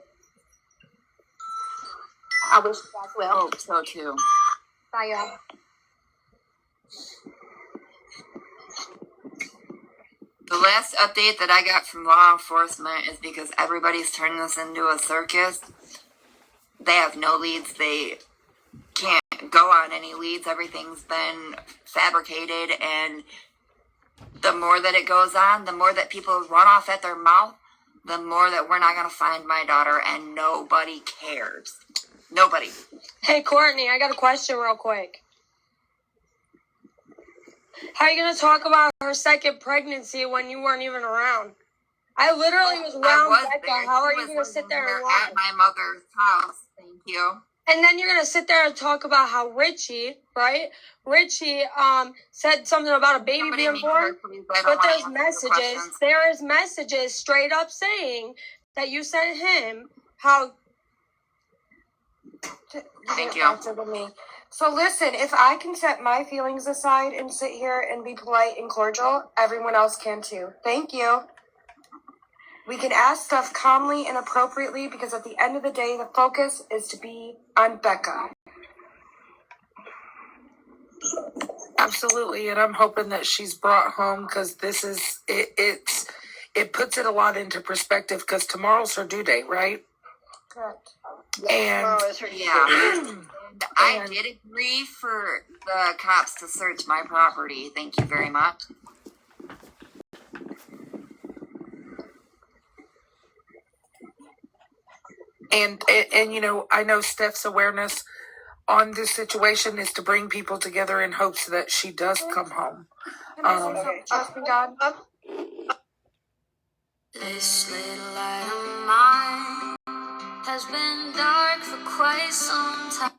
I wish you guys well. Hope so too. Bye, y'all. The last update that I got from law enforcement is because everybody's turning this into a circus. They have no leads. They can't go on any leads. Everything's been fabricated, and the more that it goes on, the more that people run off at their mouth, the more that we're not going to find my daughter, and nobody cares. Nobody. Hey, Courtney, I got a question real quick. How are you going to talk about her second pregnancy when you weren't even around? I literally was around Becca. There. How are you going to sit there and at my mother's house? Thank you. And then you're going to sit there and talk about how Richie, right? Richie said something about a baby being born. But there is messages straight up saying that you sent him how... Thank you. So listen, if I can set my feelings aside and sit here and be polite and cordial, everyone else can too. Thank you. We can ask stuff calmly and appropriately because at the end of the day, the focus is to be on Becca. Absolutely, and I'm hoping that she's brought home because this is it puts it a lot into perspective because tomorrow's her due date, right? Correct. And I did agree for the cops to search my property. Thank you very much. And you know, I know Steph's awareness on this situation is to bring people together in hopes that she does come home. This little light of mine has been dark for quite some time.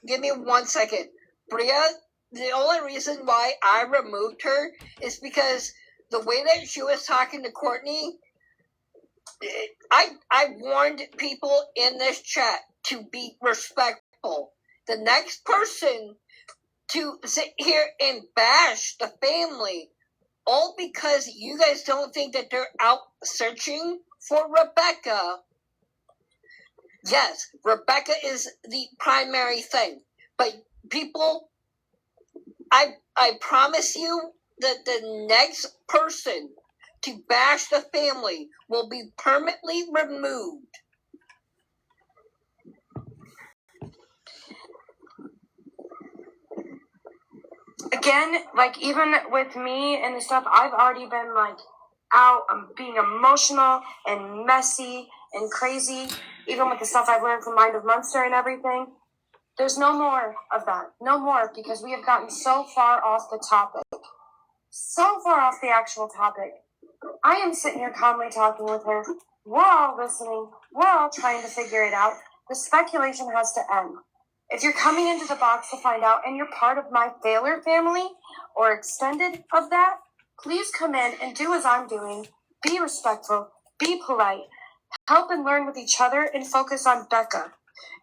Give me 1 second. Bria, the only reason why I removed her is because the way that she was talking to Courtney, I warned people in this chat to be respectful. The next person to sit here and bash the family, all because you guys don't think that they're out searching for Rebecca. Yes, Rebecca is the primary thing. But people, I promise you that the next person to bash the family will be permanently removed. again, like even with me and the stuff, I've already been like out, being emotional and messy and crazy, even with the stuff I've learned from Mind of Munster and everything. There's no more of that. No more, because we have gotten so far off the topic. So far off the actual topic. I am sitting here calmly talking with her. We're all listening. We're all trying to figure it out. The speculation has to end. If you're coming into the box to find out and you're part of my Thaler family or extended of that, please come in and do as I'm doing. Be respectful. Be polite. Help and learn with each other and focus on Becca.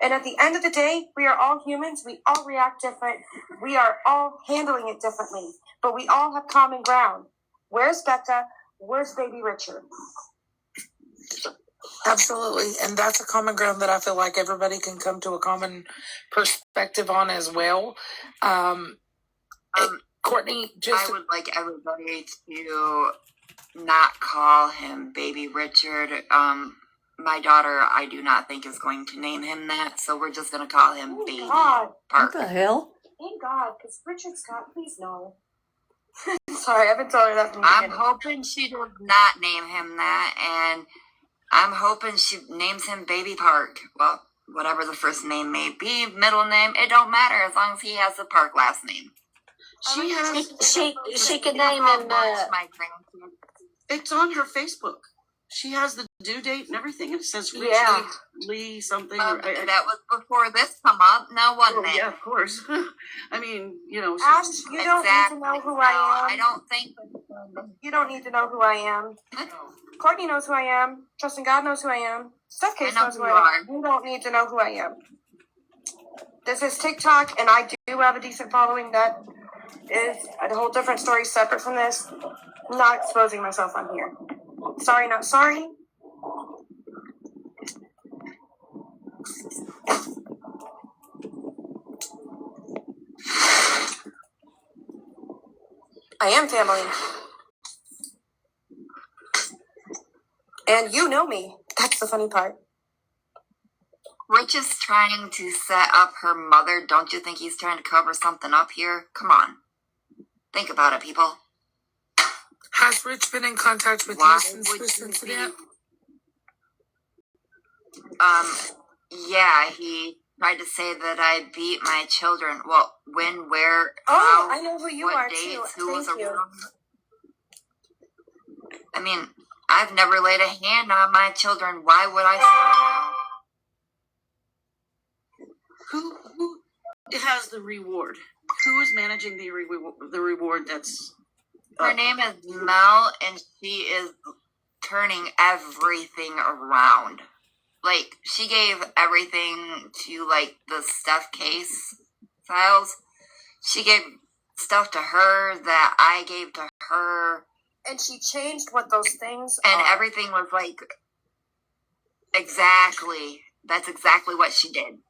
And at the end of the day, we are all humans. We all react different. We are all handling it differently. But we all have common ground. Where's Becca? Where's baby Richard? Absolutely. And that's a common ground that I feel like everybody can come to a common perspective on as well. Courtney, I would like everybody to not call him baby Richard. My daughter, I do not think is going to name him that, so we're just going to call him Baby God. Park. What the hell? Thank God, because Richard Scott, please no. Sorry, I've been telling her that from the I'm beginning. hoping she does not name him that, and I'm hoping she names him Baby Park. Well, whatever the first name may be, middle name, it don't matter as long as he has the Park last name. She could name him. It's on her Facebook. She has the due date and everything. It says Richie Lee something. That was before this come up. No one name. Yeah, of course. I mean, you know. Ash, you don't need to know who I am. I don't think. You don't need to know who I am. Courtney knows who I am. Trusting God knows who I am. Steph Case knows who I am. You don't need to know who I am. This is TikTok, and I do have a decent following. That is a whole different story separate from this. I'm not exposing myself on here. Sorry, not sorry. I am family. And you know me. That's the funny part. Rich is trying to set up her mother. Don't you think he's trying to cover something up here? Come on. Think about it, people. Has Rich been in contact with you since this incident? Yeah, he tried to say that I beat my children. Well, when, where, how, I know who you what are dates, too. who was Thank you. around. I mean, I've never laid a hand on my children. Why would I start now? Who has the reward? Who is managing the reward that's... Her name is Mel, and she is turning everything around. Like, she gave everything to, like, the Steph Case files. She gave stuff to her that I gave to her. And she changed what those things and are. Everything was, like, exactly. That's exactly what she did.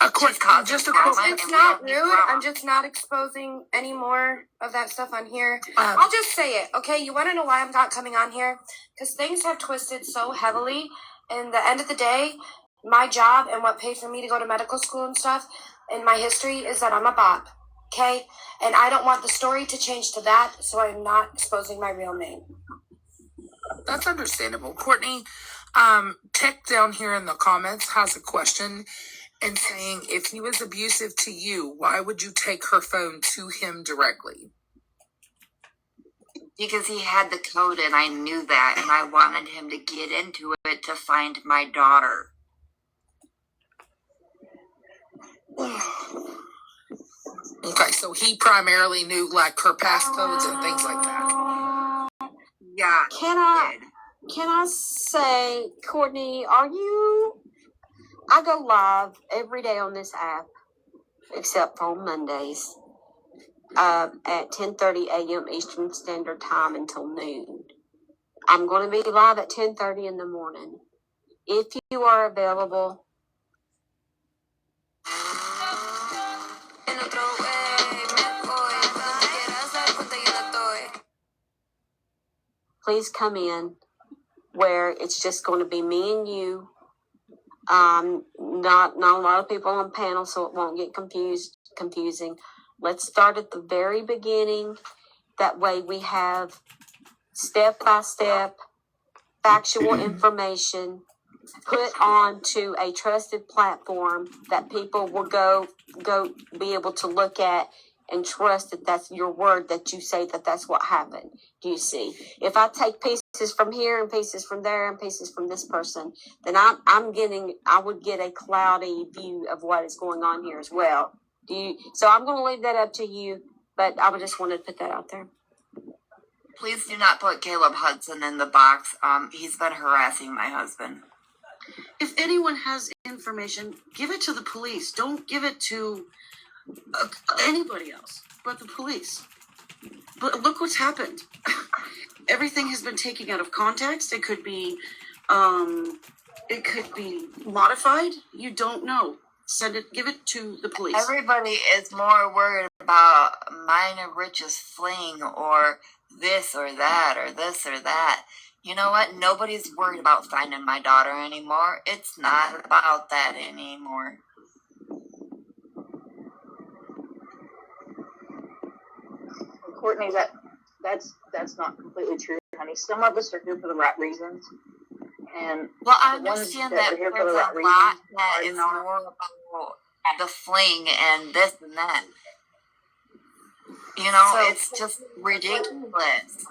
It's not rude. I'm just not exposing any more of that stuff on here. I'll just say it, okay? You want to know why I'm not coming on here? Because things have twisted so heavily. And the end of the day, my job and what paid for me to go to medical school and stuff, and my history is that I'm a bop, okay? And I don't want the story to change to that, so I'm not exposing my real name. That's understandable. Courtney, Tech down here in the comments has a question and saying, if he was abusive to you, why would you take her phone to him directly? Because he had the code and I knew that, and I wanted him to get into it to find my daughter. Okay, so he primarily knew like her passcodes and things like that. Yeah. Can I say, Courtney, I go live every day on this app, except for on Mondays, at 10:30 a.m. Eastern Standard Time until noon. I'm going to be live at 10:30 in the morning. If you are available, please come in, where it's just going to be me and you. Not a lot of people on panel, so it won't get confusing. Let's start at the very beginning. That way we have step by step factual information put onto a trusted platform that people will go be able to look at and trust that that's your word, that you say that that's what happened. Do you see? If I take pieces from here and pieces from there and pieces from this person, then I would get a cloudy view of what is going on here as well. So I'm going to leave that up to you, but I would just want to put that out there. Please do not put Caleb Hudson in the box. He's been harassing my husband. If anyone has information, give it to the police. Don't give it to anybody else but the police. But look what's happened. Everything has been taken out of context. It could be modified. You don't know. Give it to the police. Everybody is more worried about minor Rich's fling or this or that or this or that. You know what? Nobody's worried about finding my daughter anymore. It's not about that anymore. Courtney, that's not completely true, honey. Some of us are here for the right reasons. And well, I understand that there's a lot that is more about the fling and this and that. You know, it's just ridiculous.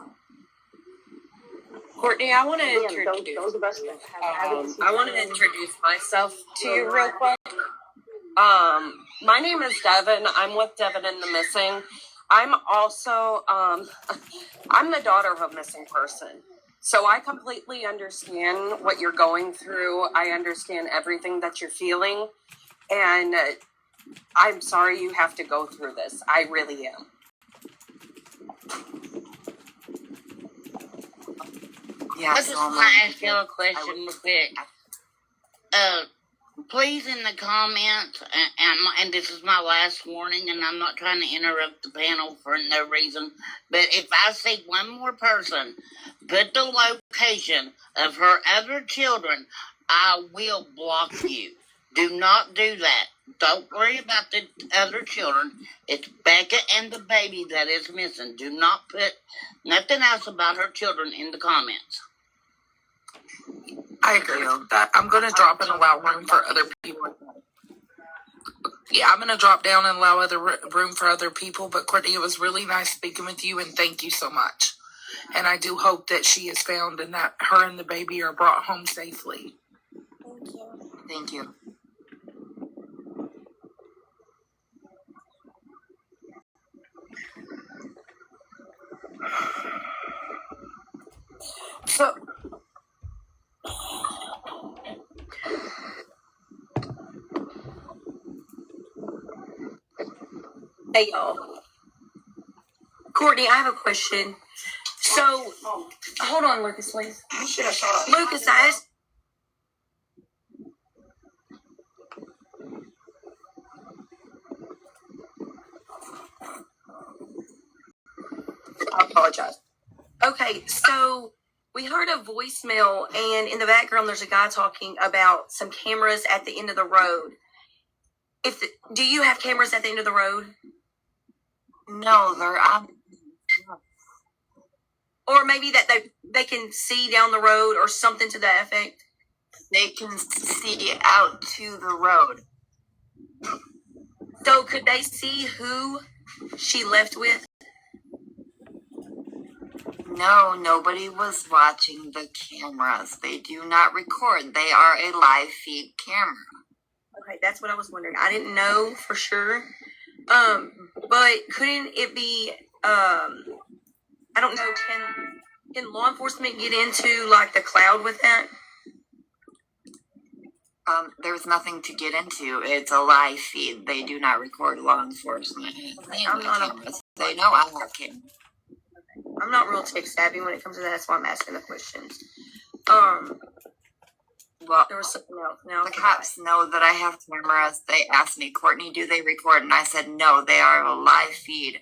Courtney, I want to introduce myself to you real quick. My name is Devin. I'm with Devin and the Missing. I'm also I'm the daughter of a missing person. So I completely understand what you're going through. I understand everything that you're feeling. And I'm sorry you have to go through this. I really am. Yeah, I just want to ask you a question real quick. Please, in the comments, and this is my last warning, and I'm not trying to interrupt the panel for no reason, but if I see one more person put the location of her other children, I will block you. Do not do that. Don't worry about the other children. It's Becca and the baby that is missing. Do not put nothing else about her children in the comments. I agree with that. I'm going to drop and allow room for other people. Yeah, I'm going to drop down and allow room for other people. But Courtney, it was really nice speaking with you, and thank you so much. And I do hope that she is found and that her and the baby are brought home safely. Thank you. Thank you. So, hey y'all. Courtney, I have a question. So, hold on, Lucas, please. Lucas, I asked. I apologize. Okay, so we heard a voicemail, and in the background, there's a guy talking about some cameras at the end of the road. Do you have cameras at the end of the road? No, they're on. Or maybe that they can see down the road or something to that effect. They can see out to the road. So could they see who she left with? No, nobody was watching the cameras. They do not record. They are a live feed camera. Okay, that's what I was wondering. I didn't know for sure. But couldn't it be, I don't know, can law enforcement get into, like, the cloud with that? There's nothing to get into. It's a live feed. They do not record law enforcement. I'm not cameras. They know I have cameras. I'm not real tech savvy when it comes to that. That's why I'm asking the questions. Well, there was something else. Now the cops know that I have cameras. They asked me, Courtney, do they record? And I said, no, they are a live feed.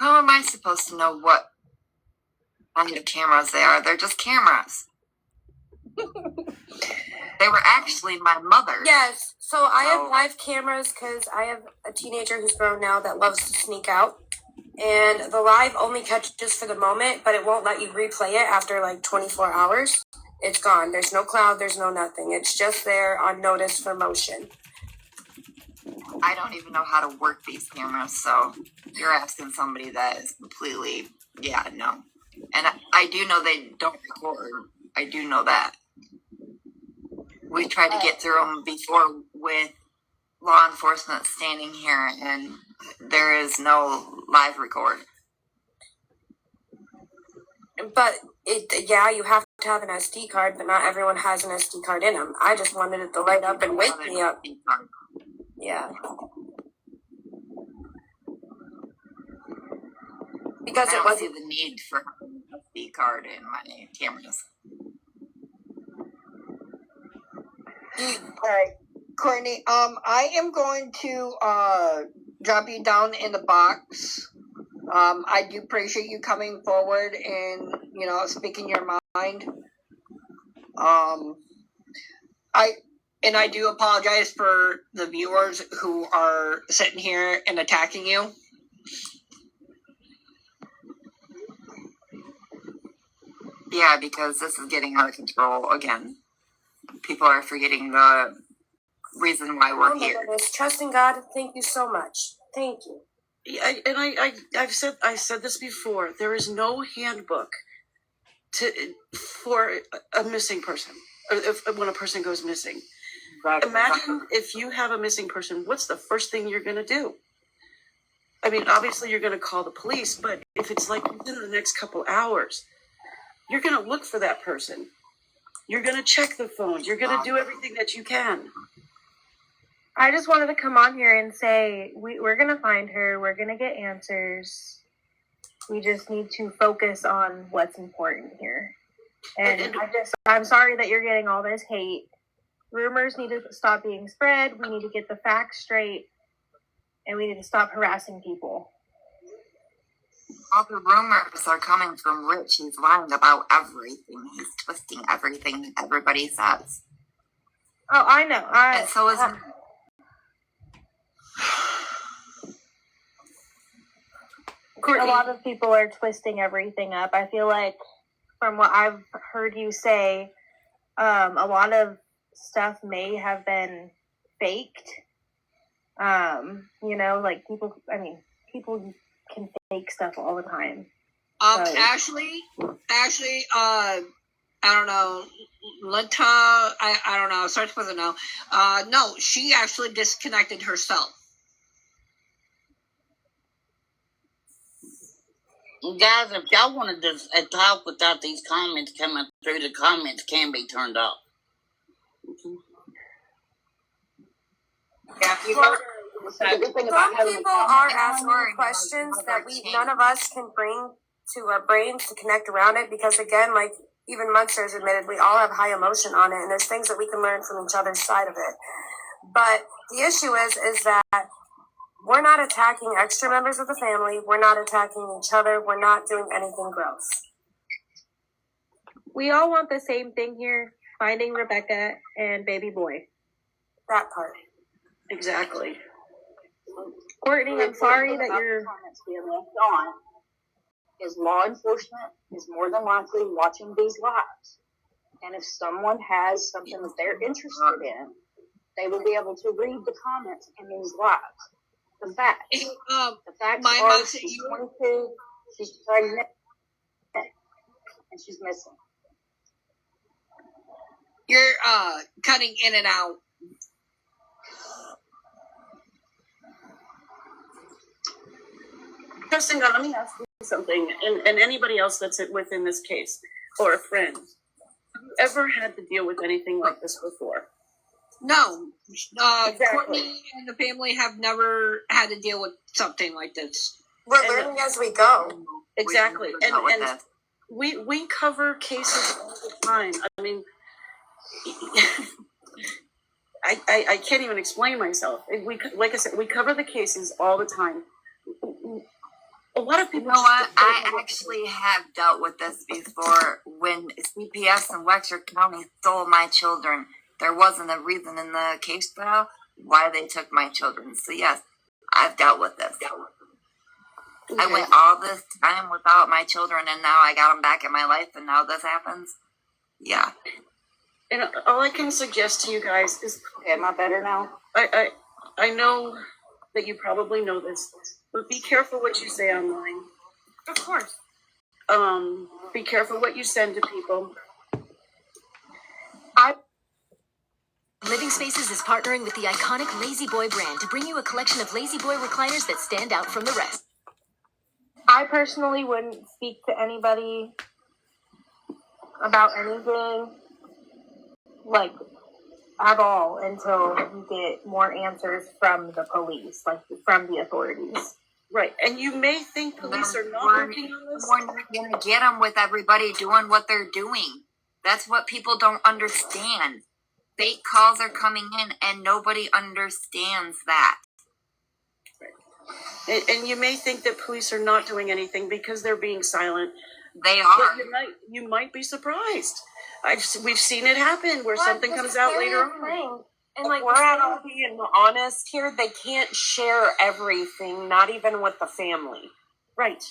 How am I supposed to know what kind of cameras they are? They're just cameras. They were actually my mother's. Yes. So I have live cameras because I have a teenager who's grown now that loves to sneak out. And the live only catches for the moment, but it won't let you replay it after like 24 hours. It's gone. There's no cloud. There's no nothing. It's just there on notice for motion. I don't even know how to work these cameras, so you're asking somebody that is completely, no. And I do know they don't record. I do know that. We tried to get through them before with law enforcement standing here, and there is no live record. But you have to have an SD card, but not everyone has an SD card in them. I just wanted it to light up and wake me up. Yeah. Because I don't see the need for an SD card in my cameras. All right, Courtney. I am going to drop you down in the box. I do appreciate you coming forward and speaking your mind. I do apologize for the viewers who are sitting here and attacking you. Yeah, because this is getting out of control again. People are forgetting the reason why we're here. Goodness. Trust in God. Thank you so much. Thank you. I've said this before. There is no handbook for a missing person. When a person goes missing, imagine if you have a missing person. What's the first thing you're going to do? I mean, obviously you're going to call the police, but if it's like within the next couple hours, you're going to look for that person. You're going to check the phones. You're going to do everything that you can. I just wanted to come on here and say we're going to find her. We're going to get answers. We just need to focus on what's important here. And I'm sorry that you're getting all this hate. Rumors need to stop being spread. We need to get the facts straight. And we need to stop harassing people. All the rumors are coming from Rich. He's lying about everything. He's twisting everything everybody says. Oh, I know. And so is... A lot of people are twisting everything up. I feel like from what I've heard you say, a lot of stuff may have been faked. Like people can fake stuff all the time. Ashley, I don't know, Lita, I don't know, starts with a no. No, she actually disconnected herself. Guys, if y'all wanted to talk without these comments coming through, the comments can be turned off. Yeah, some people are asking questions that none of us can bring to our brains to connect around it, because again, like even Munsters admitted, we all have high emotion on it, and there's things that we can learn from each other's side of it. But the issue is that we're not attacking extra members of the family. We're not attacking each other. We're not doing anything gross. We all want the same thing here, finding Rebecca and baby boy. That part. Exactly. Courtney, I'm sorry that you're... Comments being left on is law enforcement is more than likely watching these lives. And if someone has something that they're interested in, they will be able to read the comments in these lives. The facts. The facts are she's 22, she's pregnant, and she's missing. You're cutting in and out. Justin, let me ask you something, and anybody else that's within this case, or a friend. Have you ever had to deal with anything like this before? No. Exactly. Courtney and the family have never had to deal with something like this. We're learning as we go. Exactly. And we cover cases all the time. I mean, I can't even explain myself. Like I said, we cover the cases all the time. A lot of people... You know what? I actually have dealt with this before when CPS in Wexford County stole my children. there wasn't a reason in the case file why they took my children. So yes, I've dealt with this. I went all this time without my children, and now I got them back in my life, and now this happens. Yeah. And all I can suggest to you guys is, Okay, am I better now? I know that you probably know this, but be careful what you say online. Of course. Be careful what you send to people. Living Spaces is partnering with the iconic Lazy Boy brand to bring you a collection of Lazy Boy recliners that stand out from the rest. I personally wouldn't speak to anybody about anything, like, at all until we get more answers from the police, like, from the authorities. Right, and you may think police are not working on this. We're not going to get them with everybody doing what they're doing. That's what people don't understand. Fake calls are coming in, and nobody understands that. And you may think that police are not doing anything because they're being silent. They are. But you might be surprised. We've seen it happen where something comes out later on. And like, we're all being honest here, they can't share everything, not even with the family. Right.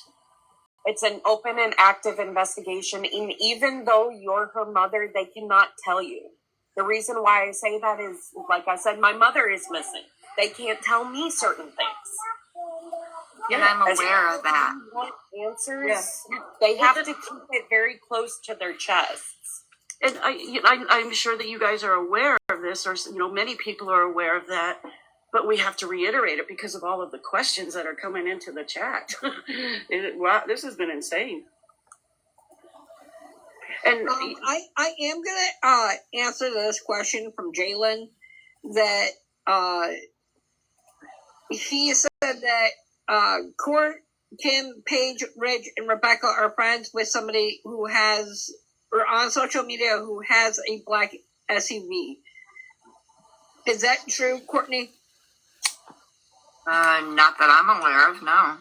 It's an open and active investigation, and even though you're her mother, they cannot tell you. The reason why I say that is, like I said, my mother is missing. They can't tell me certain things. And I'm aware of that. Want answers? They have to keep it very close to their chests. And I'm sure that you guys are aware of this, or many people are aware of that. But we have to reiterate it because of all of the questions that are coming into the chat. Wow, this has been insane. And I am gonna answer this question from Jalen that he said that Court, Kim, Paige, Ridge, and Rebecca are friends with somebody who has, or on social media, who has a black SUV. Is that true, Courtney? Not that I'm aware of, no.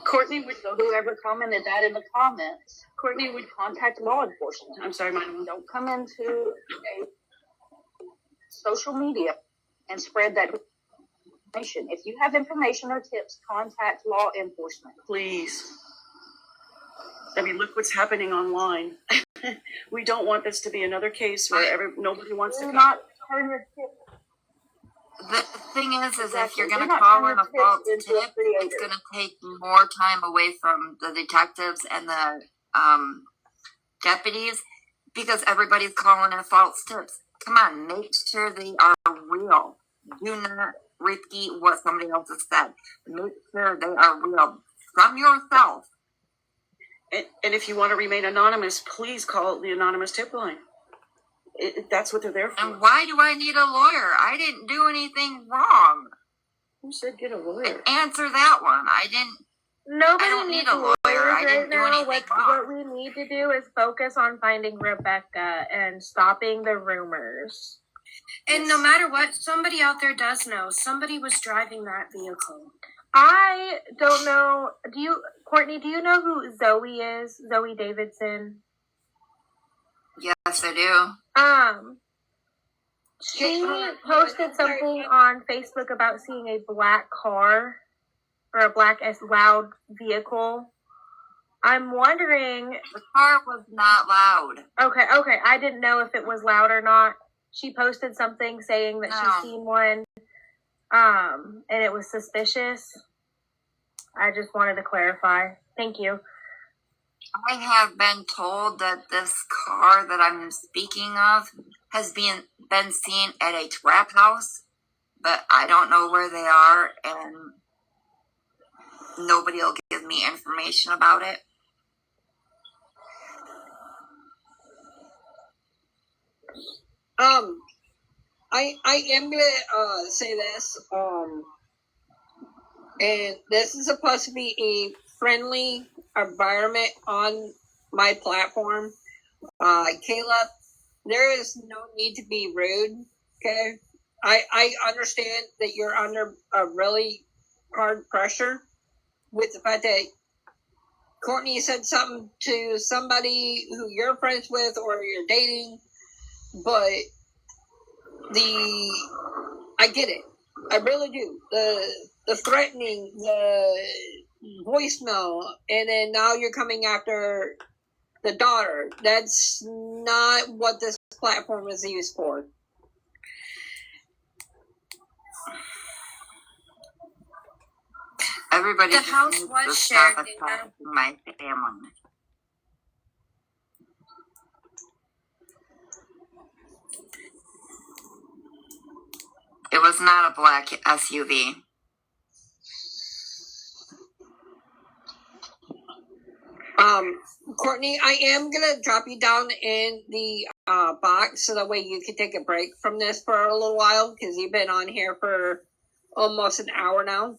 Courtney would Whoever commented that in the comments, Courtney would contact law enforcement. I'm sorry, Madam. Don't come into a social media and spread that information. If you have information or tips, contact law enforcement. Please. I mean, look what's happening online. We don't want this to be another case where nobody wants to. Do not turn your tip. The thing is if you're going to call in a false tip, it's going to take more time away from the detectives and the deputies because everybody's calling in false tips. Come on, make sure they are real. Do not repeat what somebody else has said. Make sure they are real from yourself. And if you want to remain anonymous, please call the anonymous tip line. That's what they're there for. And why do I need a lawyer? I didn't do anything wrong. Who said get a lawyer? Answer that one. I don't need a lawyer. I didn't do anything wrong. What we need to do is focus on finding Rebecca and stopping the rumors. And no matter what, somebody out there does know. Somebody was driving that vehicle. I don't know. Courtney, do you know who Zoe is? Zoe Davidson? Yes, I do. She posted something on Facebook about seeing a black car or a black as loud vehicle. I'm wondering. The car was not loud. Okay. I didn't know if it was loud or not. She posted something saying that she's seen one, and it was suspicious. I just wanted to clarify. Thank you. I have been told that this car that I'm speaking of has been seen at a trap house, but I don't know where they are, and nobody will give me information about it. I am gonna say this, and this is supposed to be a friendly environment on my platform. Caleb, there is no need to be rude, okay? I understand that you're under a really hard pressure with the fact that Courtney said something to somebody who you're friends with or you're dating, but I get it. I really do. The threatening, the voicemail, and then now you're coming after the daughter. That's not what this platform is used for. Everybody The just house needs was to shared, stop attacking my family. It was not a black SUV. Courtney, I am gonna drop you down in the box so that way you can take a break from this for a little while because you've been on here for almost an hour now.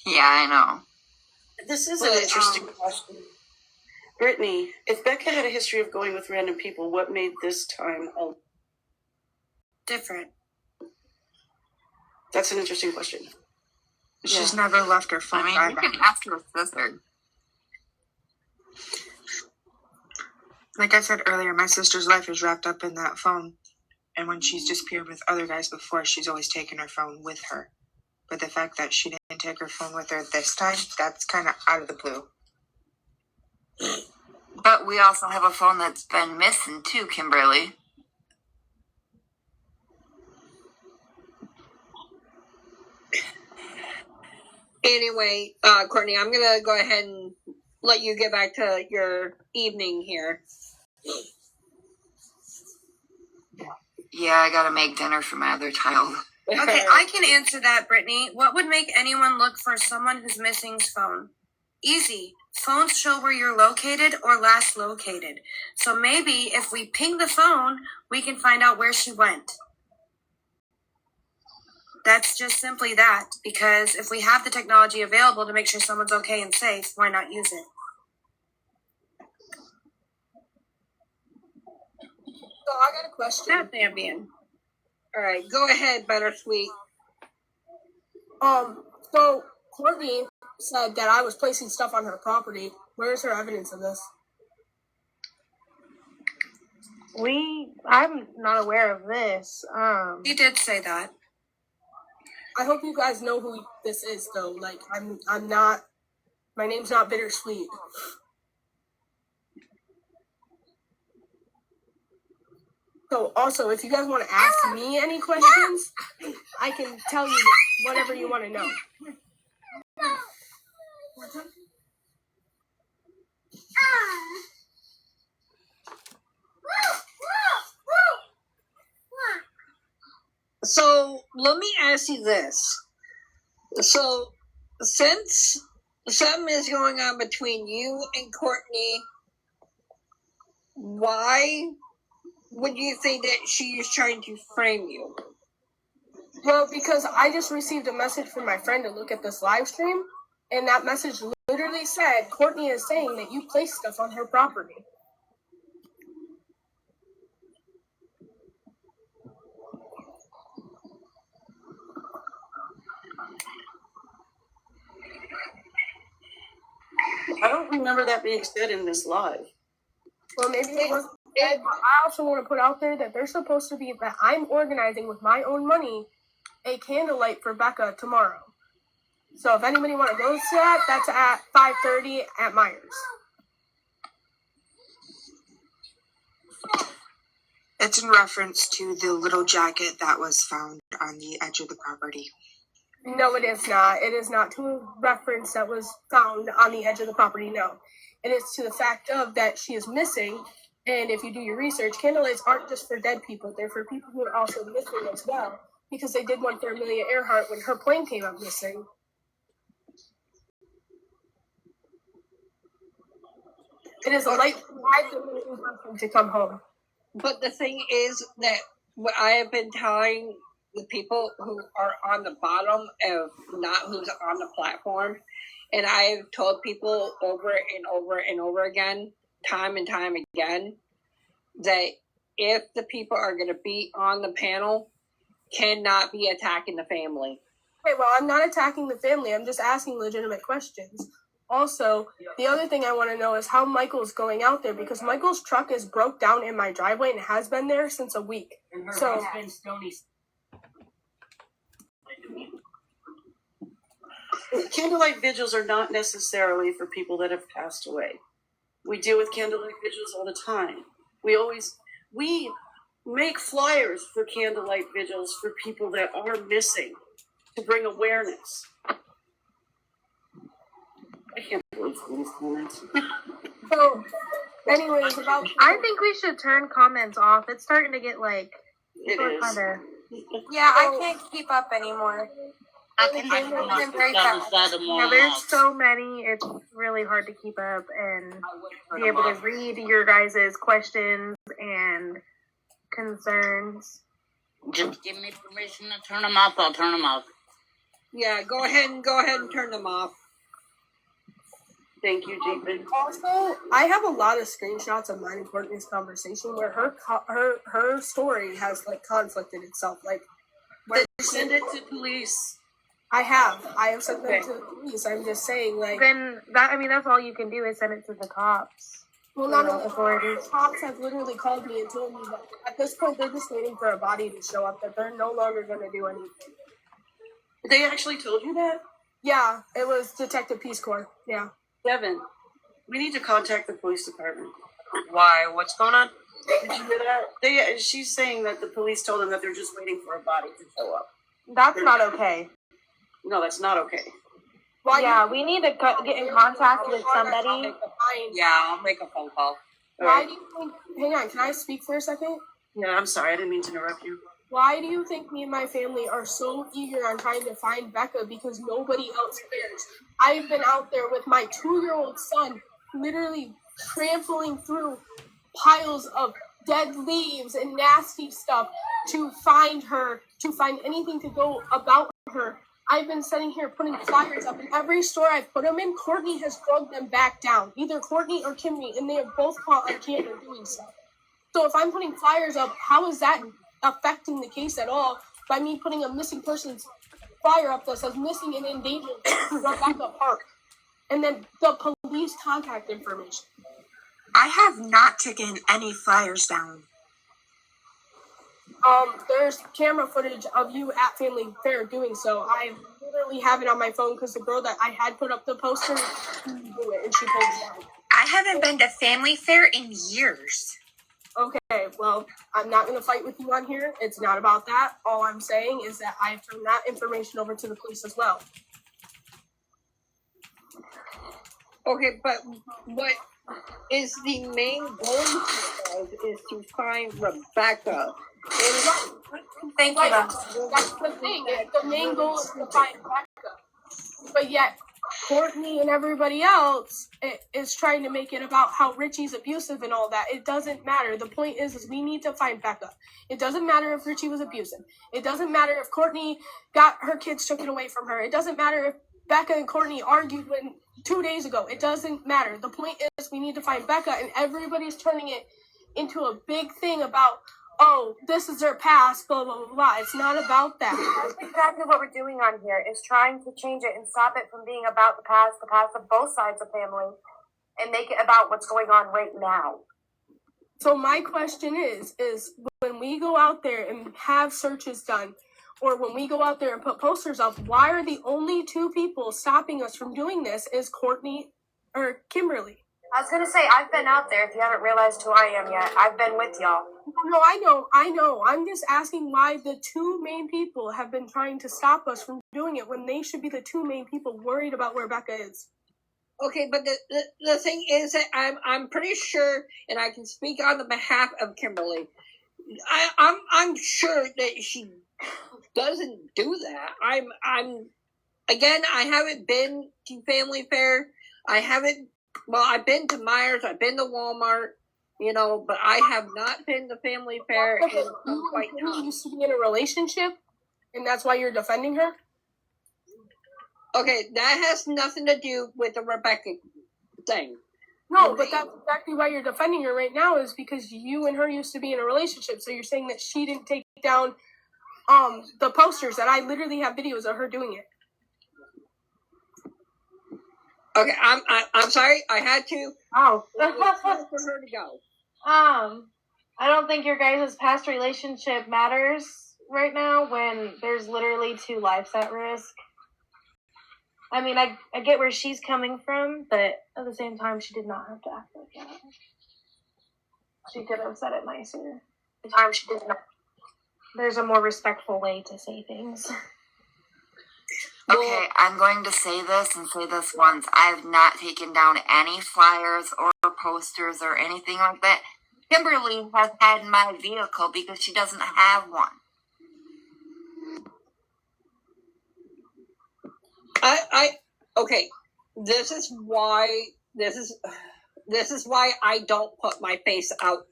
Yeah, I know. This is an interesting question. Brittany, if Becca had a history of going with random people, what made this time different? That's an interesting question. She's never left her phone. I mean, you can ask her sister. Like I said earlier, my sister's life is wrapped up in that phone. And when she's disappeared with other guys before, she's always taken her phone with her. But the fact that she didn't take her phone with her this time, that's kind of out of the blue. But we also have a phone that's been missing too, Kimberly. Anyway, Courtney, I'm gonna go ahead and let you get back to your evening here. Yeah, I gotta make dinner for my other child. Okay, I can answer that, Brittany. What would make anyone look for someone who's missing's phone? Easy. Phones show where you're located or last located. So maybe if we ping the phone, we can find out where she went. That's just simply that, because if we have the technology available to make sure someone's okay and safe, why not use it? So I got a question. That Ambien. All right, go ahead, Bittersweet. So Courtney said that I was placing stuff on her property. Where is her evidence of this? I'm not aware of this. He did say that. I hope you guys know who this is, though. Like, I'm not. My name's not Bittersweet. So, also, if you guys want to ask me any questions, I can tell you whatever you want to know. So let me ask you this. So since something is going on between you and Courtney, why would you think that she is trying to frame you? Well, because I just received a message from my friend to look at this live stream, and that message literally said, Courtney is saying that you placed stuff on her property. I don't remember that being said in this live. Well, maybe it was. I also want to put out there that there's supposed to be that I'm organizing with my own money a candlelight for Becca tomorrow. So if anybody want to go to that, that's at 5:30 at Myers. It's in reference to the little jacket that was found on the edge of the property. No, it is not. It is not to a reference that was found on the edge of the property, no. It is to the fact of that she is missing, and if you do your research, candlelights aren't just for dead people. They're for people who are also missing as well, because they did one for Amelia Earhart when her plane came up missing. It is a light to come home. But the thing is that what I have been telling the people who are on the bottom of not who's on the platform, and I've told people over and over and over again, time and time again, that if the people are going to be on the panel, cannot be attacking the family. Okay, well, I'm not attacking the family. I'm just asking legitimate questions. Also, the other thing I want to know is how Michael's going out there, because Michael's truck is broke down in my driveway and has been there since a week. So, Candlelight vigils are not necessarily for people that have passed away. We deal with candlelight vigils all the time. We make flyers for candlelight vigils for people that are missing to bring awareness. I can't believe these comments. so anyways, about I think we should turn comments off. It's starting to get like It is. kinda... Yeah, I can't keep up anymore. I can It's moving very fast. Yeah, there's so many. It's really hard to keep up and be able to read your guys' questions and concerns. Just give me permission to turn them off. I'll turn them off. Yeah, go ahead and turn them off. Thank you, Jeepin. Also, I have a lot of screenshots of mine and Courtney's conversation where her story has like conflicted itself. Like, Send it to police. I have sent them to the police. I'm just saying, like, Then that's all you can do is send it to the cops. well, not only authorities. Cops have literally called me and told me that at this point they're just waiting for a body to show up. That they're no longer going to do anything. They actually told you that? Yeah, it was Detective Peace Corps. Yeah. Devin, we need to contact the police department. Why? What's going on? Did you hear that? She's saying that the police told them that they're just waiting for a body to show up. That's not okay. No, that's not okay. Yeah, we need to get in contact with somebody. Yeah, I'll make a phone call. Why do you think? Hang on, can I speak for a second? Yeah, I'm sorry, I didn't mean to interrupt you. Why do you think me and my family are so eager on trying to find Becca? Because nobody else cares. I've been out there with my 2-year-old son, literally trampling through piles of dead leaves and nasty stuff to find her, to find anything to go about her. I've been sitting here putting flyers up in every store I've put them in. Courtney has drugged them back down, either Courtney or Kimmy, and they are both caught on camera doing so. So if I'm putting flyers up, how is that affecting the case at all by me putting a missing person's flyer up that says missing and endangered Rebecca Park, and then the police contact information? I have not taken any flyers down. There's camera footage of you at Family Fair doing so. I literally have it on my phone because the girl that I had put up the poster didn't do it, and she pulled it down. I haven't been to Family Fair in years. Okay, well, I'm not going to fight with you on here. It's not about that. All I'm saying is that I've turned that information over to the police as well. Okay, but what is the main goal is to find Rebecca. Thank you. That's the thing. The main goal is to find Becca. But yet, Courtney and everybody else is trying to make it about how Richie's abusive and all that. It doesn't matter. The point is we need to find Becca. It doesn't matter if Richie was abusive. It doesn't matter if Courtney got her kids taken away from her. It doesn't matter if Becca and Courtney argued 2 days ago. It doesn't matter. The point is we need to find Becca, and everybody's turning it into a big thing about, oh, this is their past, blah, blah, blah, blah. It's not about that. That's exactly what we're doing on here, is trying to change it and stop it from being about the past of both sides of family, and make it about what's going on right now. So my question is when we go out there and have searches done, or when we go out there and put posters up, why are the only 2 people stopping us from doing this is Courtney or Kimberly? I was going to say, I've been out there, if you haven't realized who I am yet. I've been with y'all. No, I know. I'm just asking why the 2 main people have been trying to stop us from doing it when they should be the 2 main people worried about where Becca is. Okay, but the thing is that I'm pretty sure, and I can speak on the behalf of Kimberly. I'm sure that she doesn't do that. I haven't been to Family Fair. I've been to Myers, I've been to Walmart, but I have not been to Family Fair in quite time. You used to be in a relationship, and that's why you're defending her? Okay, that has nothing to do with the Rebecca thing. No, but that's exactly why you're defending her right now, is because you and her used to be in a relationship. So you're saying that she didn't take down the posters that I literally have videos of her doing it. Okay, I'm sorry. I had to. Oh. It was time for her to go. I don't think your guys' past relationship matters right now when there's literally 2 lives at risk. I mean, I get where she's coming from, but at the same time, she did not have to act like that. She could have said it nicer. At the time, she did not. There's a more respectful way to say things. Okay, I'm going to say this and say this once. I have not taken down any flyers or posters or anything like that. Kimberly has had my vehicle because she doesn't have one. Okay. This is why I don't put my face out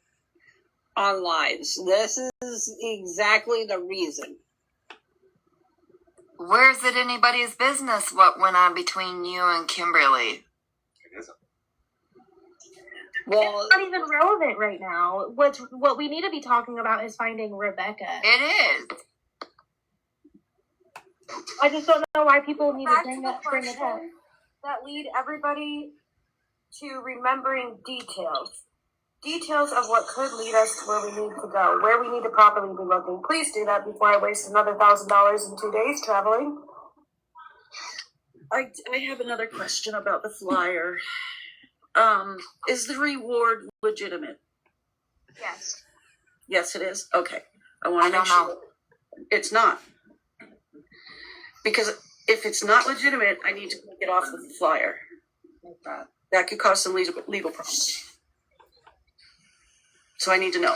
on lives. This is exactly the reason. Where is it anybody's business what went on between you and Kimberly? It isn't. Well, it's not even relevant right now. What we need to be talking about is finding Rebecca. It is. I just don't know why people need to bring it up. That lead everybody to remembering details. Details of what could lead us to where we need to go, where we need to properly be looking. Please do that before I waste another $1,000 in 2 days traveling. I have another question about the flyer. Is the reward legitimate? Yes. Yes, it is? Okay. I want to don't make sure. know. It's not. Because if it's not legitimate, I need to take it off the flyer. That could cause some legal problems. So I need to know.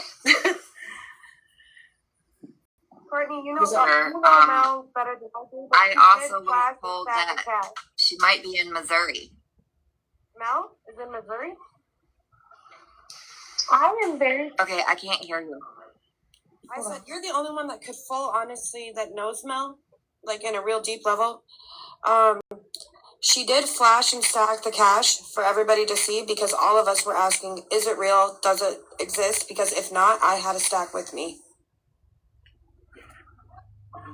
Courtney, you know Mel better than I do. I also was told that she might be in Missouri. Mel is in Missouri? I am very... Okay, I can't hear you. I said, you're the only one that could honestly, that knows Mel, like in a real deep level. She did flash and stack the cash for everybody to see because all of us were asking, is it real? Does it exist? Because if not, I had a stack with me.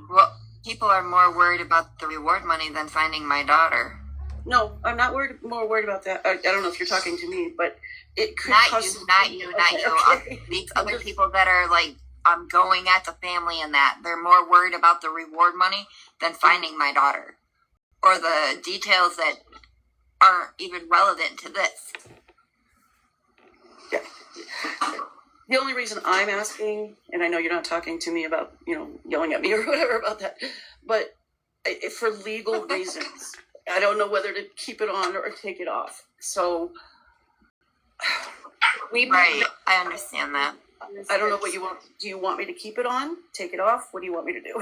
Well, people are more worried about the reward money than finding my daughter. No, I'm not more worried about that. I don't know if you're talking to me, but it could not you. Okay. These other people that are like going at the family and that, they're more worried about the reward money than finding my daughter. Or the details that aren't even relevant to this. Yeah. The only reason I'm asking, and I know you're not talking to me about, yelling at me or whatever about that, but for legal reasons, I don't know whether to keep it on or take it off. So, right, I understand that. I don't know what you want. Do you want me to keep it on? Take it off? What do you want me to do?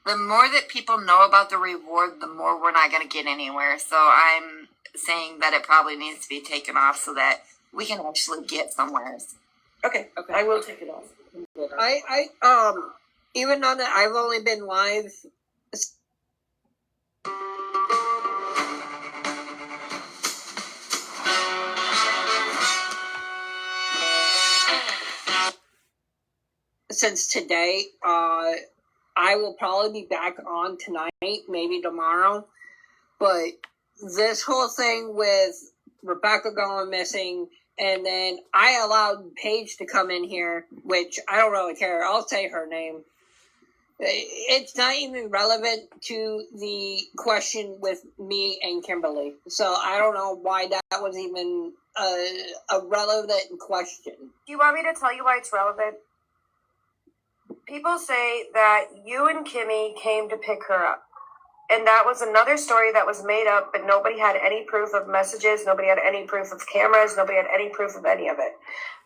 The more that people know about the reward, the more we're not going to get anywhere. So I'm saying that it probably needs to be taken off so that we can actually get somewhere. Okay. I will take it off. Even though that I've only been live since today, I will probably be back on tonight, maybe tomorrow. But this whole thing with Rebecca going missing, and then I allowed Paige to come in here, which I don't really care. I'll say her name. It's not even relevant to the question with me and Kimberly. So I don't know why that was even a relevant question. Do you want me to tell you why it's relevant? People say that you and Kimmy came to pick her up. And that was another story that was made up, but nobody had any proof of messages. Nobody had any proof of cameras. Nobody had any proof of any of it.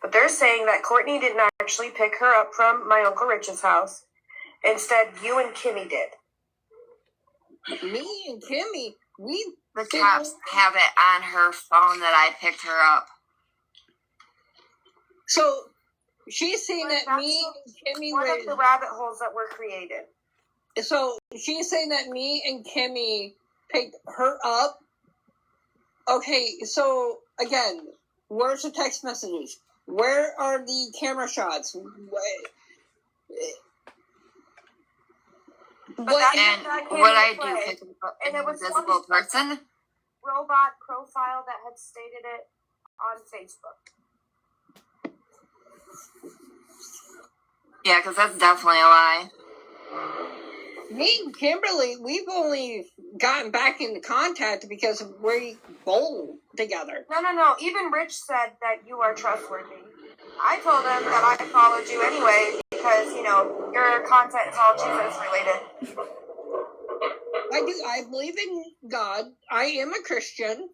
But they're saying that Courtney didn't actually pick her up from my Uncle Rich's house. Instead, you and Kimmy did. Me and Kimmy? The cops have it on her phone that I picked her up. So she's saying that me and Kimmy one of the rabbit holes that were created. So she's saying that me and Kimmy picked her up. Okay, so again, where's the text messages? Where are the camera shots? And what I do, pick an invisible person? Robot profile that had stated it on Facebook. Yeah, because that's definitely a lie. Me and Kimberly, we've only gotten back into contact because we bowled together. No. Even Rich said that you are trustworthy. I told him that I followed you anyway because, your content is all Jesus related. I do. I believe in God. I am a Christian.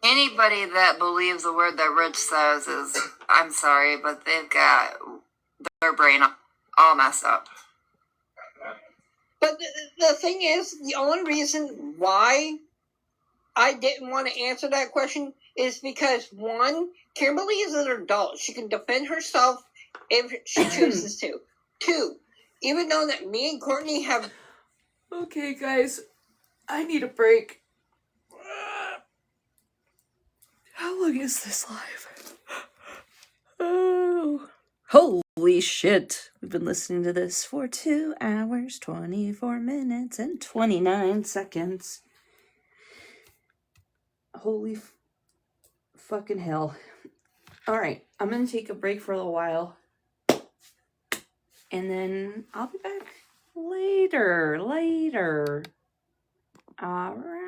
Anybody that believes the word that Rich says is, I'm sorry, but they've got their brain all messed up. But the thing is, the only reason why I didn't want to answer that question is because, one, Kimberly is an adult. She can defend herself if she chooses to. Two, even though that me and Courtney have... Okay, guys, I need a break. How long is this live? Oh, holy shit. We've been listening to this for 2 hours, 24 minutes, and 29 seconds. Holy fucking hell. Alright, I'm gonna take a break for a little while. And then I'll be back later. Alright.